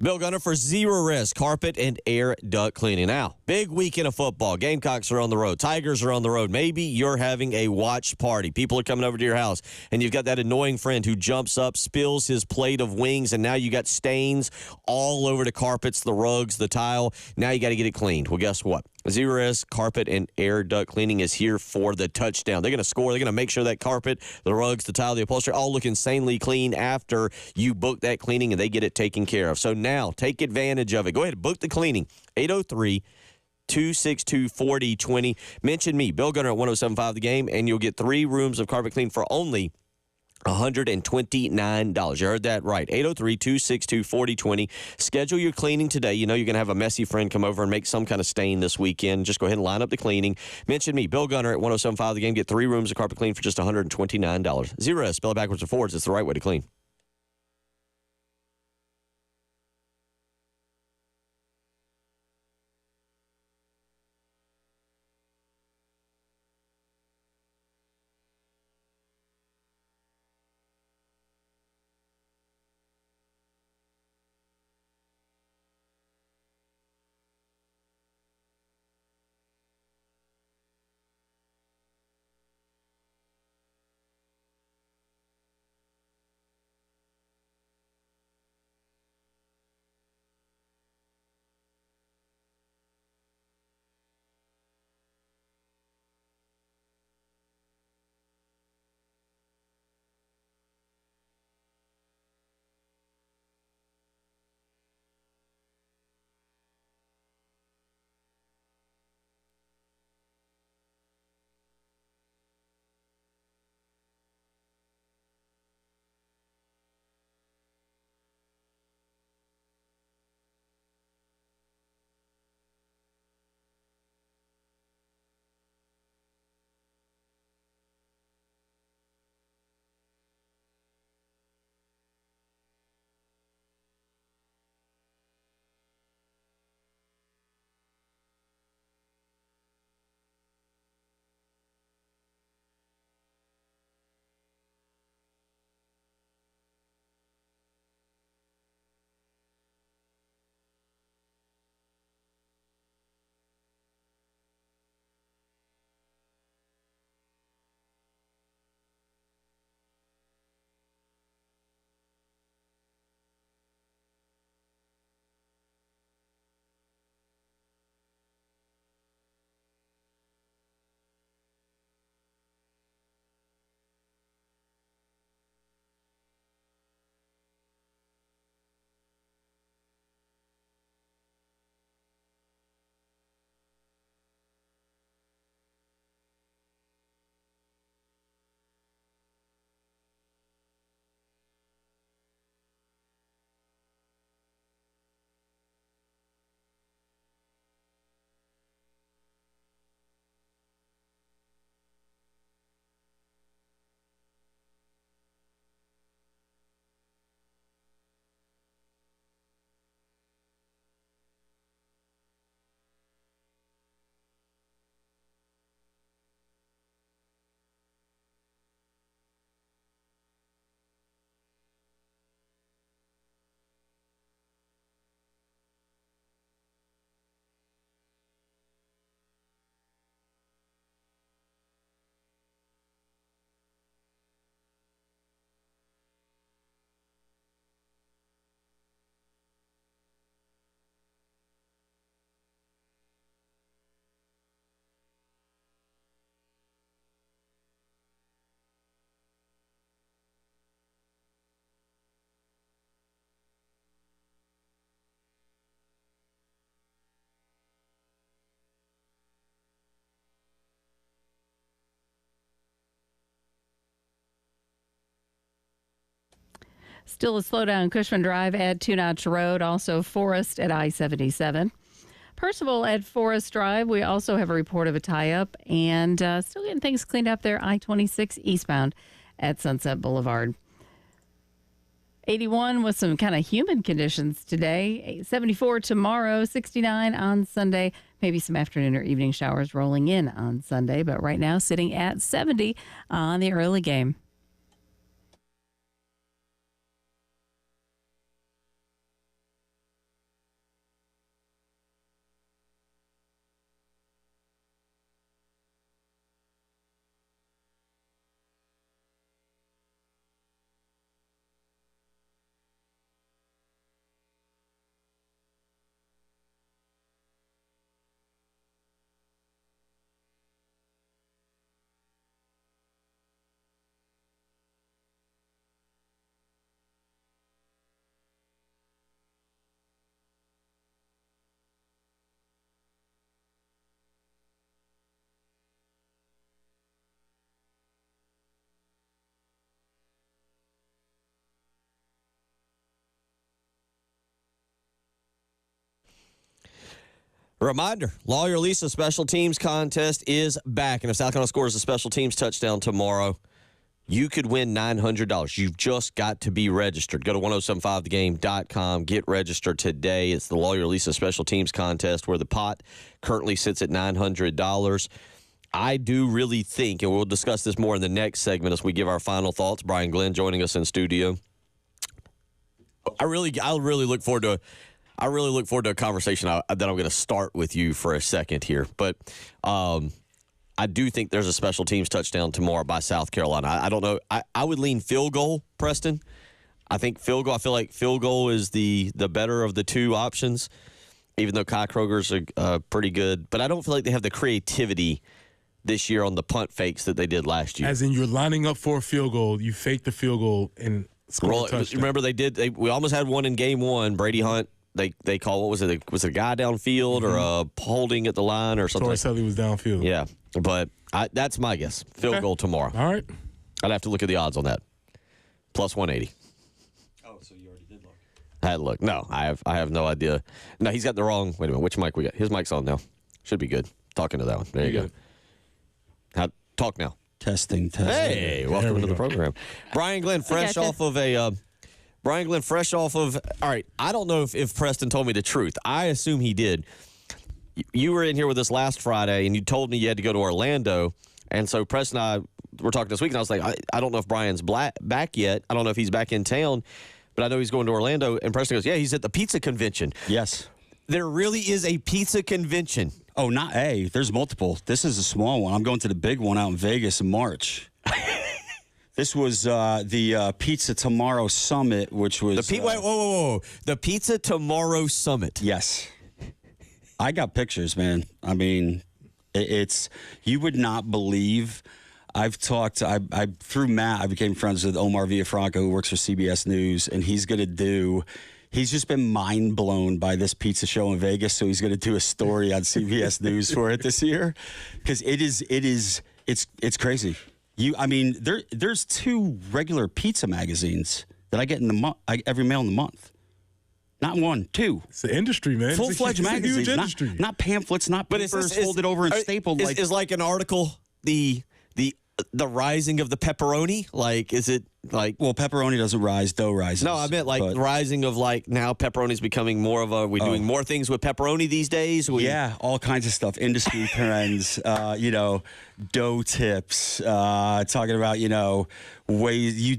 Speaker 1: Bill Gunner for Zero Risk Carpet and Air Duct Cleaning. Now, big weekend of football. Gamecocks are on the road. Tigers are on the road. Maybe you're having a watch party. People are coming over to your house, and you've got that annoying friend who jumps up, spills his plate of wings, and now you got stains all over the carpets, the rugs, the tile. Now you got to get it cleaned. Well, guess what? Zero Risk Carpet and Air Duct Cleaning is here for the touchdown. They're going to score. They're going to make sure that carpet, the rugs, the tile, the upholstery all look insanely clean after you book that cleaning and they get it taken care of. So now take advantage of it. Go ahead and book the cleaning. 803-262-4020. Mention me, Bill Gunner at 107.5 The Game, and you'll get 3 rooms of carpet clean for only $129. You heard that right. 803-262-4020. Schedule your cleaning today. You know you're going to have a messy friend come over and make some kind of stain this weekend. Just go ahead and line up the cleaning. Mention me, Bill Gunner at 107.5 The Game. Get 3 rooms of carpet clean for just $129. Zero S, spell it backwards or forwards. It's the right way to clean.
Speaker 3: Still a slowdown Cushman Drive at 2 Notch Road, also Forest at I-77. Percival at Forest Drive, we also have a report of a tie-up, and still getting things cleaned up there, I-26 eastbound at Sunset Boulevard. 81 with some kind of humid conditions today, 74 tomorrow, 69 on Sunday, maybe some afternoon or evening showers rolling in on Sunday, but right now sitting at 70 on the early game.
Speaker 1: Reminder, Lawyer Lisa Special Teams Contest is back. And if South Carolina scores a special teams touchdown tomorrow, you could win $900. You've just got to be registered. Go to 1075thegame.com. Get registered today. It's the Lawyer Lisa Special Teams Contest where the pot currently sits at $900. I do really think, and we'll discuss this more in the next segment as we give our final thoughts. Brian Glenn joining us in studio. I really look forward to a conversation that I'm going to start with you for a second here. But I do think there's a special teams touchdown tomorrow by South Carolina. I don't know. I would lean field goal, Preston. I think field goal. I feel like field goal is the better of the two options, even though Kai Kroger's pretty good. But I don't feel like they have the creativity this year on the punt fakes that they did last year.
Speaker 2: As in, you're lining up for a field goal, you fake the field goal and score a touchdown.
Speaker 1: Remember, we almost had one in game one. Brady Hunt. They call, what was it? Was it a guy downfield or a holding at the line or something?
Speaker 2: Torricelli was downfield.
Speaker 1: Yeah, but that's my guess. Field goal tomorrow.
Speaker 2: All right.
Speaker 1: I'd have to look at the odds on that. Plus 180.
Speaker 12: Oh, so you already did look.
Speaker 1: I had to look. No, I have no idea. No, he's got the wrong. Wait a minute. Which mic we got? His mic's on now. Should be good. Talking to that one. There you go. Talk now.
Speaker 12: Testing.
Speaker 1: Hey, welcome to the program. Brian Glenn, fresh off of all right, I don't know if Preston told me the truth. I assume he did. You were in here with us last Friday, and you told me you had to go to Orlando. And so Preston and I were talking this week, and I was like, I don't know if Brian's back yet. I don't know if he's back in town, but I know he's going to Orlando. And Preston goes, yeah, he's at the pizza convention.
Speaker 12: Yes.
Speaker 1: There really is a pizza convention.
Speaker 12: Oh, not a. There's multiple. This is a small one. I'm going to the big one out in Vegas in March. This was the Pizza Tomorrow Summit, which was...
Speaker 1: whoa. The Pizza Tomorrow Summit.
Speaker 12: Yes. I got pictures, man. I mean, it's... You would not believe... I've talked... through Matt, I became friends with Omar Villafranca, who works for CBS News, and he's going to do... He's just been mind blown by this pizza show in Vegas, so he's going to do a story on CBS News for it this year, because it's crazy. There's two regular pizza magazines that I get in the month, every mail in the month. Not one, two.
Speaker 2: It's the industry, man.
Speaker 12: Full-fledged magazines,
Speaker 2: huge industry.
Speaker 12: Not pamphlets, not papers folded over and stapled.
Speaker 1: Is like an article the rising of the pepperoni? Like, is it like...
Speaker 12: Well, pepperoni doesn't rise, dough rises.
Speaker 1: No, I meant like rising of like now pepperoni's becoming more of a... We're doing more things with pepperoni these days?
Speaker 12: Yeah, all kinds of stuff. Industry trends, dough tips, talking about,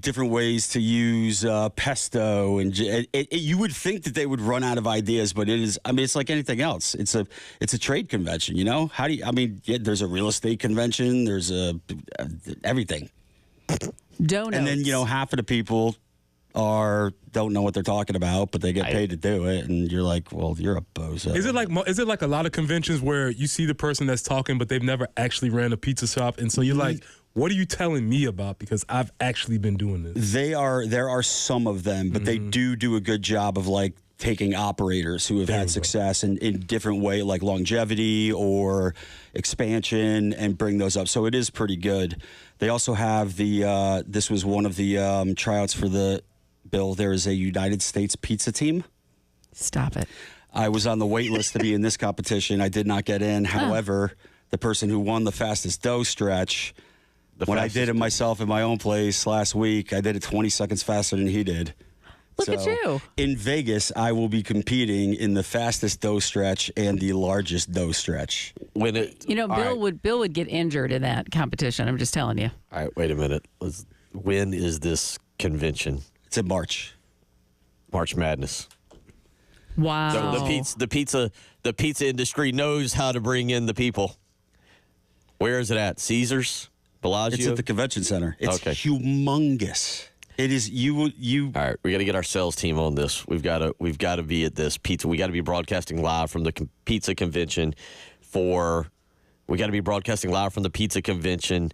Speaker 12: different ways to use pesto. And you would think that they would run out of ideas, but it's like anything else. It's a trade convention, How do you... there's a real estate convention. There's everything.
Speaker 3: Donuts.
Speaker 12: And then, half of the people don't know what they're talking about, but they get paid to do it, and you're like, well, you're a bozo.
Speaker 2: Is it like a lot of conventions where you see the person that's talking, but they've never actually ran a pizza shop, and so you're like, what are you telling me about? Because I've actually been doing this.
Speaker 12: There are some of them, but they do a good job of like taking operators who have had success in different way, like longevity or expansion, and bring those up. So it is pretty good. They also have this was one of the tryouts for the Bill, there is a United States pizza team.
Speaker 3: Stop it.
Speaker 12: I was on the wait list to be in this competition. I did not get in. However, the person who won the fastest dough stretch, when I did it myself in my own place last week, I did it 20 seconds faster than he did.
Speaker 3: Look at you.
Speaker 12: In Vegas, I will be competing in the fastest dough stretch and the largest dough stretch.
Speaker 3: Bill would get injured in that competition. I'm just telling you.
Speaker 1: All right, wait a minute. When is this convention?
Speaker 12: It's in March.
Speaker 1: March Madness.
Speaker 3: Wow.
Speaker 1: So the pizza industry knows how to bring in the people. Where is it at? Caesars? Bellagio?
Speaker 12: It's at the convention center. It's humongous. It is you.
Speaker 1: All right, we got to get our sales team on this. We've got to be at this pizza. We got to be broadcasting live from the pizza convention. We got to be broadcasting live from the pizza convention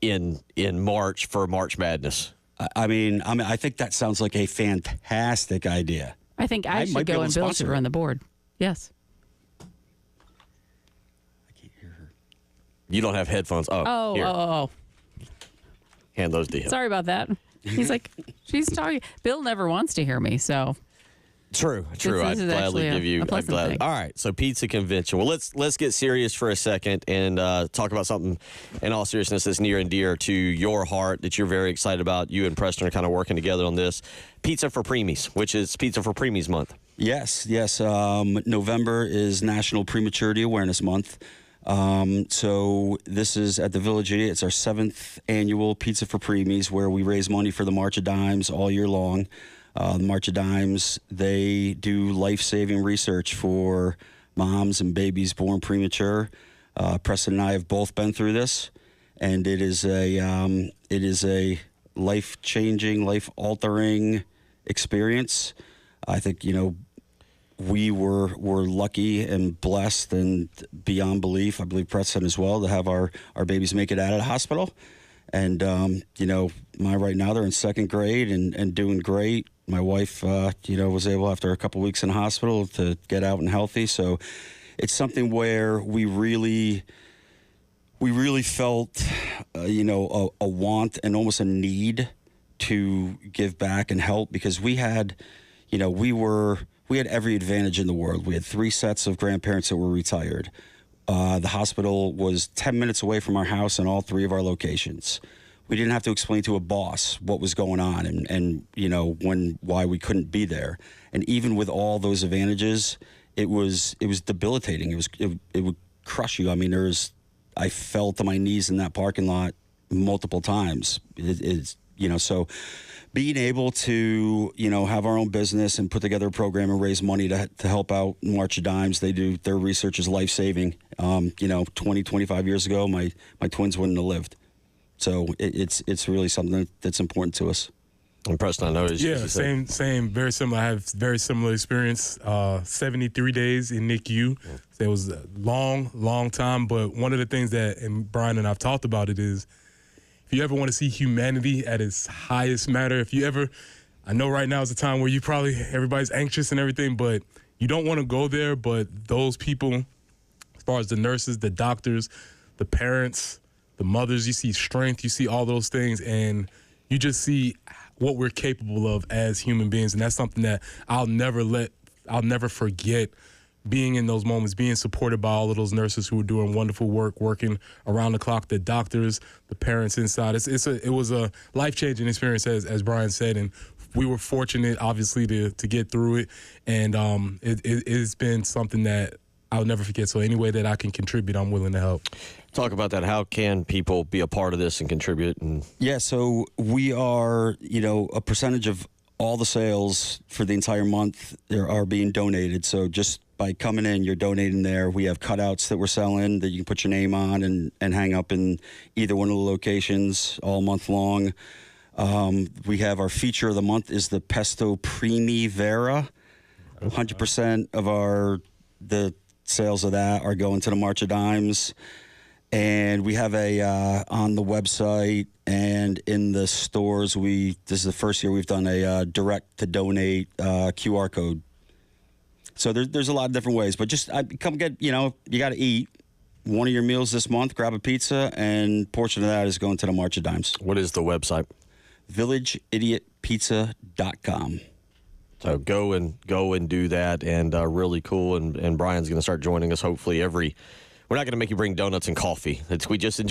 Speaker 1: in March for March Madness.
Speaker 12: I mean, I think that sounds like a fantastic idea.
Speaker 3: I think I should go and Bill should run the board. Yes.
Speaker 12: I can't hear her.
Speaker 1: You don't have headphones.
Speaker 3: Oh.
Speaker 1: Hand those to him.
Speaker 3: Sorry about that. He's like, she's talking. Bill never wants to hear me, so.
Speaker 1: True.
Speaker 3: This
Speaker 1: I'd
Speaker 3: is
Speaker 1: gladly give you.
Speaker 3: a pleasant thing.
Speaker 1: All right, so pizza convention. Well, let's get serious for a second and talk about something in all seriousness that's near and dear to your heart that you're very excited about. You and Preston are kind of working together on this. Pizza for Preemies, which is Pizza for Preemies month.
Speaker 12: Yes. November is National Prematurity Awareness Month. So this is at the Village Idiot. It's our 7th annual Pizza for Preemies, where we raise money for the March of Dimes all year long. The March of Dimes, they do life-saving research for moms and babies born premature. Preston and I have both been through this, and it is a life-changing, life-altering experience. I think, we were lucky and blessed and beyond belief, I believe Preston as well, to have our babies make it out of the hospital. And, right now they're in 2nd grade and doing great. My wife, was able after a couple weeks in the hospital to get out and healthy. So it's something where we really felt, a want and almost a need to give back and help, because we had every advantage in the world. We had 3 sets of grandparents that were retired. The hospital was 10 minutes away from our house in all 3 of our locations. We didn't have to explain to a boss what was going on and why we couldn't be there. And even with all those advantages, it was debilitating. It would crush you. I mean, I fell to my knees in that parking lot multiple times. So being able to, have our own business and put together a program and raise money to help out March of Dimes, their research is life-saving. 20, 25 years ago, my twins wouldn't have lived. So it's really something that's important to us.
Speaker 1: And Preston, I know.
Speaker 2: Same, very similar. I have very similar experience. 73 days in NICU. So it was a long time. But one of the things and Brian and I've talked about it is, if you ever want to see humanity at its highest matter, I know right now is a time where everybody's anxious and everything, but you don't want to go there. But those people, as far as the nurses, the doctors, the parents, the mothers, you see strength, you see all those things, and you just see what we're capable of as human beings. And that's something that I'll never forget, being in those moments, being supported by all of those nurses who were doing wonderful work, working around the clock, the doctors, the parents inside. It was a life-changing experience, as Brian said, and we were fortunate, obviously, to get through it. And it's been something that I'll never forget. So any way that I can contribute, I'm willing to help.
Speaker 1: Talk about that. How can people be a part of this and contribute?
Speaker 12: Yeah, so we are, a percentage of all the sales for the entire month are being donated. So just by coming in, you're donating there. We have cutouts that we're selling that you can put your name on and hang up in either one of the locations all month long. We have our feature of the month is the Pesto Primi Vera. 100% of the sales of that are going to the March of Dimes. And we have on the website and in the stores, this is the first year we've done a direct to donate QR code. So there's a lot of different ways, but just come get, you got to eat one of your meals this month, grab a pizza, and a portion of that is going to the March of Dimes.
Speaker 1: What is the website?
Speaker 12: MidStateRoofingPizza.com.
Speaker 1: So go and do that, and really cool. And Brian's going to start joining us hopefully every. We're not going to make you bring donuts and coffee.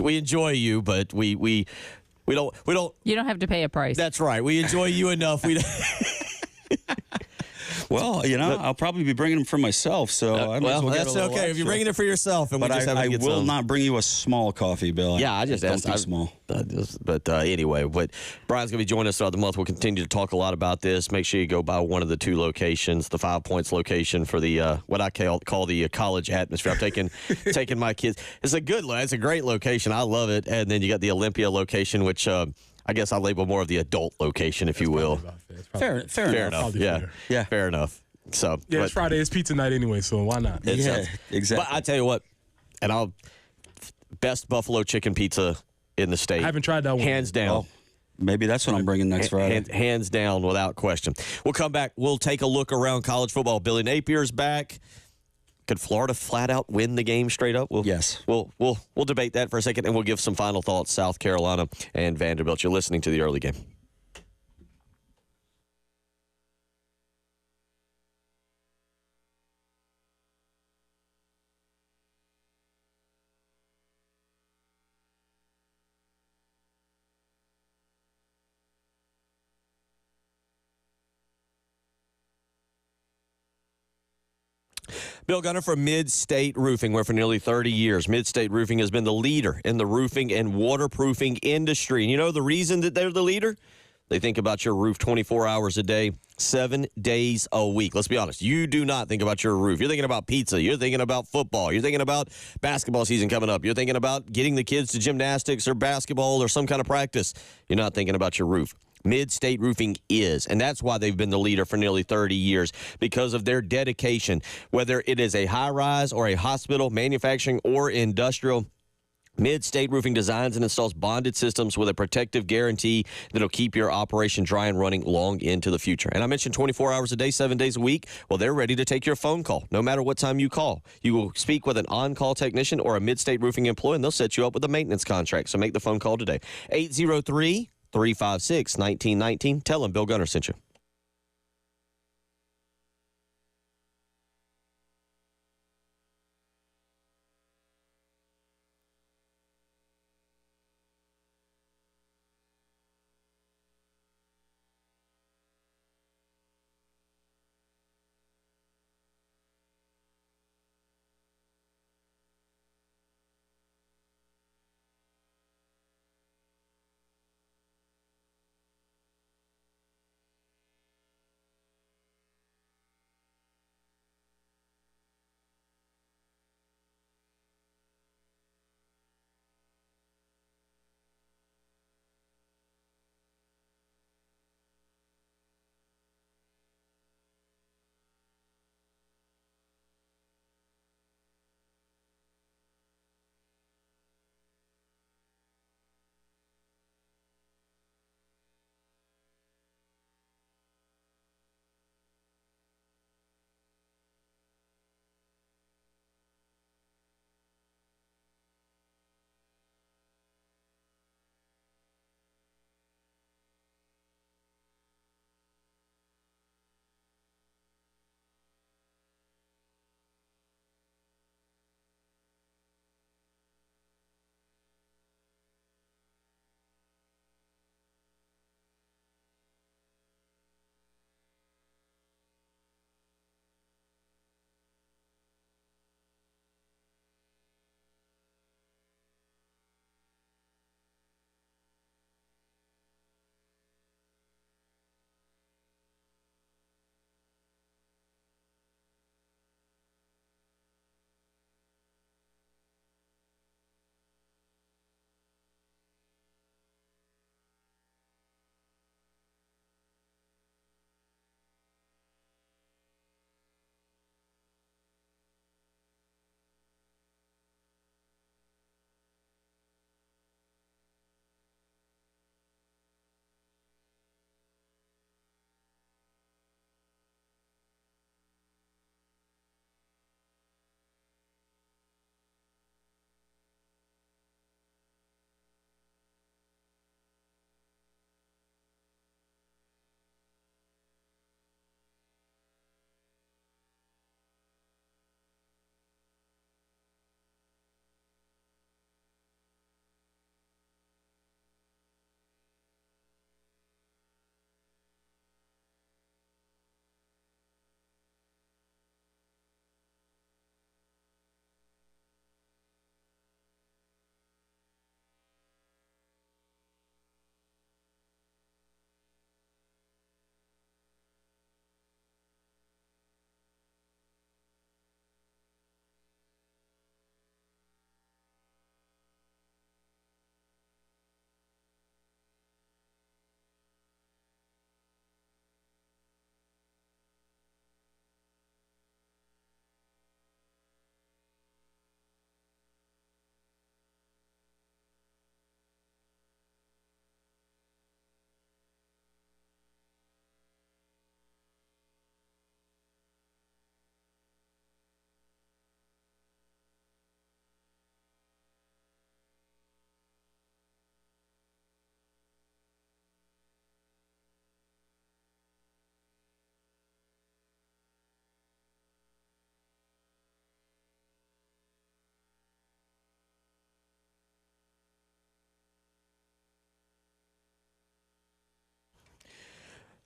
Speaker 1: We enjoy you, but we don't.
Speaker 3: You don't have to pay a price.
Speaker 1: That's right. We enjoy you enough. We.
Speaker 12: Well, I'll probably be bringing them for myself, so I might as well get
Speaker 1: that's
Speaker 12: a little
Speaker 1: okay. If
Speaker 12: extra.
Speaker 1: you're bringing it for yourself, and
Speaker 12: But
Speaker 1: we just have to
Speaker 12: I
Speaker 1: get
Speaker 12: will
Speaker 1: some.
Speaker 12: not bring you a small coffee, Bill.
Speaker 1: Yeah, I just
Speaker 12: don't
Speaker 1: asked.
Speaker 12: do small.
Speaker 1: But anyway, Brian's going to be joining us throughout the month. We'll continue to talk a lot about this. Make sure you go by one of the two locations, the 5 Points location for the what I call the college atmosphere. I'm taking my kids. It's a great location. I love it. And then you got the Olympia location, which I guess I label more of the adult location, if you will.
Speaker 12: Fair enough.
Speaker 1: Yeah, fair enough. So
Speaker 2: it's Friday. It's pizza night anyway, so why not?
Speaker 12: Yeah, exactly.
Speaker 1: But I tell you what, best buffalo chicken pizza in the state.
Speaker 2: I haven't tried that one.
Speaker 1: Hands down.
Speaker 12: Well, maybe that's what I'm bringing next Friday.
Speaker 1: Hands down, without question. We'll come back. We'll take a look around college football. Billy Napier's back. Could Florida flat out win the game straight up?
Speaker 12: Yes.
Speaker 1: We'll debate that for a second, and we'll give some final thoughts. South Carolina and Vanderbilt. You're listening to the early game. Bill Gunner from Mid-State Roofing, where for nearly 30 years, Mid-State Roofing has been the leader in the roofing and waterproofing industry. And you know the reason that they're the leader? They think about your roof 24 hours a day, 7 days a week. Let's be honest. You do not think about your roof. You're thinking about pizza. You're thinking about football. You're thinking about basketball season coming up. You're thinking about getting the kids to gymnastics or basketball or some kind of practice. You're not thinking about your roof. Mid-State Roofing is, and that's why they've been the leader for nearly 30 years, because of their dedication. Whether it is a high-rise or a hospital, manufacturing, or industrial, Mid-State Roofing designs and installs bonded systems with a protective guarantee that'll keep your operation dry and running long into the future. And I mentioned 24 hours a day, 7 days a week. Well, they're ready to take your phone call, no matter what time you call. You will speak with an on-call technician or a Mid-State Roofing employee, and they'll set you up with a maintenance contract. So make the phone call today. 803-356-1919. Tell them Bill Gunner sent you.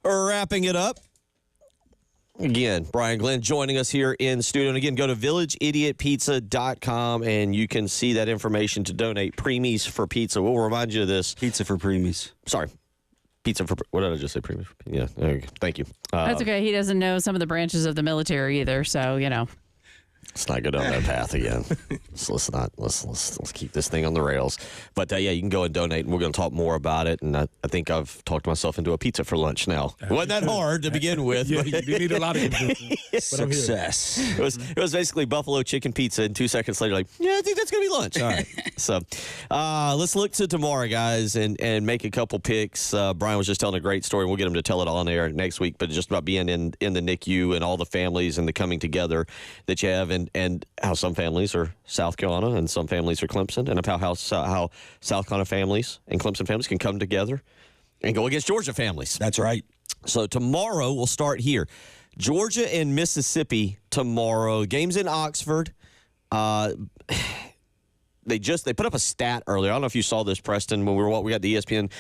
Speaker 1: Wrapping it up. Again, Brian Glenn joining us here in studio. And again, go to villageidiotpizza.com and you can see that information to donate preemies for pizza. We'll remind you of this.
Speaker 12: Pizza for preemies.
Speaker 1: Sorry. Pizza for, what did I just say? Preemies. Yeah, there you go. Thank you.
Speaker 3: That's okay. He doesn't know some of the branches of the military either, so, you know.
Speaker 1: Let's not go down that path again. Let's keep this thing on the rails. But yeah, you can go and donate, and we're going to talk more about it. And I think I've talked myself into a pizza for lunch now. It wasn't that hard to begin with.
Speaker 2: Yeah, you need a lot of
Speaker 12: success.
Speaker 1: It was basically buffalo chicken pizza, and 2 seconds later, like, yeah, I think that's going to be lunch. All right. So let's look to tomorrow, guys, and make a couple picks. Brian was just telling a great story, and we'll get him to tell it on air next week. But just about being in the NICU and all the families and the coming together that you have, and how some families are South Carolina and some families are Clemson, and about how South Carolina families and Clemson families can come together and go against Georgia families.
Speaker 12: That's right. So
Speaker 1: tomorrow we'll start here. Georgia and Mississippi tomorrow. Games in Oxford. They put up a stat earlier. I don't know if you saw this, Preston, when we got the ESPN.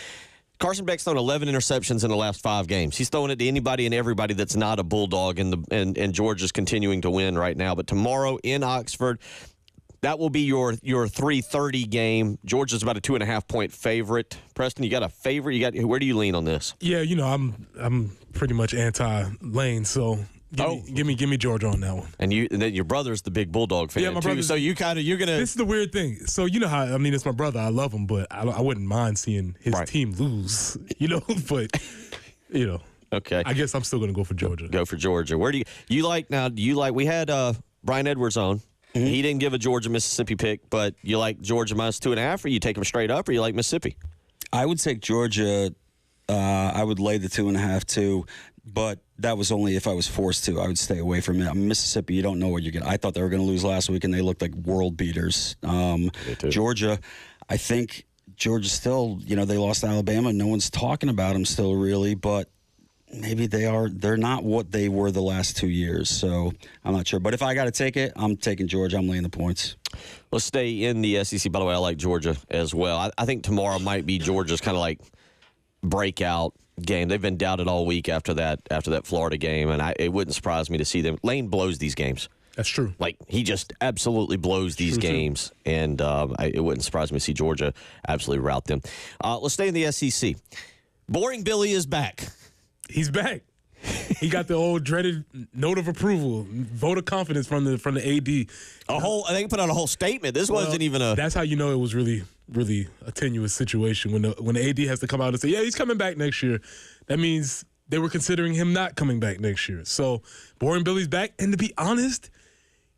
Speaker 1: Carson Beck's thrown 11 interceptions in the last 5 games. He's throwing it to anybody and everybody that's not a Bulldog, and Georgia's continuing to win right now. But tomorrow in Oxford, that will be your 3:30 game. Georgia's about a 2.5-point favorite. Preston, you got a favorite? Where do you lean on this?
Speaker 2: Yeah, I'm pretty much anti-Lane, so give me Georgia on that one.
Speaker 1: And then your brother's the big Bulldog fan,
Speaker 2: my
Speaker 1: too.
Speaker 2: brother's,
Speaker 1: so you're gonna.
Speaker 2: This is the weird thing. So you know how it's my brother. I love him, but I wouldn't mind seeing his team lose. But
Speaker 1: Okay.
Speaker 2: I guess I'm still gonna go for Georgia.
Speaker 1: Go for Georgia. Where do you like now? Do you like? We had Brian Edwards on. Mm-hmm. He didn't give a Georgia Mississippi pick, but you like Georgia minus 2.5, or you take them straight up, or you like Mississippi?
Speaker 12: I would take Georgia. I would lay the 2.5 too, but that was only if I was forced to. I would stay away from it. Mississippi, you don't know what you're getting. I thought they were going to lose last week, and they looked like world beaters. Georgia, I think Georgia still, they lost to Alabama. No one's talking about them still really, but maybe they're not what they were the last 2 years. So I'm not sure. But if I got to take it, I'm taking Georgia. I'm laying the points.
Speaker 1: Let's stay in the SEC. By the way, I like Georgia as well. I think tomorrow might be Georgia's kind of like breakout game. They've been doubted all week after that Florida game, and it wouldn't surprise me to see them. Lane blows these games.
Speaker 2: That's true.
Speaker 1: Like, he just absolutely blows these games, and it wouldn't surprise me to see Georgia absolutely rout them. Let's stay in the SEC. Boring Billy is back.
Speaker 2: He's back. He got the old dreaded note of approval, vote of confidence from the AD.
Speaker 1: They put out a whole statement. This wasn't even a.
Speaker 2: That's how you know it was really, really a tenuous situation when the AD has to come out and say, yeah, he's coming back next year. That means they were considering him not coming back next year. So Boring Billy's back, and to be honest,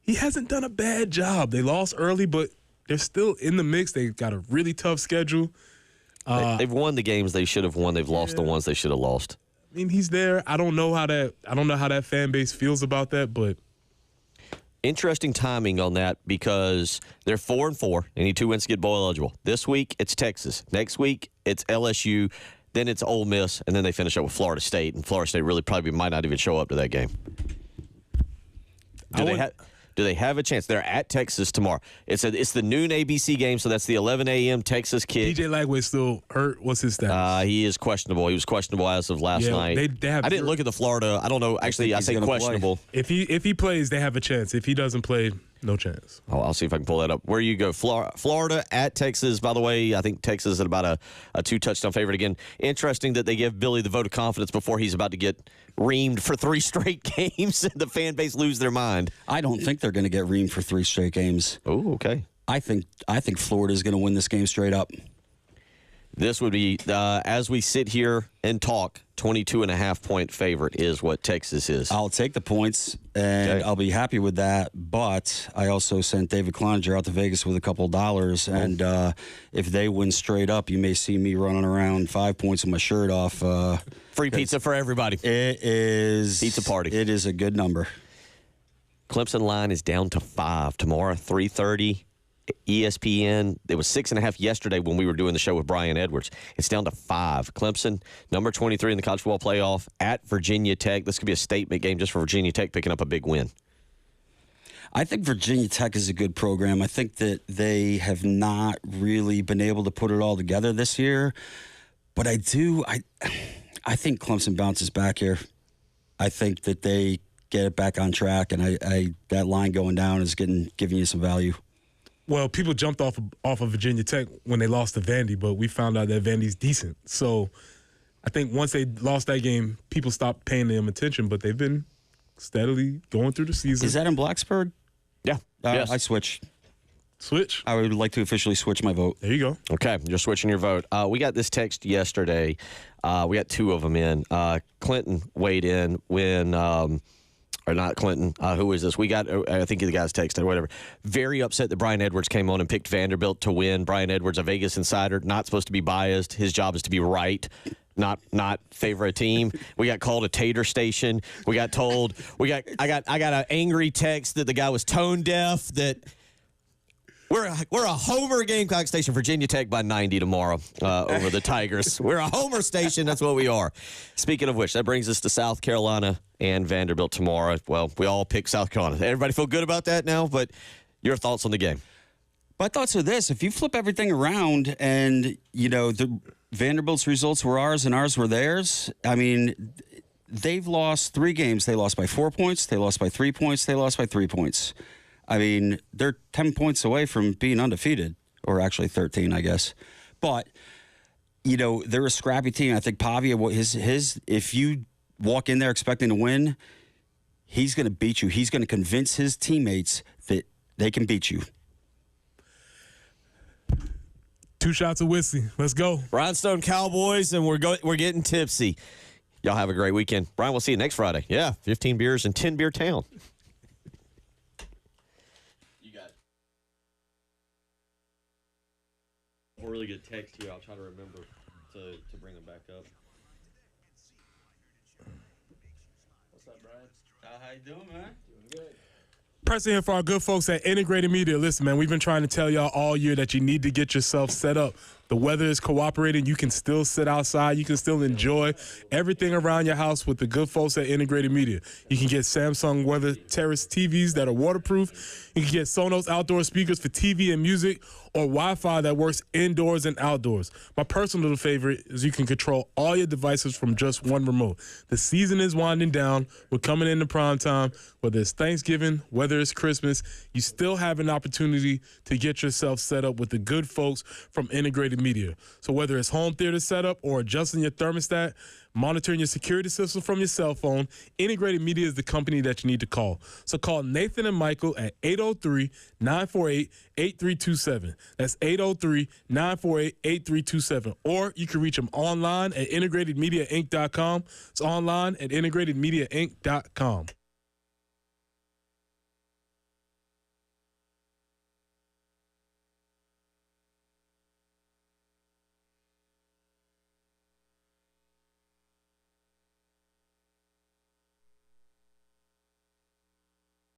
Speaker 2: he hasn't done a bad job. They lost early, but they're still in the mix. They got a really tough schedule.
Speaker 1: They've won the games they should have won. They've lost the ones they should have lost.
Speaker 2: I mean, he's there. I don't know how that fan base feels about that, but
Speaker 1: interesting timing on that because they're 4-4. They need 2 wins to get bowl eligible. This week it's Texas. Next week it's LSU. Then it's Ole Miss, and then they finish up with Florida State. And Florida State really probably might not even show up to that game. Do they have a chance? They're at Texas tomorrow. It's the noon ABC game, so that's the 11 a.m. Texas kick.
Speaker 2: DJ Lagway's still hurt. What's his status?
Speaker 1: He is questionable. He was questionable as of last night. I didn't look at the Florida. I don't know. Actually, I say questionable.
Speaker 2: Play. If he plays, they have a chance. If he doesn't play, no chance.
Speaker 1: I'll see if I can pull that up. Where you go? Florida at Texas. By the way, I think Texas is about a 2-touchdown favorite. Again, interesting that they give Billy the vote of confidence before he's about to get reamed for 3 straight games and the fan base lose their mind.
Speaker 12: I don't think they're going to get reamed for 3 straight games.
Speaker 1: Oh, okay.
Speaker 12: I think Florida is going to win this game straight up.
Speaker 1: This would be, as we sit here and talk, 22.5-point favorite is what Texas is.
Speaker 12: I'll take the points, and I'll be happy with that. But I also sent David Cloninger out to Vegas with a couple of dollars, and if they win straight up, you may see me running around 5 points with my shirt off.
Speaker 1: Free pizza for everybody.
Speaker 12: It is.
Speaker 1: Pizza party.
Speaker 12: It is a good number.
Speaker 1: Clemson line is down to 5 tomorrow, 3:30. ESPN. It was 6.5 yesterday when we were doing the show with Brian Edwards. It's down to 5. Clemson, number 23 in the college football playoff at Virginia Tech. This could be a statement game just for Virginia Tech picking up a big win.
Speaker 12: I think Virginia Tech is a good program. I think that they have not really been able to put it all together this year. But I I think Clemson bounces back here. I think that they get it back on track, and I that line going down is giving you some value.
Speaker 2: Well, people jumped off of Virginia Tech when they lost to Vandy, but we found out that Vandy's decent. So I think once they lost that game, people stopped paying them attention, but they've been steadily going through the season.
Speaker 12: Is that in Blacksburg?
Speaker 1: Yeah. Yes.
Speaker 12: I switch.
Speaker 2: Switch?
Speaker 12: I would like to officially switch my vote.
Speaker 2: There you go.
Speaker 1: Okay, you're switching your vote. We got this text yesterday. We got two of them in. Clinton weighed in when, or not Clinton. Who is this? We got, I think the guy's texted, whatever. Very upset that Brian Edwards came on and picked Vanderbilt to win. Brian Edwards, a Vegas insider, not supposed to be biased. His job is to be not favor a team. We got called a tater station. We got told I got an angry text that the guy was tone deaf. That we're a Homer Gamecock station. Virginia Tech by 90 tomorrow over the Tigers. We're a Homer station. That's what we are. Speaking of which, that brings us to South Carolina and Vanderbilt tomorrow. Well, we all pick South Carolina. Everybody feel good about that now? But your thoughts on the game?
Speaker 12: My thoughts are this: if you flip everything around, and the Vanderbilt's results were ours and ours were theirs. I mean, they've lost 3 games. They lost by 4 points. They lost by 3 points. They lost by 3 points. I mean, they're 10 points away from being undefeated, or actually 13, I guess. But, they're a scrappy team. I think Pavia, his if you walk in there expecting to win, he's going to beat you. He's going to convince his teammates that they can beat you.
Speaker 2: 2 shots of whiskey. Let's go.
Speaker 1: Rhinestone Cowboys, and we're getting tipsy. Y'all have a great weekend. Brian, we'll see you next Friday. Yeah, 15 beers and 10 beer town. You got it. A really good text here. I'll try to remember to bring them back up. What's up, Brian?
Speaker 12: How you doing, man?
Speaker 1: Doing good.
Speaker 2: Pressing here for our good folks at Integrated Media. Listen, man, we've been trying to tell y'all all year that you need to get yourself set up. The weather is cooperating. You can still sit outside. You can still enjoy everything around your house with the good folks at Integrated Media. You can get Samsung Weather Terrace TVs that are waterproof. You can get Sonos outdoor speakers for TV and music, or Wi-Fi that works indoors and outdoors. My personal little favorite is you can control all your devices from just one remote. The season is winding down. We're coming into prime time. Whether it's Thanksgiving, whether it's Christmas, you still have an opportunity to get yourself set up with the good folks from Integrated Media. So whether it's home theater setup or adjusting your thermostat, monitoring your security system from your cell phone, Integrated Media is the company that you need to call. So call Nathan and Michael at 803-948-8327. That's 803-948-8327. Or you can reach them online at integratedmediainc.com. It's online at integratedmediainc.com.